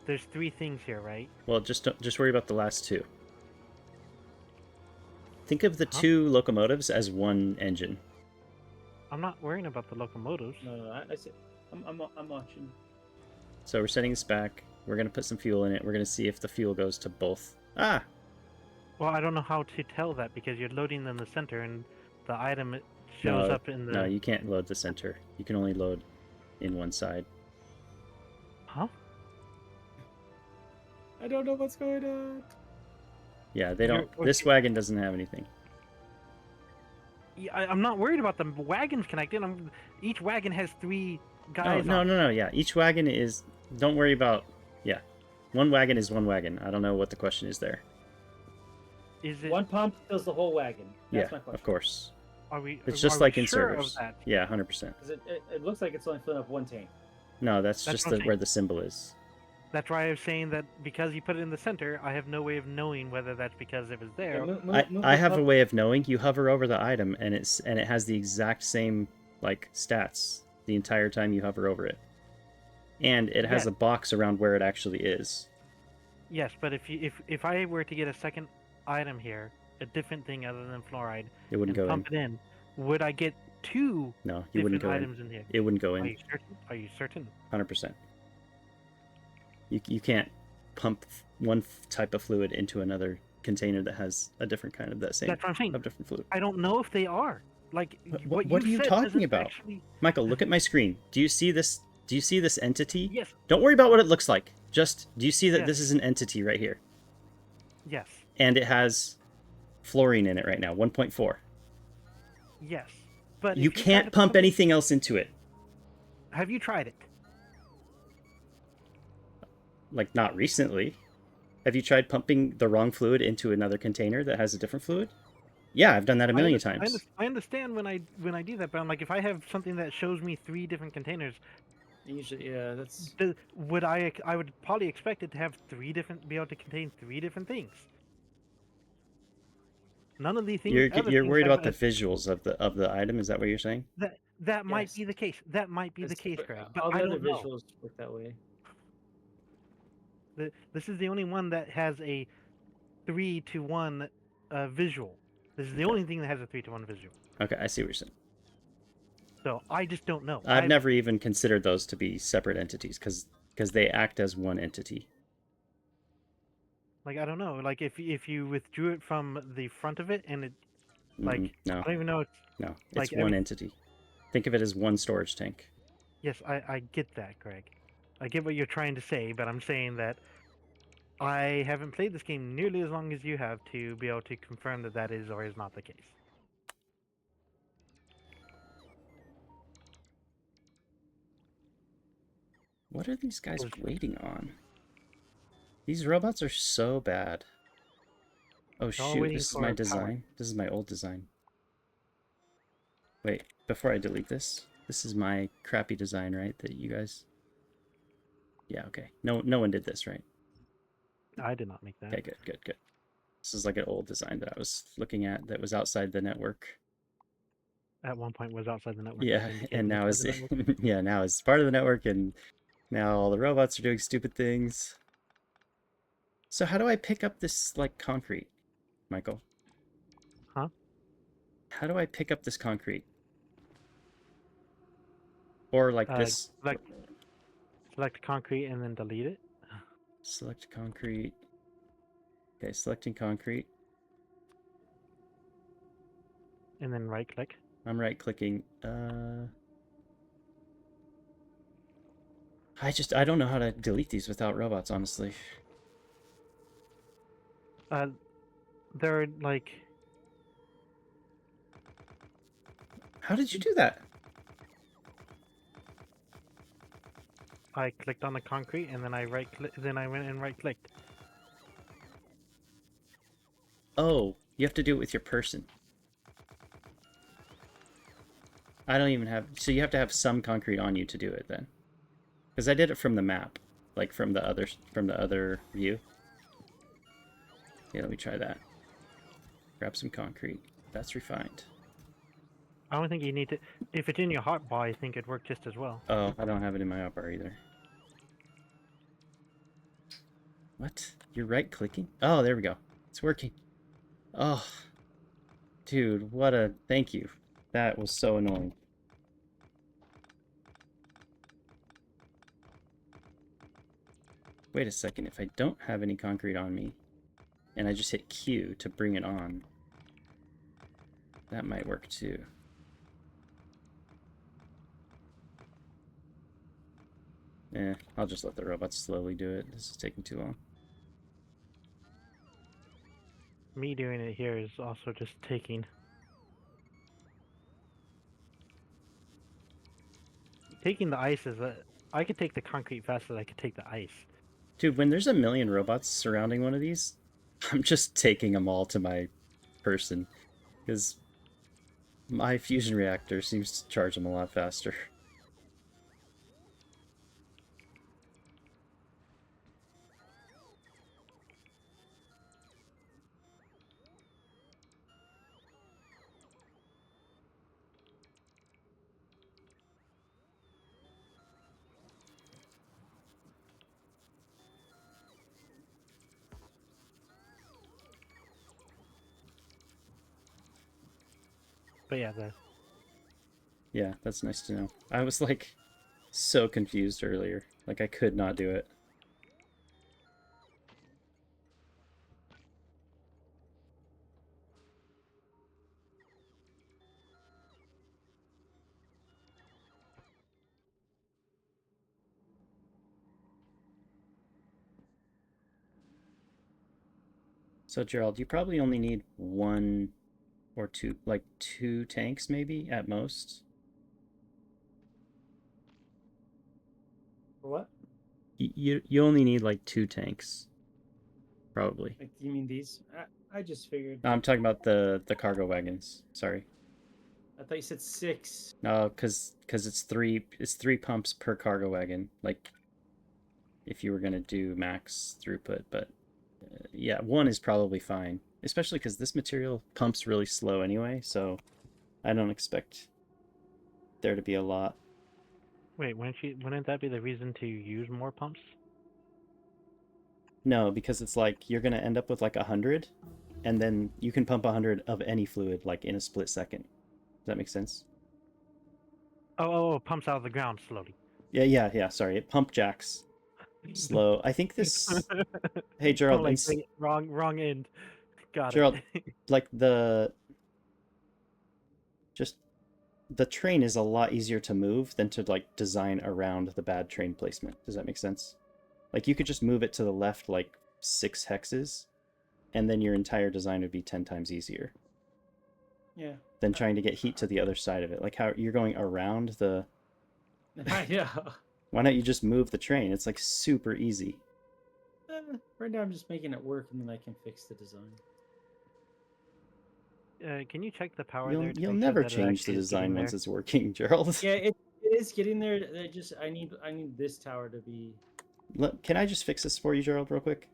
There's 3 things here, right? Well, just worry about the last 2. Think of the 2 locomotives as 1 engine. I'm not worrying about the locomotives. No, I said I'm watching. So we're setting this back. We're gonna put some fuel in it. We're gonna see if the fuel goes to both. Ah! Well, I don't know how to tell that because you're loading in the center and the item shows up in the. No, you can't load the center. You can only load in one side. Huh? I don't know what's going on. Yeah, they don't. You're- This wagon doesn't have anything. I'm not worried about the wagons connected. Each wagon has 3 guys. No. Yeah, each wagon is. Don't worry about. Yeah, one wagon is one wagon. I don't know what the question is there. Is it? One pump fills the whole wagon. That's Yeah, my question. of course. Are we? It's are just we like in sure servers. Of that? Yeah, 100%. Because it looks like it's only filling up one tank. No, that's That's just what I'm where the symbol is. That's why I was saying that because you put it in the center, I have no way of knowing whether that's because it was there. Yeah, I have a way of knowing. You hover over the item, and it has the exact same like stats the entire time you hover over it, and it has Yeah. a box around where it actually is. Yes, but if I were to get a second item here, a different thing other than fluoride, It wouldn't and go in. pump it in, would I get 2 No, you wouldn't different go items in. in here? It wouldn't go Are in. you certain? Are you certain? 100%. You can't pump one type of fluid into another container that has a different kind of that same That's what I'm saying. of different fluid. I don't know if they are. Like What are you said talking doesn't about? Actually... Michael, look at my screen. Do you see this? Do you see this entity? Yes. Don't worry about what it looks like. Just do you see that Yes. this is an entity right here? Yes. And it has fluorine in it right now, 1.4. Yes. But You can't pump anything else into it. Have you tried it? Like, not recently. Have you tried pumping the wrong fluid into another container that has a different fluid? Yeah, I've done that a million times. I understand when I do that, but I'm like, if I have something that shows me 3 different containers, Usually, yeah, that's. I would probably expect it to have be able to contain 3 different things. None of these things. You're worried about the visuals of the item. Is that what you're saying? That might Yes. be the case. That might be the case, Greg. But All the I other don't know. visuals work that way. This is the only one that has a 3-to-1 visual. This is the only thing that has a 3-to-1 visual. Okay, I see what you're saying. So I just don't know. I've never even considered those to be separate entities because they act as one entity. Like, I don't know. Like, if you withdrew it from the front of it and it, like, no, I don't even know. no, it's like, one entity. Think of it as one storage tank. Yes, I get that, Greg. I get what you're trying to say, but I'm saying that I haven't played this game nearly as long as you have to be able to confirm that that is or is not the case. What are these guys waiting on? These robots are so bad. Oh shoot, this is my design. This is my old design. Wait, before I delete this, this is my crappy design, right? That you guys... Yeah, okay. No one did this, right? I did not make that. Okay, good. This is like an old design that I was looking at that was outside the network. At one point was outside the network. Yeah, and now is yeah, now it's part of the network, and now all the robots are doing stupid things. So how do I pick up this like concrete, Michael? Huh? How do I pick up this concrete? Or like this? Select concrete and then delete it. Select concrete. Okay, selecting concrete. And then right click. I'm right clicking. I don't know how to delete these without robots, honestly. They're like... How did you do that? I clicked on the concrete and then I went and right clicked. Oh, you have to do it with your person. I don't even have... So you have to have some concrete on you to do it then. Because I did it from the map. Like from the other view. Yeah, let me try that. Grab some concrete. That's refined. I don't think you need to... If it's in your hotbar, I think it'd work just as well. Oh, I don't have it in my hotbar either. What? You're right-clicking? Oh, there we go. It's working. Oh. Dude, what a... Thank you. That was so annoying. Wait a second. If I don't have any concrete on me, and I just hit Q to bring it on, that might work too. I'll just let the robots slowly do it. This is taking too long. Me doing it here is also just taking taking the ice is I could take the concrete faster than I could take the ice. Dude, when there's a million robots surrounding one of these, I'm just taking them all to my person. Because my fusion reactor seems to charge them a lot faster. But yeah, Yeah, that's nice to know. I was like so confused earlier. Like I could not do it. So Gerald, you probably only need one or two, like two tanks maybe at most. For what? You only need like two tanks, probably. Like, you mean these? I just figured. No, I'm talking about the cargo wagons. Sorry. I thought you said 6. No, because it's three pumps per cargo wagon. Like if you were gonna do max throughput, but yeah, one is probably fine. Especially because this material pumps really slow anyway, so I don't expect there to be a lot. wait, wouldn't that be the reason to use more pumps? No, because it's like you're gonna end up with like 100, and then you can pump 100 of any fluid like in a split second. Does that make sense? Oh, pumps out of the ground slowly. Yeah. Sorry, it pump jacks slow. I think this. Hey Gerald, Like, wait, wrong end. Got Gerald, it. like just the train is a lot easier to move than to like design around the bad train placement. Does that make sense? Like you could just move it to the left like 6 hexes, and then your entire design would be 10 times easier Yeah. than trying to get heat to the other side of it. Like how you're going around the. Yeah. Why not you just move the train? It's like super easy. Right now I'm just making it work, and then I can fix the design. Can you check the power You'll there? To you'll make sure never that it change the actually is getting design once there? it's working, Gerald. Yeah, it is getting there. I need this tower to be. Can I just fix this for you, Gerald, real quick?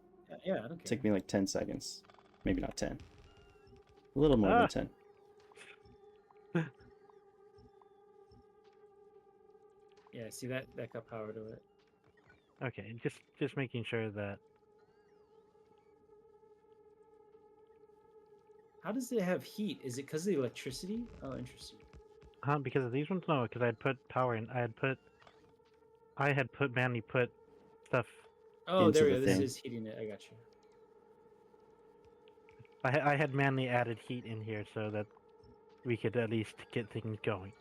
Yeah, I don't care. Take me like 10 seconds. Maybe not 10. A little more Ah. than 10. Yeah, see that got power to it. Okay, just making sure that. How does it have heat? Is it because of the electricity? Oh, interesting. Because of these ones, no, because I had put power in. I had manually put stuff. Oh, Into there we the go. This thing. is heating it. I got you. I had manually added heat in here so that we could at least get things going.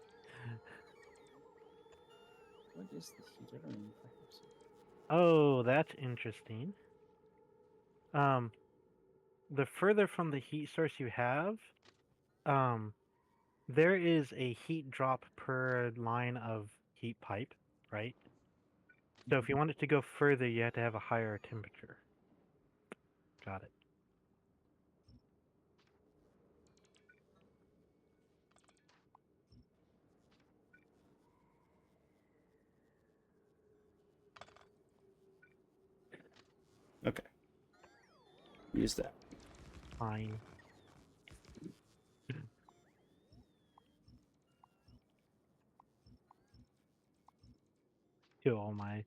What is the heat? I don't even know if I have some. Oh, that's interesting. The further from the heat source you have, there is a heat drop per line of heat pipe, right? So if you want it to go further, you have to have a higher temperature. Got it. Okay. Use that. Fine. Do all my.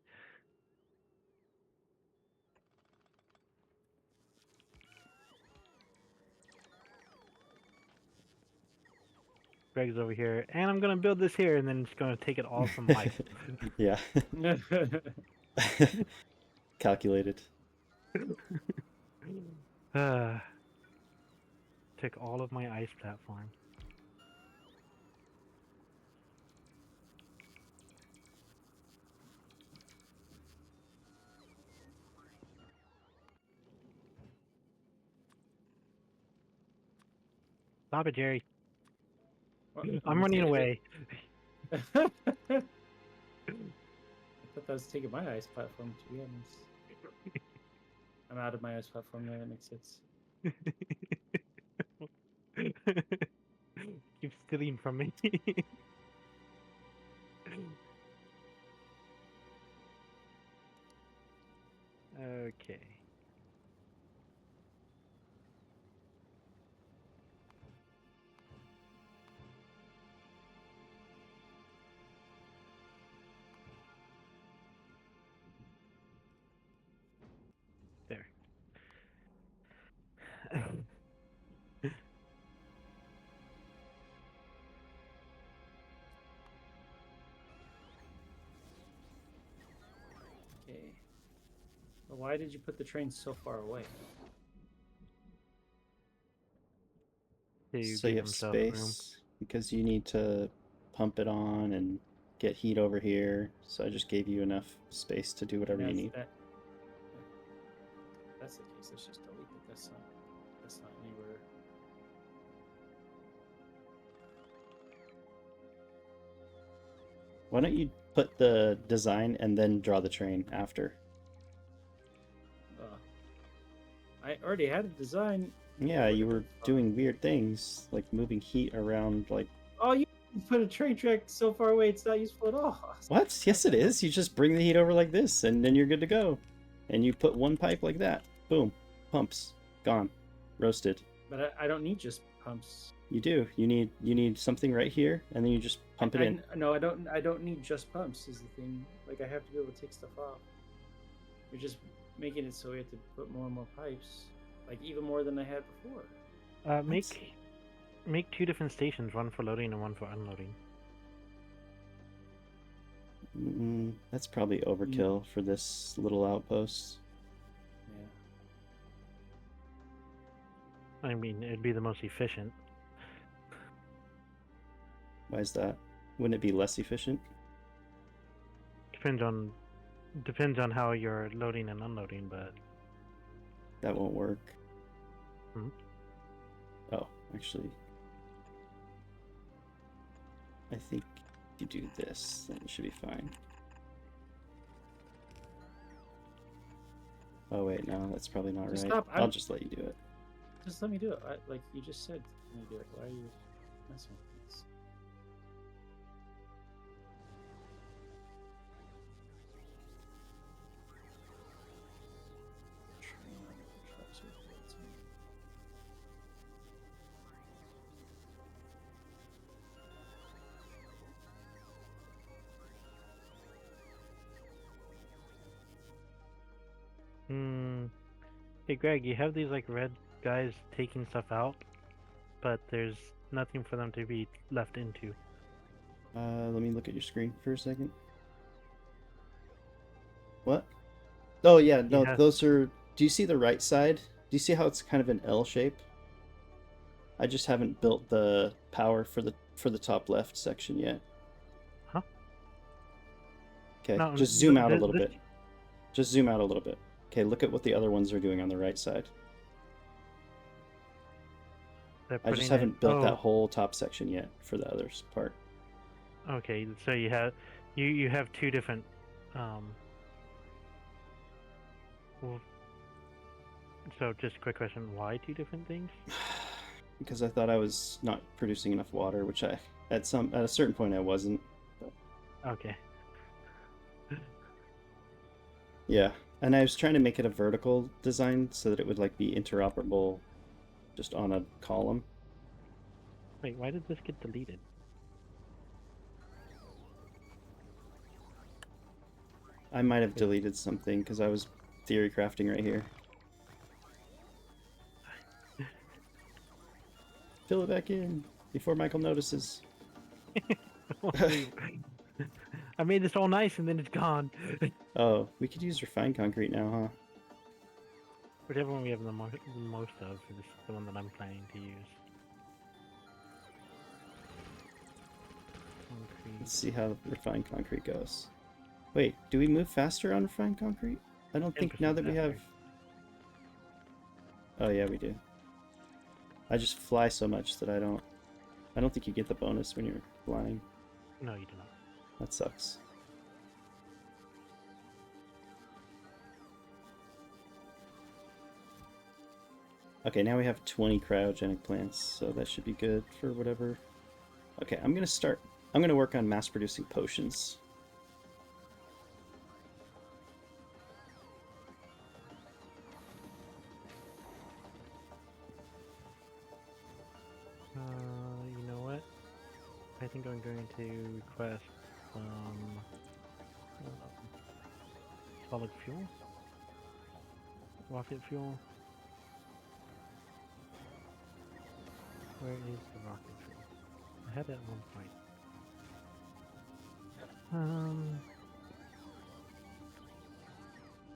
Greg's over here, and I'm gonna build this here, and then it's gonna take it all from Michael. Yeah. Calculated. Took all of my ice platform. Stop it, Jerry. What, I'm running away. thought that was taking my ice platform, to be honest. I'm out of my ice platform now, that makes sense. Keep stealing from me. Okay. There. Okay. Well, why did you put the train so far away? To So you give have himself room. space because you need to pump it on and get heat over here. So I just gave you enough space to do whatever you need. That's the case. Let's just delete it. That's not anywhere. Why don't you put the design and then draw the train after? I already had a design. Yeah, you were doing weird things, like moving heat around, like... Oh, you put a train track so far away, it's not useful at all. What? Yes, it is. You just bring the heat over like this, and then you're good to go. And you put one pipe like that. Boom. Pumps. Gone. Roasted. But I don't need just pumps. You do. You need something right here, and then you just pump it in. No, I don't need just pumps is the thing. Like, I have to be able to take stuff off. You're just making it so we have to put more and more pipes. Like, even more than I had before. Make 2 different stations, one for loading and one for unloading. That's probably overkill for this little outpost. Yeah. I mean, it'd be the most efficient. Why is that? Wouldn't it be less efficient? Depends on how you're loading and unloading, but that won't work. Hmm? Oh, actually, I think if you do this, then it should be fine. Oh wait, no, that's probably not right. Stop. I'll just let you do it. Just let me do it. Like you just said, let me do it. Why are you messing with this? Hey Greg, you have these like red guys taking stuff out, but there's nothing for them to be left into. Let me look at your screen for a second. What? Oh yeah, no, those are... Do you see the right side? Do you see how it's kind of an L shape? I just haven't built the power for the top left section yet. Huh? Okay, no, just zoom out a little bit. Just zoom out a little bit. Okay, look at what the other ones are doing on the right side. I just haven't built that whole top section yet for the others part. Okay, so you have 2 different so just a quick question, why 2 different things? Because I thought I was not producing enough water, which at a certain point I wasn't. But... Okay. Yeah, and I was trying to make it a vertical design so that it would like be interoperable just on a column. Wait, why did this get deleted? I might have deleted something because I was theory crafting right here. Fill it back in before Michael notices. I made this all nice and then it's gone. Oh, we could use refined concrete now, huh? Whichever one we have the most of is the one that I'm planning to use. Concrete. Let's see how refined concrete goes. Wait, do we move faster on refined concrete? I don't think now that we have... Oh yeah, we do. I just fly so much that I don't think you get the bonus when you're flying. No, you do not. That sucks. Okay, now we have 20 cryogenic plants, so that should be good for whatever. Okay, I'm gonna work on mass producing potions. You know what? I think I'm going to request some solid fuel, rocket fuel. Where is the rocket fuel? I had it at one point.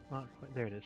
Not quite. There it is.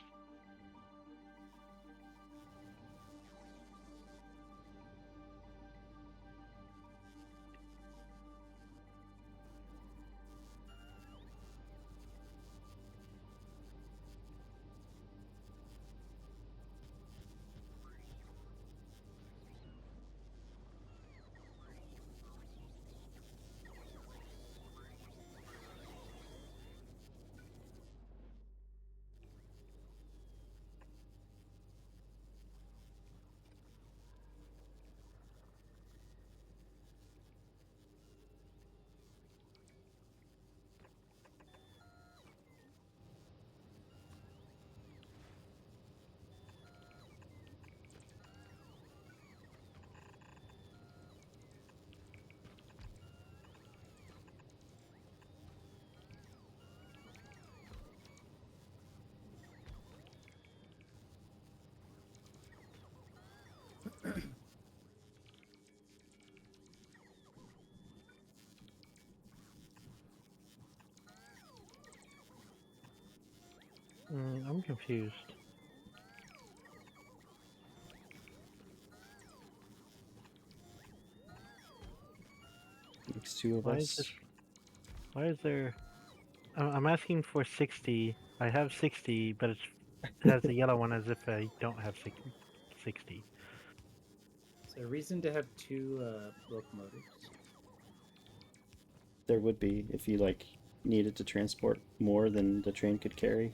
I'm confused. Makes two of Why is this? us. Why is there? I'm asking for 60. I have 60, but it has a yellow one as if I don't have 60. Is there a reason to have two locomotives? There would be if you like needed to transport more than the train could carry.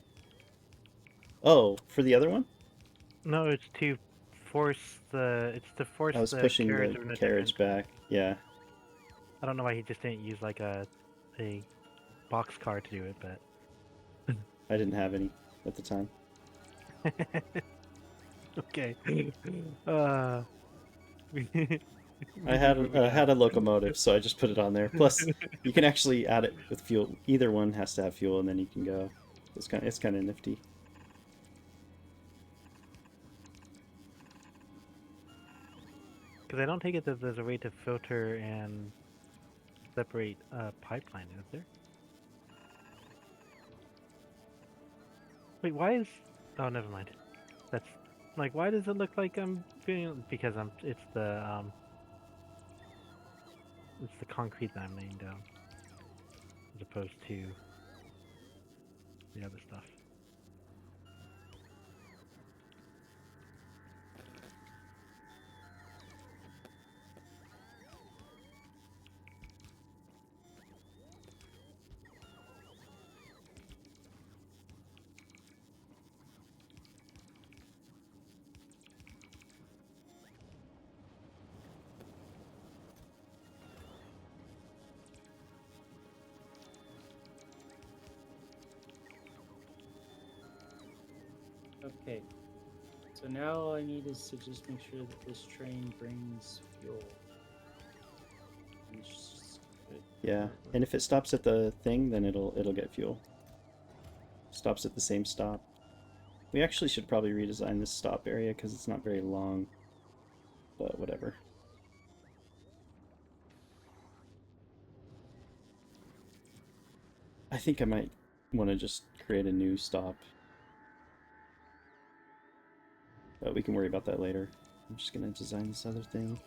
Oh, for the other one? No, it's to force the. It's to force I was the pushing carriage the in a carriage different. back. Yeah, I don't know why he just didn't use like a box car to do it, but. I didn't have any at the time. Okay. Uh. I had Moving on. had a locomotive, so I just put it on there. Plus, you can actually add it with fuel. Either one has to have fuel, and then you can go. It's kind of nifty. Because I don't take it that there's a way to filter and separate pipeline, is there? Wait, why is? Oh, never mind. That's like, why does it look like I'm doing? Because I'm. It's the concrete that I'm laying down, as opposed to the other stuff. Okay. So now all I need is to just make sure that this train brings fuel. And it's just good. Yeah, and if it stops at the thing, then it'll get fuel. Stops at the same stop. We actually should probably redesign this stop area because it's not very long. But whatever. I think I might want to just create a new stop. But we can worry about that later. I'm just going to design this other thing.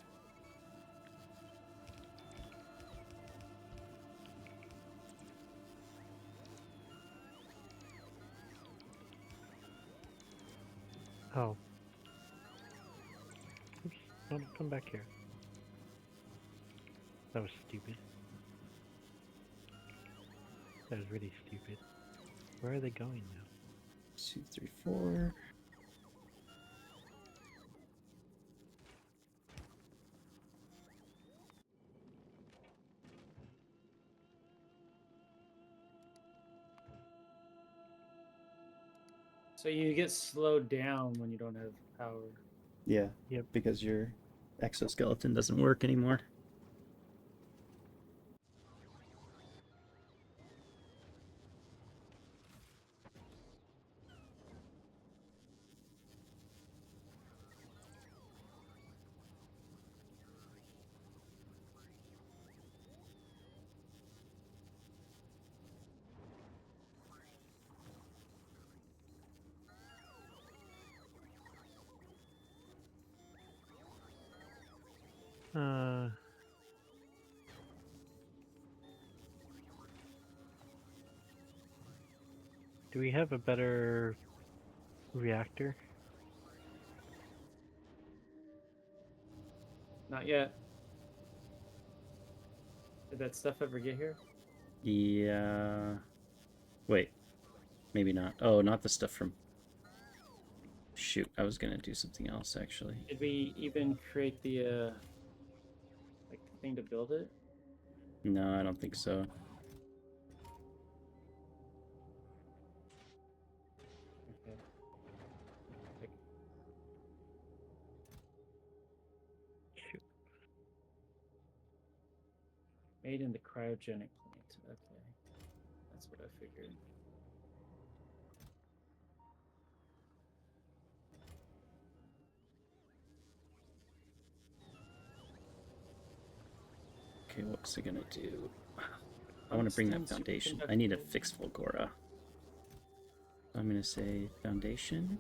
Oh. Oops. Don't come back here. That was stupid. That was really stupid. Where are they going now? 2, 3, 4. So you get slowed down when you don't have power. Yeah. Yep. Because your exoskeleton doesn't work anymore. Do we have a better reactor? Not yet. Did that stuff ever get here? Yeah. Wait. Maybe not. Oh, not the stuff from... Shoot, I was gonna do something else, actually. Did we even create the like the thing to build it? No, I don't think so. Okay. Like, Shoot. made in the cryogenic plant. Okay. That's what I figured. Okay, what's it gonna do? I want to bring that Tungsten foundation. I need a superconductor. fixed Volgora. I'm gonna say foundation.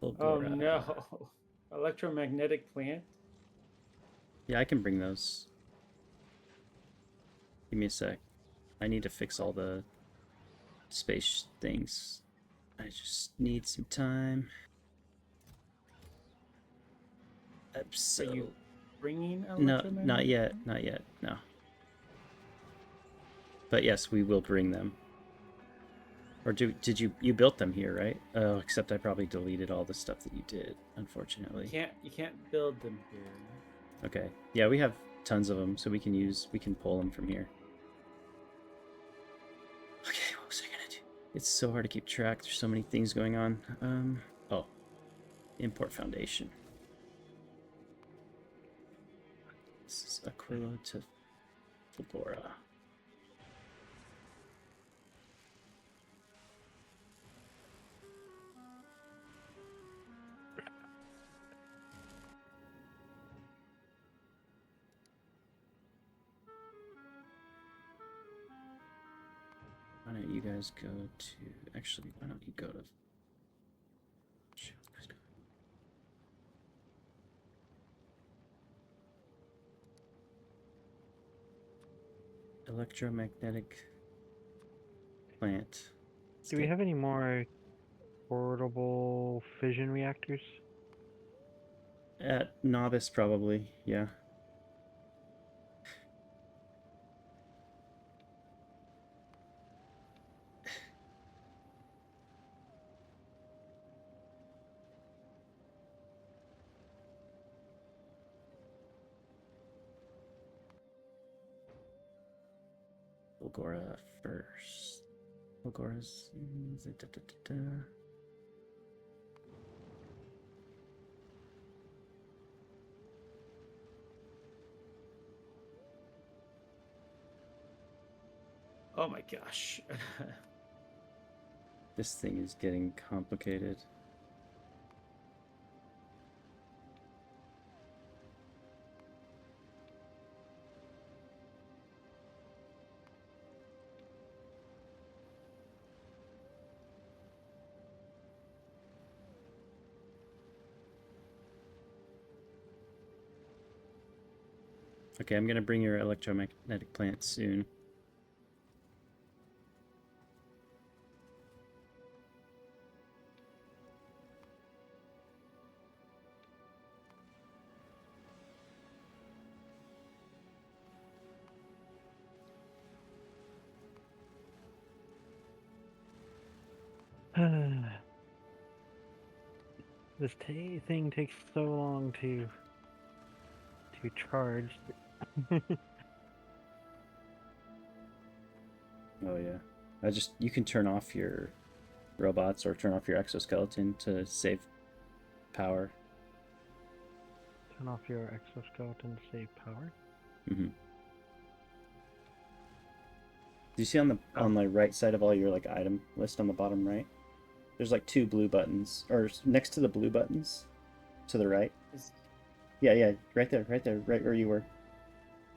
Oh Volgora. no. Electromagnetic plant? Yeah, I can bring those. Give me a sec. I need to fix all the space things. I just need some time. Are you bringing No, electromagnetic? not yet. plant? Not yet. No. But yes, we will bring them. Or did you built them here, right? Oh, except I probably deleted all the stuff that you did, unfortunately. You can't build them here. Okay. Yeah, we have tons of them, so we can pull them from here. Okay, what was I gonna do? It's so hard to keep track. There's so many things going on. Oh, import foundation. This is Aquila to Flora. Why don't you guys go to... Actually, why don't you go to... Shoot, let's go. Electromagnetic plant. Do we have any more portable fission reactors? At Novice, probably, yeah. Volgora first. Volgora's... Oh my gosh. This thing is getting complicated. Okay, I'm gonna bring your electromagnetic plant soon. This thing takes so long to charge. Oh yeah. You can turn off your robots or turn off your exoskeleton to save power. Turn off your exoskeleton to save power. Mm-hmm. Do you see on the right side of all your like item list on the bottom right? There's like 2 blue buttons, or next to the blue buttons, to the right. Yeah, right there, right where you were.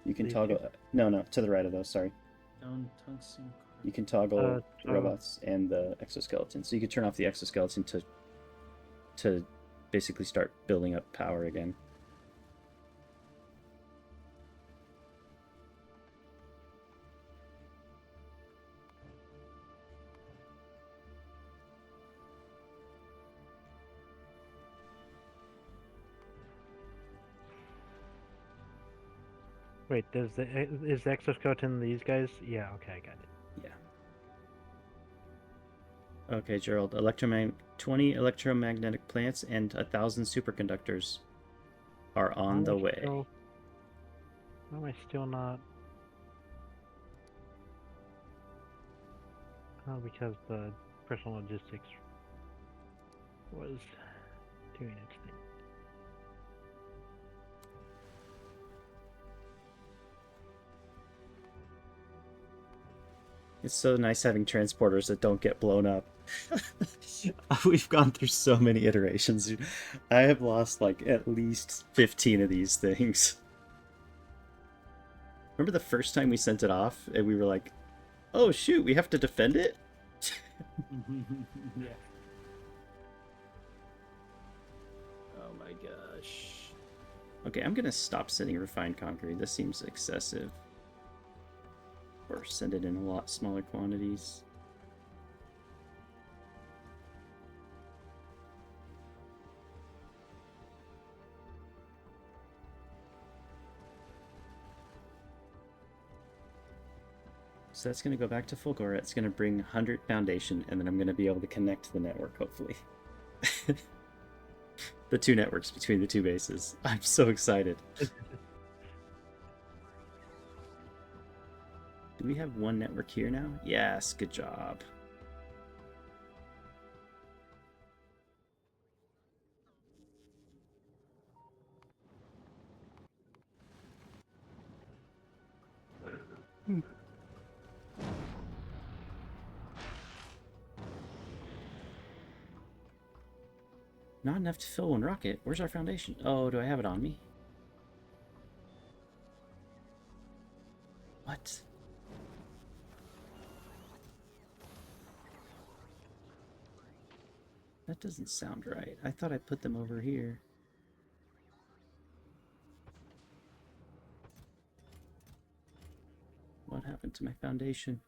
You can These toggle. two? No, to the right of those. Sorry. Down tungsten. You can toggle the oh. robots and the exoskeleton. So you can turn off the exoskeleton to basically start building up power again. Wait, is the exoskeleton these guys? Yeah, okay, I got it. Yeah. Okay, Gerald. 20 electromagnetic plants and 1,000 superconductors are on the way. Why am I still not? Oh, because the personal logistics was doing its thing. It's so nice having transporters that don't get blown up. We've gone through so many iterations. I have lost like at least 15 of these things. Remember the first time we sent it off and we were like, oh shoot, we have to defend it? Yeah. Oh my gosh. Okay, I'm gonna stop sending refined concrete. This seems excessive. Or send it in a lot smaller quantities. So that's going to go back to Fulgora. It's going to bring 100 foundation, and then I'm going to be able to connect to the network, hopefully. The 2 networks between the 2 bases. I'm so excited. Do we have 1 network here now? Yes, good job. Not enough to fill 1 rocket. Where's our foundation? Oh, do I have it on me? What? That doesn't sound right. I thought I put them over here. What happened to my foundation?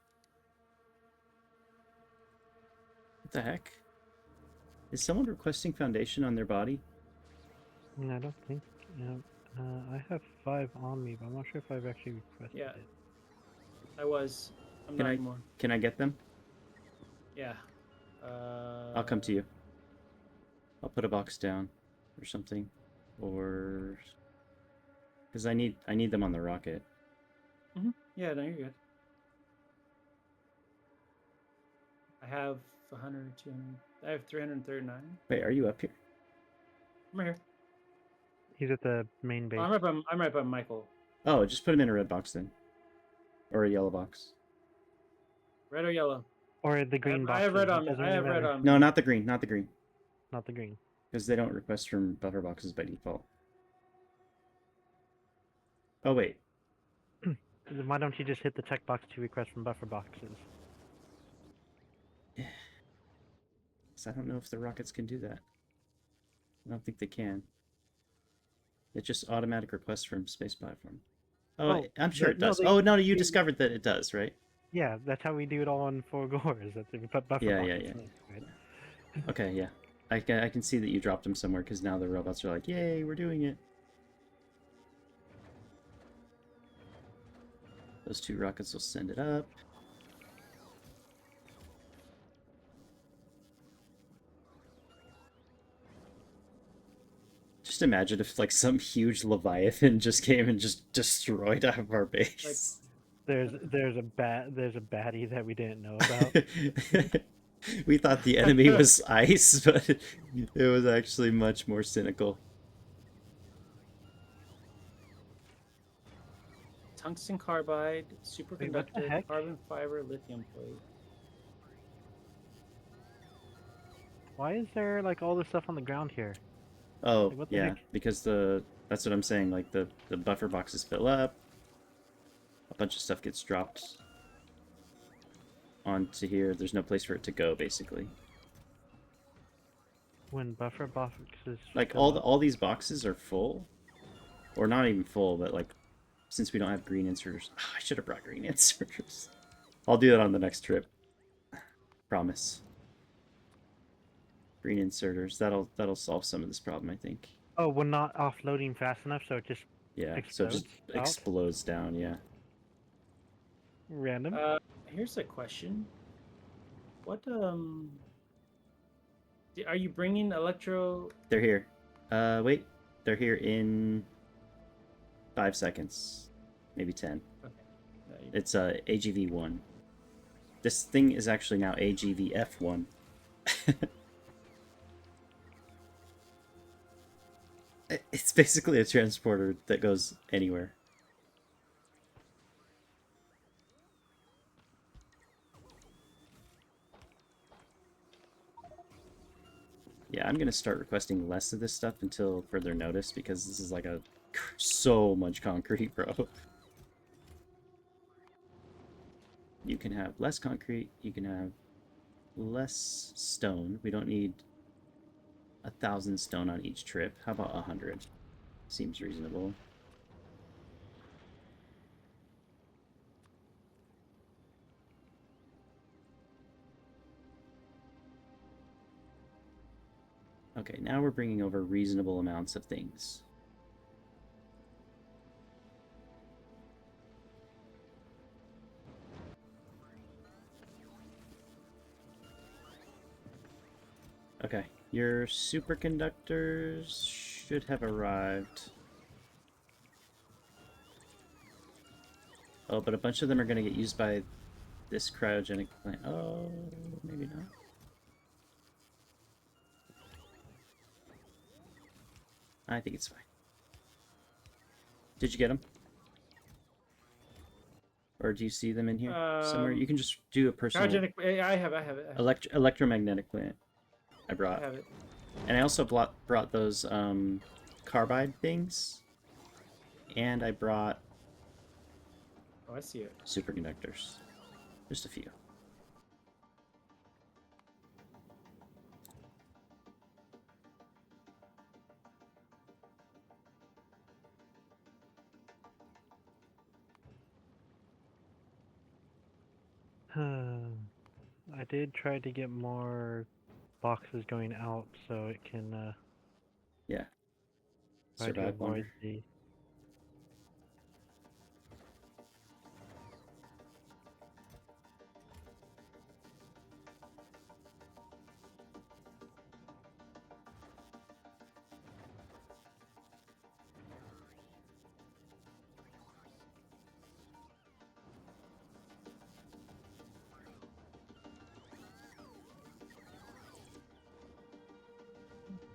What the heck? Is someone requesting foundation on their body? I don't think. I have 5 on me, but I'm not sure if I've actually requested Yeah. it. I was. I'm Can not I anymore. can I get them? Yeah. I'll come to you. I'll put a box down or something, or because I need them on the rocket. Yeah, no, you're good. I have 100, 200. I have 339. Wait, are you up here? I'm right here. He's at the main base. I'm right by Michael. Oh, just put them in a red box then, or a yellow box. Red or yellow? Or the green box. I have red on me. I have red on me. No, not the green. Not the green. Not the green. Because they don't request from buffer boxes by default. Oh, wait. Then why don't you just hit the checkbox to request from buffer boxes? Because I don't know if the rockets can do that. I don't think they can. It's just automatic request from space platform. Oh, I'm sure it does. Oh, no, you discovered that it does, right? Yeah, that's how we do it all on 4 Gores. That's if we put buffer boxes. Yeah. Okay, yeah. I can see that you dropped them somewhere because now the robots are like, yay, we're doing it. Those 2 rockets will send it up. Just imagine if like some huge Leviathan just came and just destroyed half of our base. There's a baddie that we didn't know about. We thought the enemy was ice, but it was actually much more cynical. Tungsten carbide, Wait, what the superconductor, heck? carbon fiber, lithium plate. Why is there like all this stuff on the ground here? Oh, Like, what the yeah, heck? because that's what I'm saying, like the buffer boxes fill up, a bunch of stuff gets dropped onto here. There's no place for it to go, basically. When buffer boxes Like fill up? all these boxes are full, or not even full, but like since we don't have green inserters, I should have brought green inserters. I'll do that on the next trip. Promise. Green inserters. That'll solve some of this problem, I think. Oh, we're not offloading fast enough, so it just Yeah, so it just explodes out? explodes down, yeah. Random. Here's a question. What are you bringing electro? They're here. Wait. They're here in 5 seconds. Maybe 10. Okay. It's AGV1. This thing is actually now AGVF1. It's basically a transporter that goes anywhere. Yeah, I'm gonna start requesting less of this stuff until further notice, because this is like so much concrete, bro. You can have less concrete, you can have less stone. We don't need 1,000 stone on each trip. How about 100? Seems reasonable. Okay, now we're bringing over reasonable amounts of things. Okay, your superconductors should have arrived. Oh, but a bunch of them are going to get used by this cryogenic plant. Oh, maybe not. I think it's fine. Did you get them? Or do you see them in here somewhere? You can just do a personal... Cryogenic. I have it. Electromagnetic plant. I brought. I have it. And I also brought those carbide things. And I brought Oh, I see it. superconductors. Just a few. I did try to get more boxes going out so it can Yeah. try to Survive avoid longer. the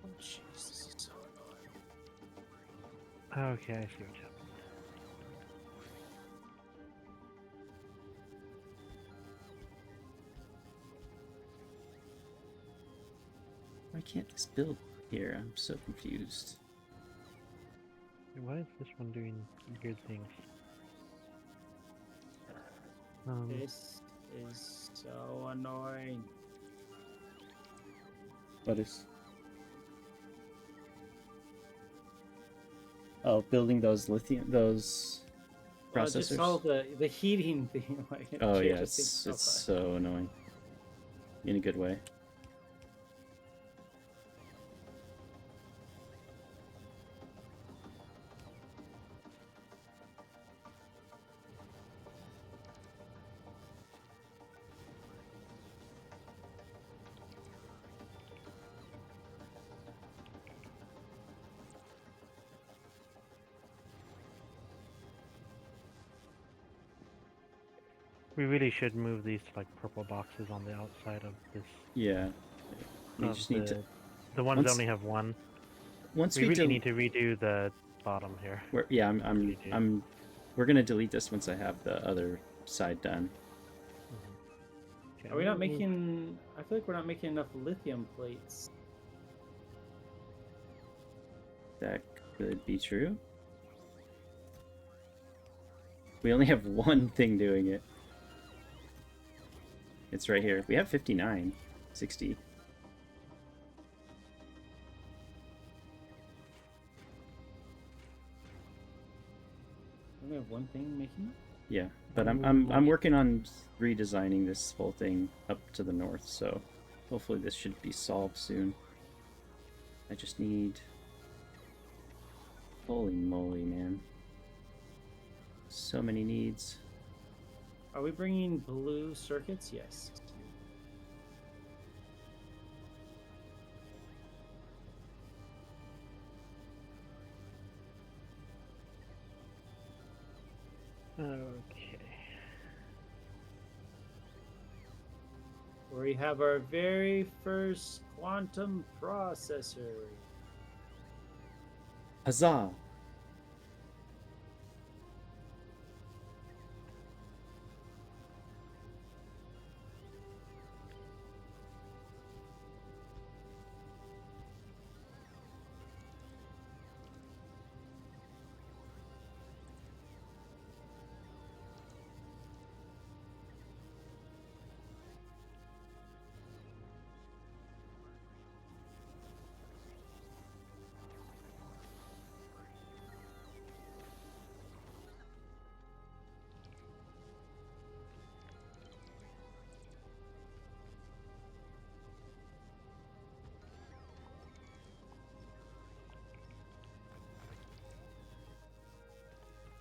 Oh, jeez, this is so annoying. Okay, I see what's happening. Why can't this build here? I'm so confused. Why is this one doing weird things? This is so annoying. What is? Oh, building those processors. Just all the heating thing. Like, it Oh yeah, changes things it's so fast. so annoying. In a good way. We really should move these to like purple boxes on the outside of this. Yeah. We Of just need to. the ones that Once only have one. once We we really del- need to redo the bottom here. yeah, Really do. we're gonna delete this once I have the other side done. Okay, Are we not making? I feel like we're not making enough lithium plates. That could be true. We only have one thing doing it. It's right here. We have 59, 60. We only have one thing making it. Yeah, but I'm working on redesigning this whole thing up to the north, so hopefully this should be solved soon. I just need... Holy moly, man. So many needs. Are we bringing blue circuits? Yes. Okay. We have our very first quantum processor. Huzzah!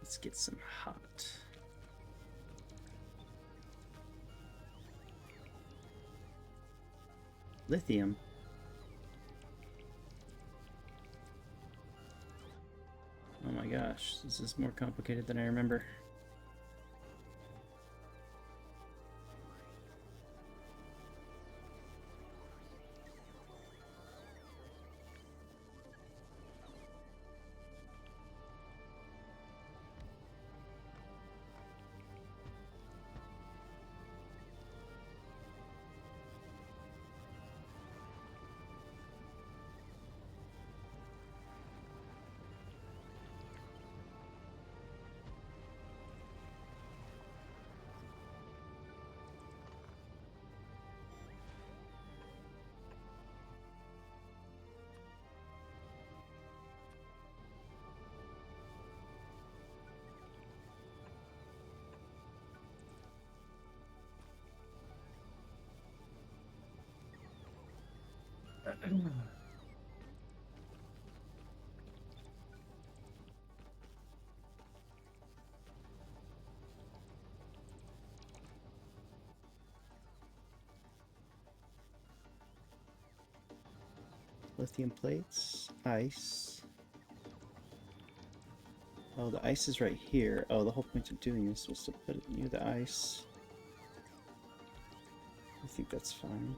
Let's get some hot. Lithium. Oh my gosh, this is more complicated than I remember. Lithium plates, ice. Oh, the ice is right here. Oh, the whole point of doing this was to put it near the ice. I think that's fine.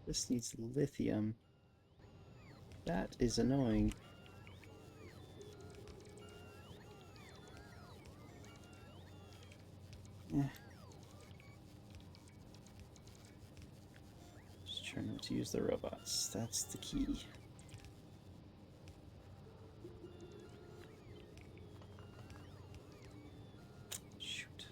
This needs lithium. That is annoying. Eh. Just try not to use the robots. That's the key. Shoot.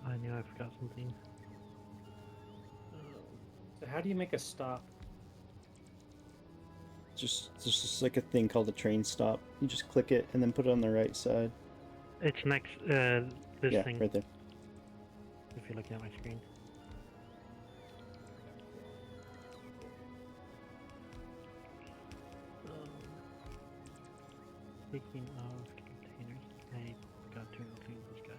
I knew I forgot something. So how do you make a stop? Just like a thing called a train stop. You just click it and then put it on the right side. It's next, this Yeah, thing, right there. if you're looking at my screen. Speaking of containers, I forgot to include this guy.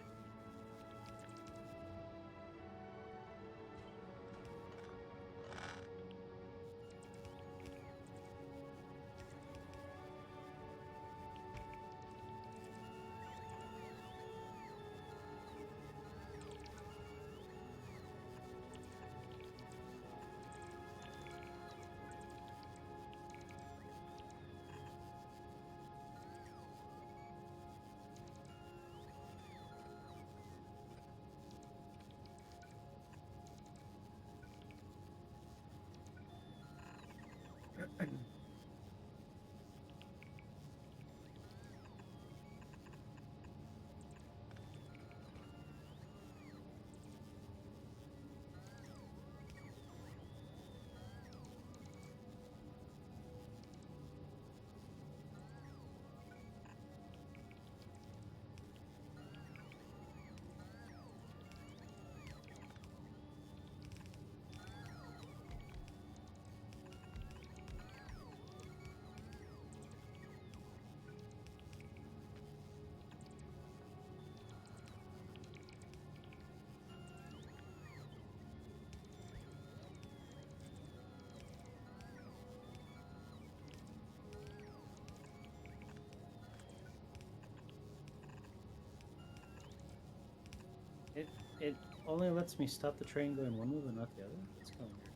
It only lets me stop the train going one way but not the other. That's kind of weird.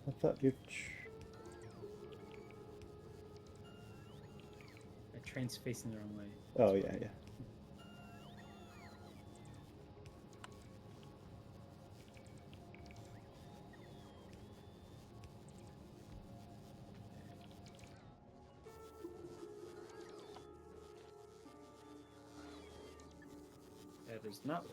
I thought you. The train's facing the wrong way. Oh yeah, yeah. That is not why.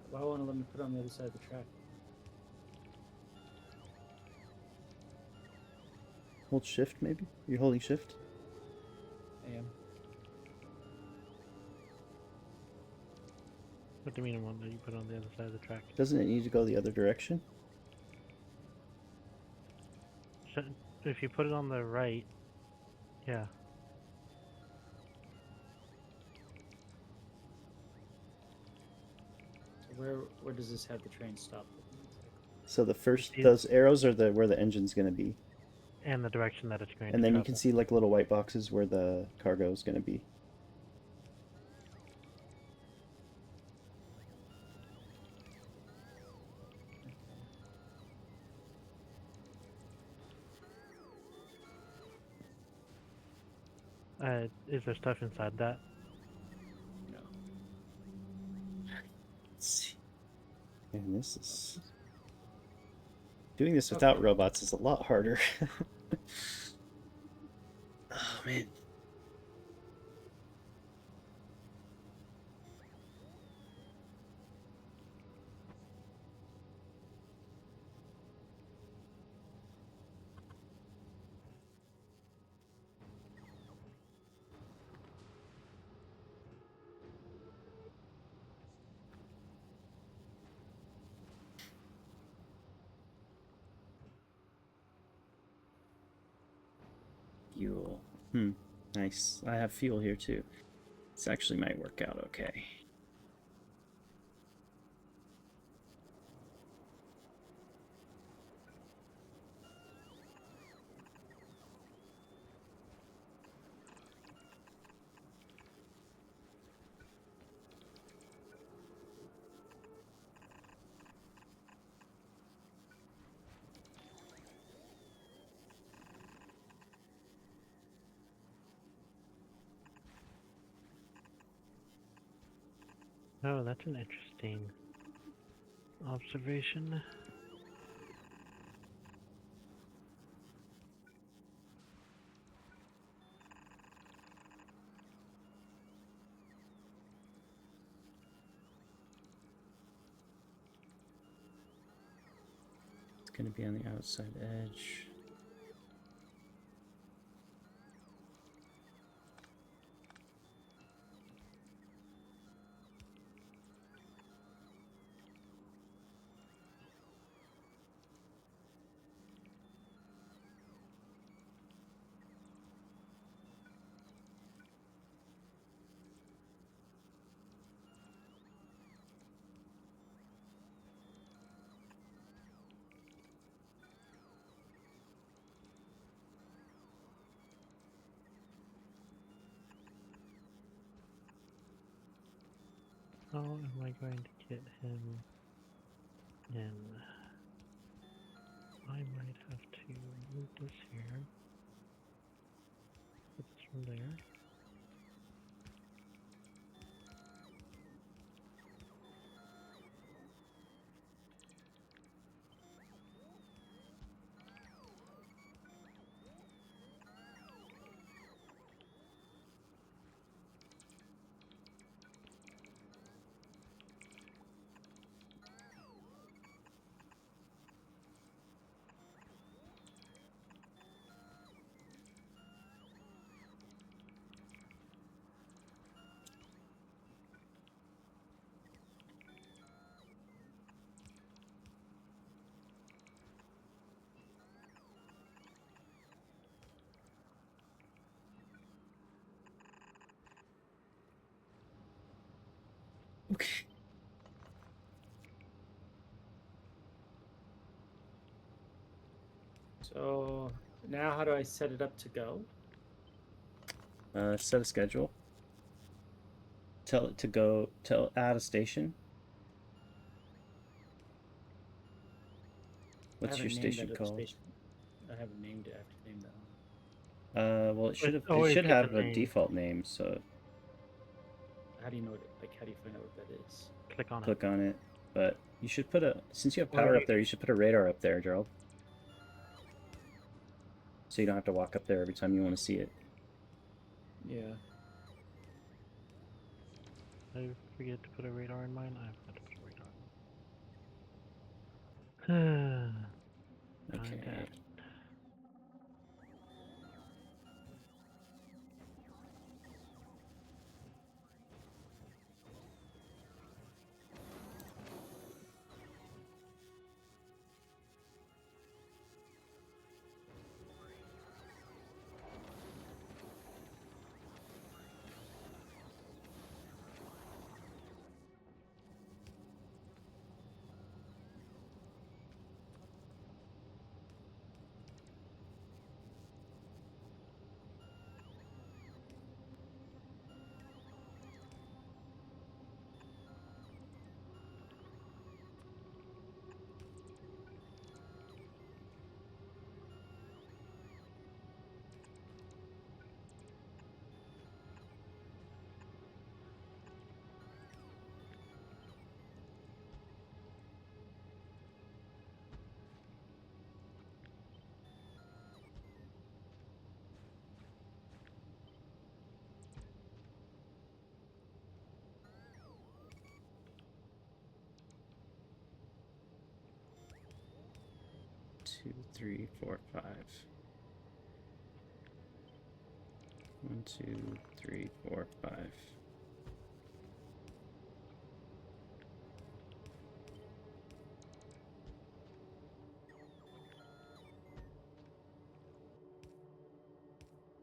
Why won't it let me put it on the other side of the track? Hold shift, maybe? You're holding shift? I am. What do you mean it won't let you put it on the other side of the track? Doesn't it need to go the other direction? If you put it on the right, yeah. So where does this have the train stop? So the first, those arrows are where the engine's going to be. And the direction that it's going to And then travel. you can see like little white boxes where the cargo is going to be. Is there stuff inside that? No. Let's see. And this is... Doing this without robots is a lot harder. Oh, man. Fuel. Nice. I have fuel here too. This actually might work out okay. Oh, that's an interesting observation. It's going to be on the outside edge. How am I going to get him in? I might have to move this here. Put this from there. So now how do I set it up to go? Set a schedule. Tell it to go. Add a station. What's your station called? I haven't named it. I have to name that one. Well, it should have. It always should gets a have a name. default name. So How do you know what? How do you find out what that is? Click on it. click on it. But you should put a. Since you have Or power you- up there, you should put a radar up there, Gerald. So you don't have to walk up there every time you want to see it. Yeah. I forget to put a radar in mine. I forgot to put a radar. Okay. Contact. 2, 3, 4, 5. 1, 2, 3, 4, 5.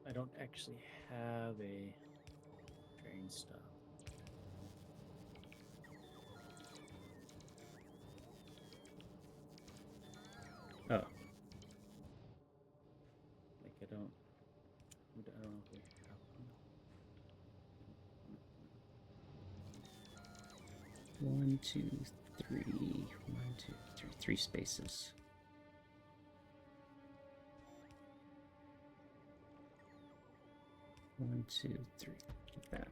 I don't actually have a train stop. Oh, Like I don't know if we have one. 1, 2, 3. 1, 2, 3. 3 spaces. One, two, three. Like that.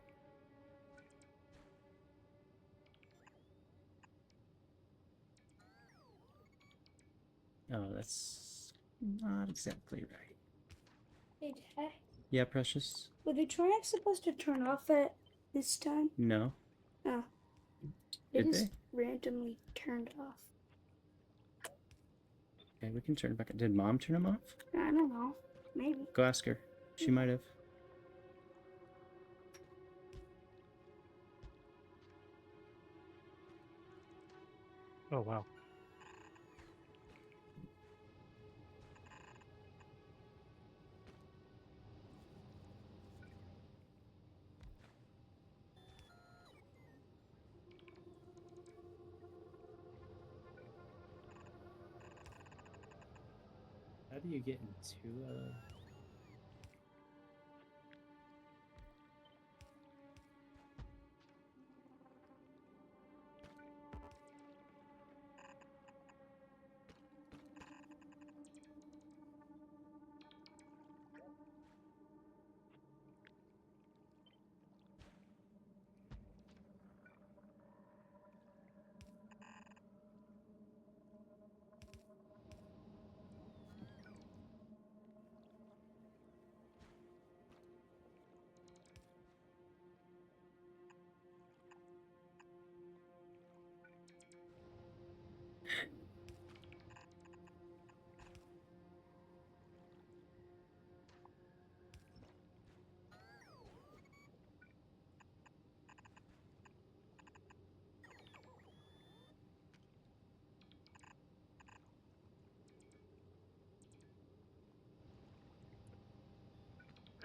Oh, that's not exactly right. Hey, Dad. Yeah, Precious? Were the Triax supposed to turn off at this time? No. Oh. They Did just they? randomly turned off. Okay, we can turn it back. Did Mom turn them off? I don't know. Maybe. Go ask her. She might have. Oh wow. How do you get into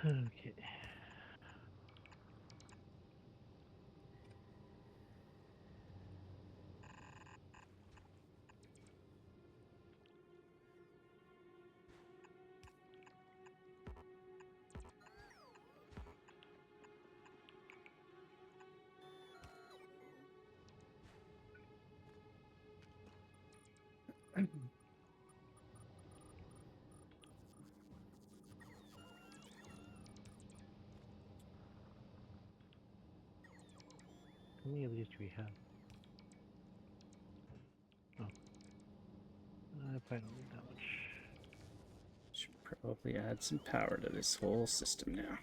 Okay. many of these do we have? Oh. I probably don't need that much. Should probably add some power to this whole system now.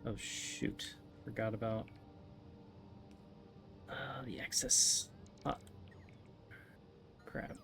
Oh shoot, forgot about the excess. Ah, crap.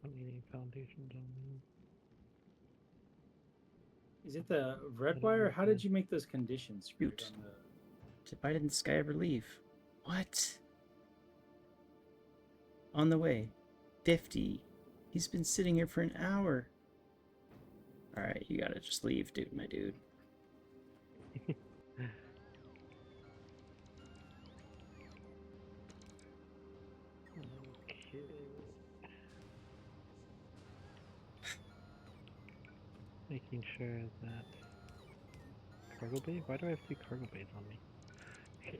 Not needing foundations on them. Is it the red I don't wire? know How if did the- you make those conditions, Greg, Shoot. on the... Why didn't this guy ever leave? What? On the way. 50. He's been sitting here for an hour. Alright, you gotta just leave, dude, my dude. Okay. Making sure that cargo bay? Why do I have 2 cargo bays on me? Okay.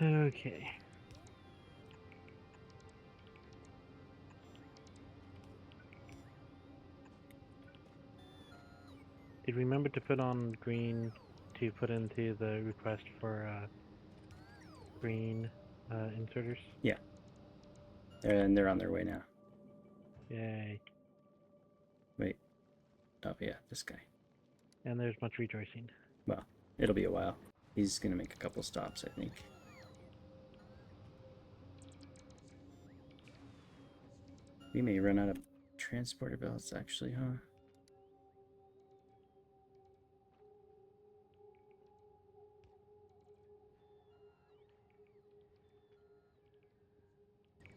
Okay. Did we remember to put on green to put into the request for green inserters? Yeah. And they're on their way now. Yay. Wait. Oh, yeah, this guy. And there's much rejoicing. Well, it'll be a while. He's gonna make a couple stops, I think. We may run out of transporter belts, actually, huh?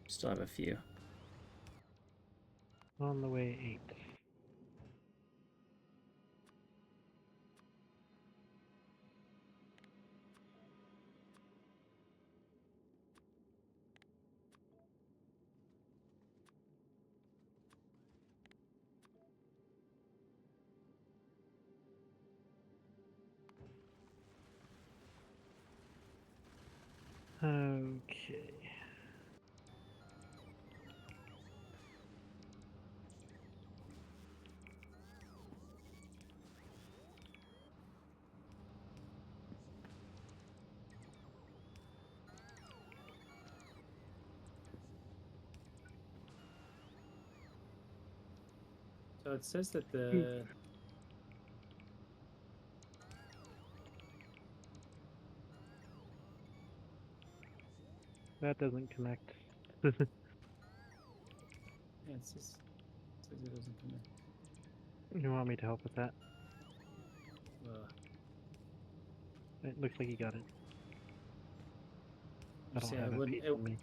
Still have a few. On the way 8. Okay. So it says that the That doesn't connect. yeah, it says it doesn't connect. You want me to help with that? It looks like you got it. I don't See, have I a wouldn't. piece on me.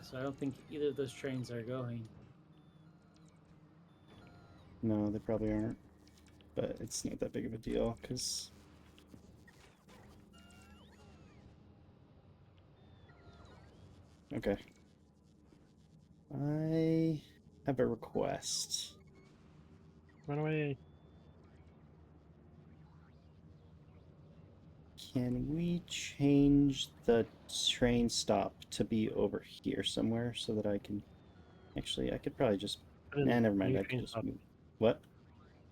So I don't think either of those trains are going. No, they probably aren't. But it's not that big of a deal, because... Okay. I have a request. Run away. Can we change the train stop to be over here somewhere so that I can... Actually, I could probably just... Put in Nah, never mind. new I could train just stop. move. What?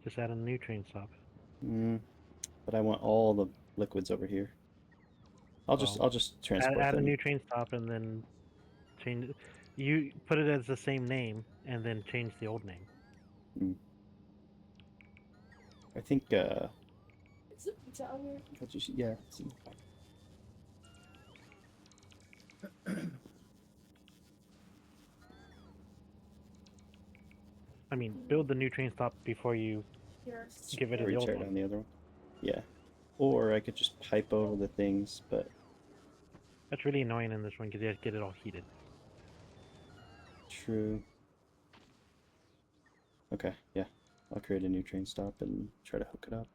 Just add a new train stop. But I want all the liquids over here. I'll just transport Add a them. new train stop and then change. You put it as the same name and then change the old name. I think Is the pizza on here? I'll just, yeah. See. I mean, build the new train stop before you Yours. get rid of Or the you old tear one. down the other one. Yeah. Or I could just pipe over the things, but That's really annoying in this one because you have to get it all heated. true. Okay, yeah. I'll create a new train stop and try to hook it up.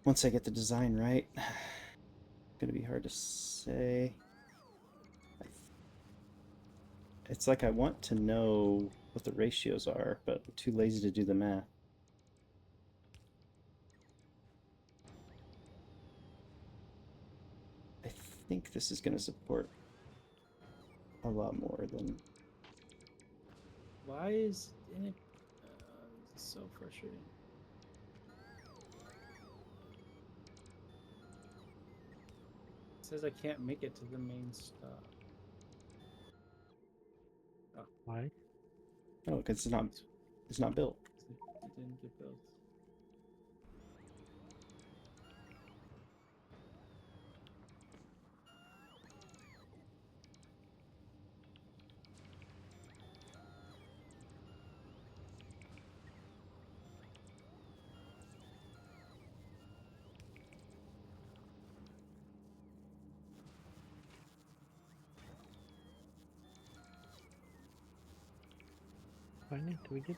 Once I get the design right, it's gonna be hard to say. It's like I want to know what the ratios are, but I'm too lazy to do the math. I think this is gonna support a lot more than... Why is it? This is so frustrating. It says I can't make it to the main stop. Oh, Why? Oh, because it's not built. it didn't get built. Finally, do we get?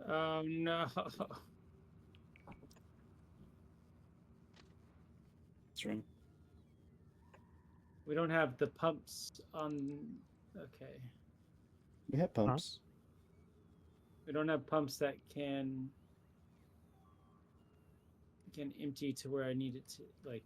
Oh no! What's wrong? We don't have the pumps on. Okay. We have pumps. We don't have pumps that can empty to where I need it to. Like.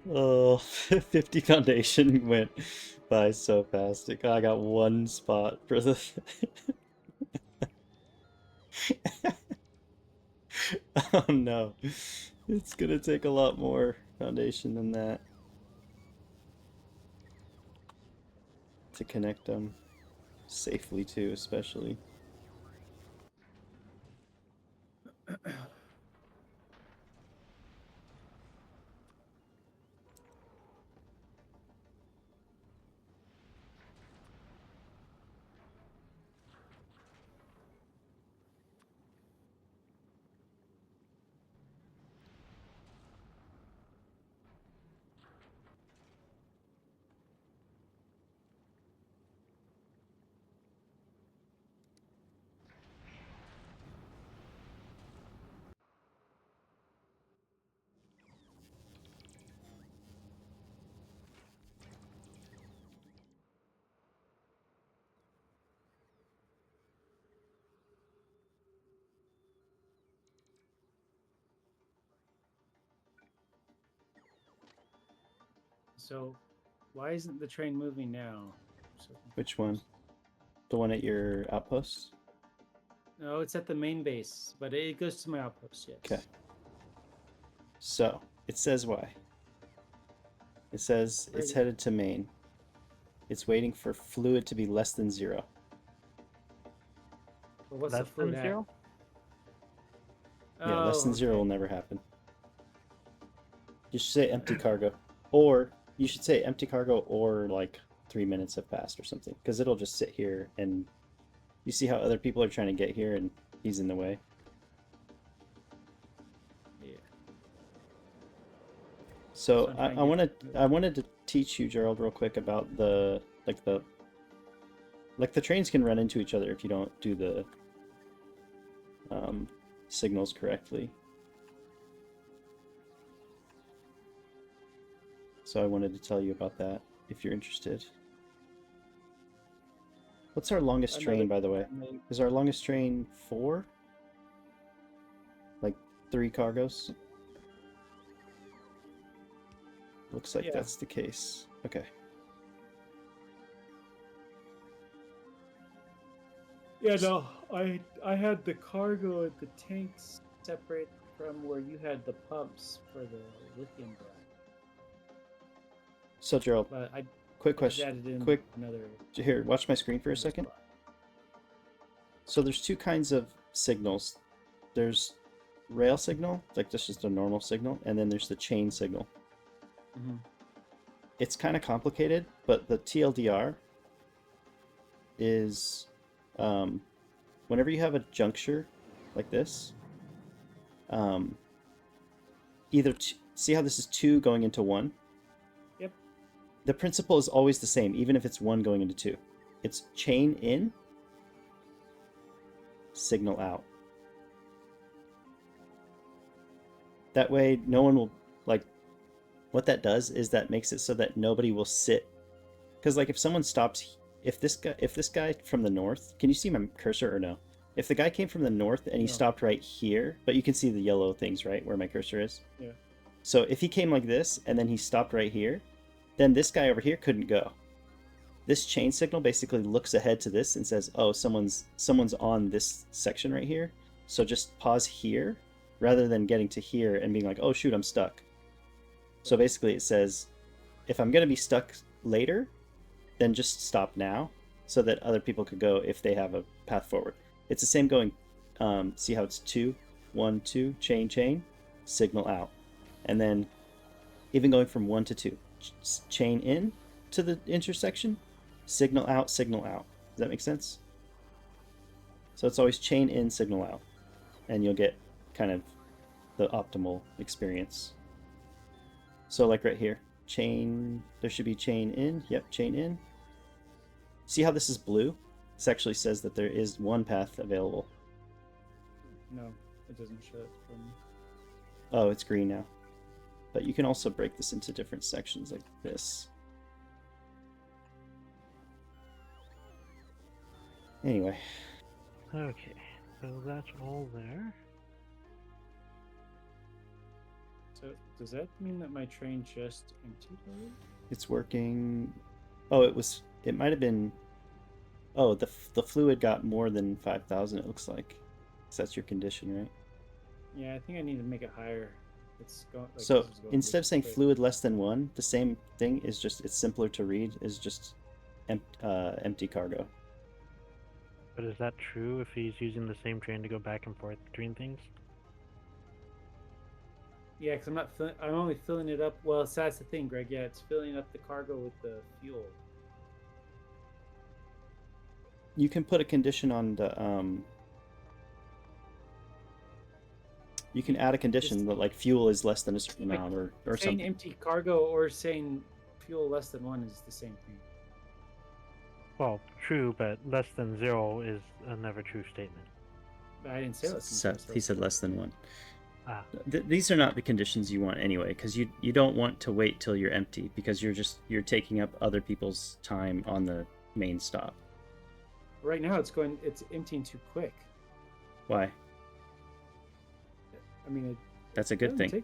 Oh, 50 foundation went by so fast. I got one spot for the. Oh no. It's gonna take a lot more foundation than that to connect them safely too, especially. So, why isn't the train moving now? Which one? The one at your outpost? No, it's at the main base, but it goes to my outpost, yes. Okay. So, it says why. It says it's headed to main. It's waiting for fluid to be less than 0. Well, what's Less the fluid than 0? Yeah, less than 0 okay. will never happen. You should say empty cargo. Or you should say empty cargo or like 3 minutes have passed or something. Because it'll just sit here and you see how other people are trying to get here and he's in the way. Yeah. So So I'm I wanted to teach you, Gerald, real quick about the trains can run into each other if you don't do the signals correctly. So I wanted to tell you about that if you're interested. What's our longest train, by the way? Is our longest train 4? Like 3 cargos? Looks like that's the case. Okay. Yeah, no, I had the cargo and the tanks separate from where you had the pumps for the lithium brine. So Gerald, But quick question. Here, watch my screen for a second. So there's 2 kinds of signals. There's rail signal, like this is the normal signal, and then there's the chain signal. Mm-hmm. It's kind of complicated, but the TLDR is whenever you have a juncture like this, see how this is 2 going into 1? Yep. The principle is always the same, even if it's 1 going into 2. It's chain in, signal out. That way, no one will, like, what that does is that makes it so that nobody will sit. Because, like, if someone stops, if this guy from the north, can you see my cursor or no? If the guy came from the north and he stopped right here, but you can see the yellow things, right, where my cursor is? Yeah. So if he came like this and then he stopped right here, then this guy over here couldn't go. This chain signal basically looks ahead to this and says, oh, someone's on this section right here. So just pause here rather than getting to here and being like, oh shoot, I'm stuck. So basically it says, if I'm going to be stuck later, then just stop now so that other people could go if they have a path forward. It's the same going, see how it's 2, 1, 2, chain, signal out. And then even going from 1 to 2, chain in to the intersection, signal out, signal out. Does that make sense? So it's always chain in, signal out. And you'll get kind of the optimal experience. So like right here, there should be chain in. Yep, chain in. See how this is blue? This actually says that there is 1 path available. No, it doesn't show it for me. Oh, it's green now. But you can also break this into different sections like this. Anyway. Okay, so that's all there. So So does that mean that my train just emptied already? It's working. Oh, it might have been. Oh, the fluid got more than 5,000. It looks like. So that's your condition, right? Yeah, I think I need to make it higher. It's going. Like, So this is going instead of saying quick. fluid less than 1, the same thing is just it's simpler to read. Is just empty cargo. But is that true if he's using the same train to go back and forth between things? Yeah, because I'm not. I'm only filling it up. Well, so that's the thing, Greg. Yeah, it's filling up the cargo with the fuel. You can put a condition on the You can add a condition that like fuel is less than a certain amount or saying something. empty cargo or saying fuel less than 1 is the same thing. Well, true, but less than 0 is a never true statement. I didn't say less than 2. He said less than 1. Ah. These are not the conditions you want anyway, because you don't want to wait till you're empty, because you're taking up other people's time on the main stop. Right now, it's emptying too quick. Why? I mean, that's a good thing.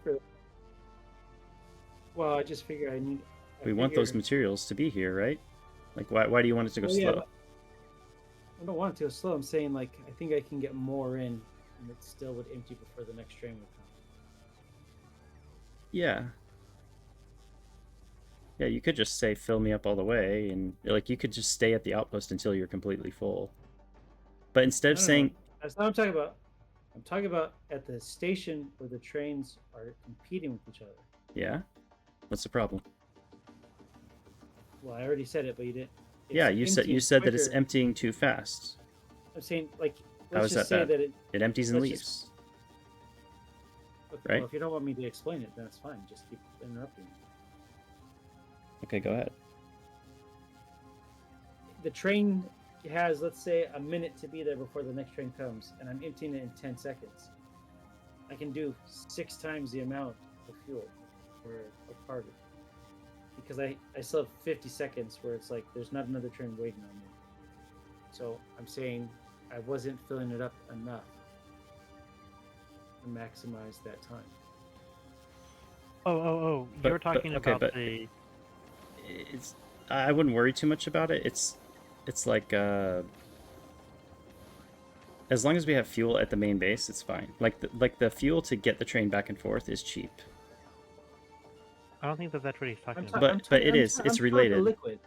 Well, I just figure we want those materials to be here, right? Like, why do you want it to go slow? I don't want it to go slow. I'm saying, like, I think I can get more in, and it still would empty before the next train would come. Yeah. Yeah, you could just say, fill me up all the way, and, like, you could just stay at the outpost until you're completely full. But instead of saying... That's not what I'm talking about. I'm talking about at the station where the trains are competing with each other. Yeah? What's the problem? Well, I already said it, but you didn't. Yeah, you said that it's emptying too fast. I'm saying, like, let's just say that it empties and leaves. Okay, right? Well, if you don't want me to explain it, then it's fine. Just keep interrupting me. Okay, go ahead. The train has, let's say, a minute to be there before the next train comes, and I'm emptying it in 10 seconds. I can do 6 times the amount of fuel for a cargo. Because I still have 50 seconds where it's like there's not another train waiting on me. So I'm saying I wasn't filling it up enough to maximize that time. Oh! You're talking about the. I wouldn't worry too much about it. It's like as long as we have fuel at the main base, it's fine. Like the fuel to get the train back and forth is cheap. I don't think that's what he's talking about. But it is. It's related. Liquid.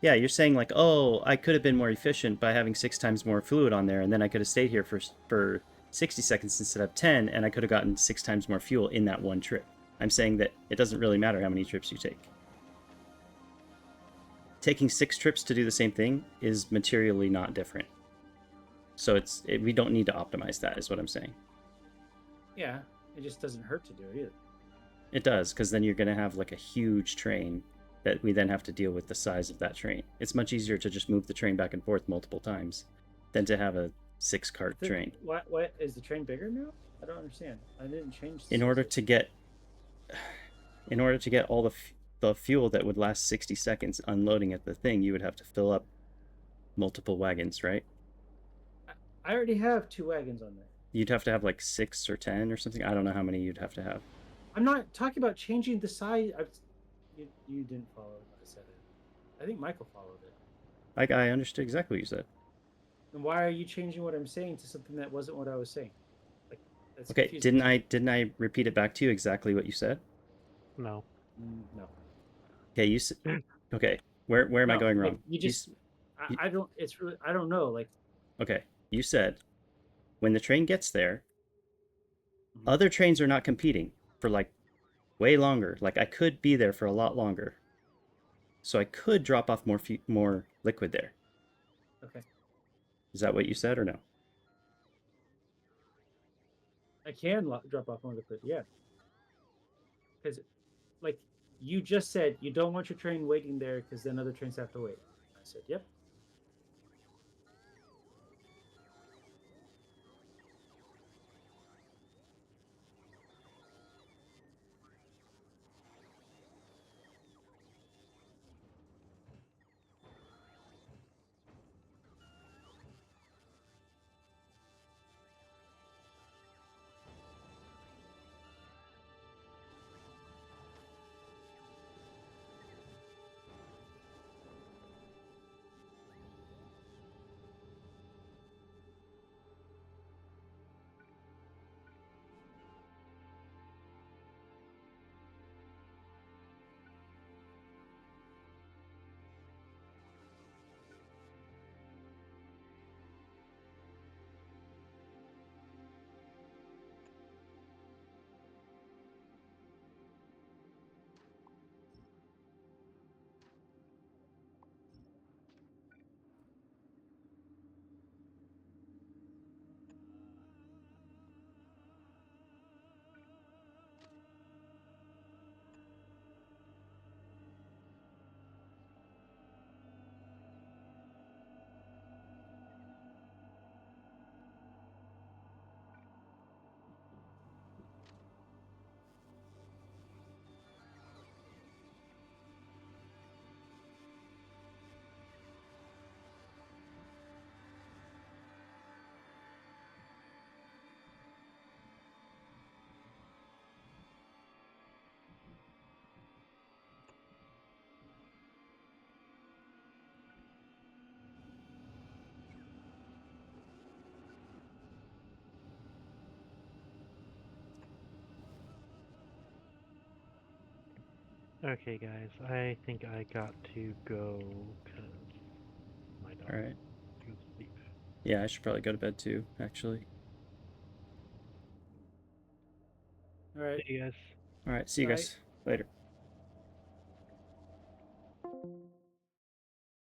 Yeah, you're saying like, oh, I could have been more efficient by having 6 times more fluid on there, and then I could have stayed here for 60 seconds instead of 10, and I could have gotten 6 times more fuel in that one trip. I'm saying that it doesn't really matter how many trips you take. Taking 6 trips to do the same thing is materially not different. So we don't need to optimize that, is what I'm saying. Yeah, it just doesn't hurt to do it either. It does, because then you're going to have like a huge train that we then have to deal with the size of that train. It's much easier to just move the train back and forth multiple times than to have a 6-cart train. What is the train bigger now? I don't understand. I didn't change. In order to get all the fuel that would last 60 seconds unloading at the thing, you would have to fill up multiple wagons, right? I already have 2 wagons on there. You'd have to have like 6 or 10 or something. I don't know how many you'd have to have. I'm not talking about changing the size. You didn't follow what I said. I think Michael followed it. I understood exactly what you said. Then why are you changing what I'm saying to something that wasn't what I was saying? Like, that's okay, confusing. didn't I repeat it back to you exactly what you said? No. No. Okay, you said. Okay, where am I going wrong? You just. I don't. It's really. I don't know. Like. Okay, you said when the train gets there, other trains are not competing for like way longer. Like I could be there for a lot longer, so I could drop off more liquid there. Okay. Is that what you said or no? I can drop off more liquid, yeah. Because, like, you just said you don't want your train waiting there because then other trains have to wait. I said, yep. Okay, guys, I think I got to go because my dog All right. goes to sleep. Yeah, I should probably go to bed too, actually. All right. See you guys. All right. See you Night. guys later.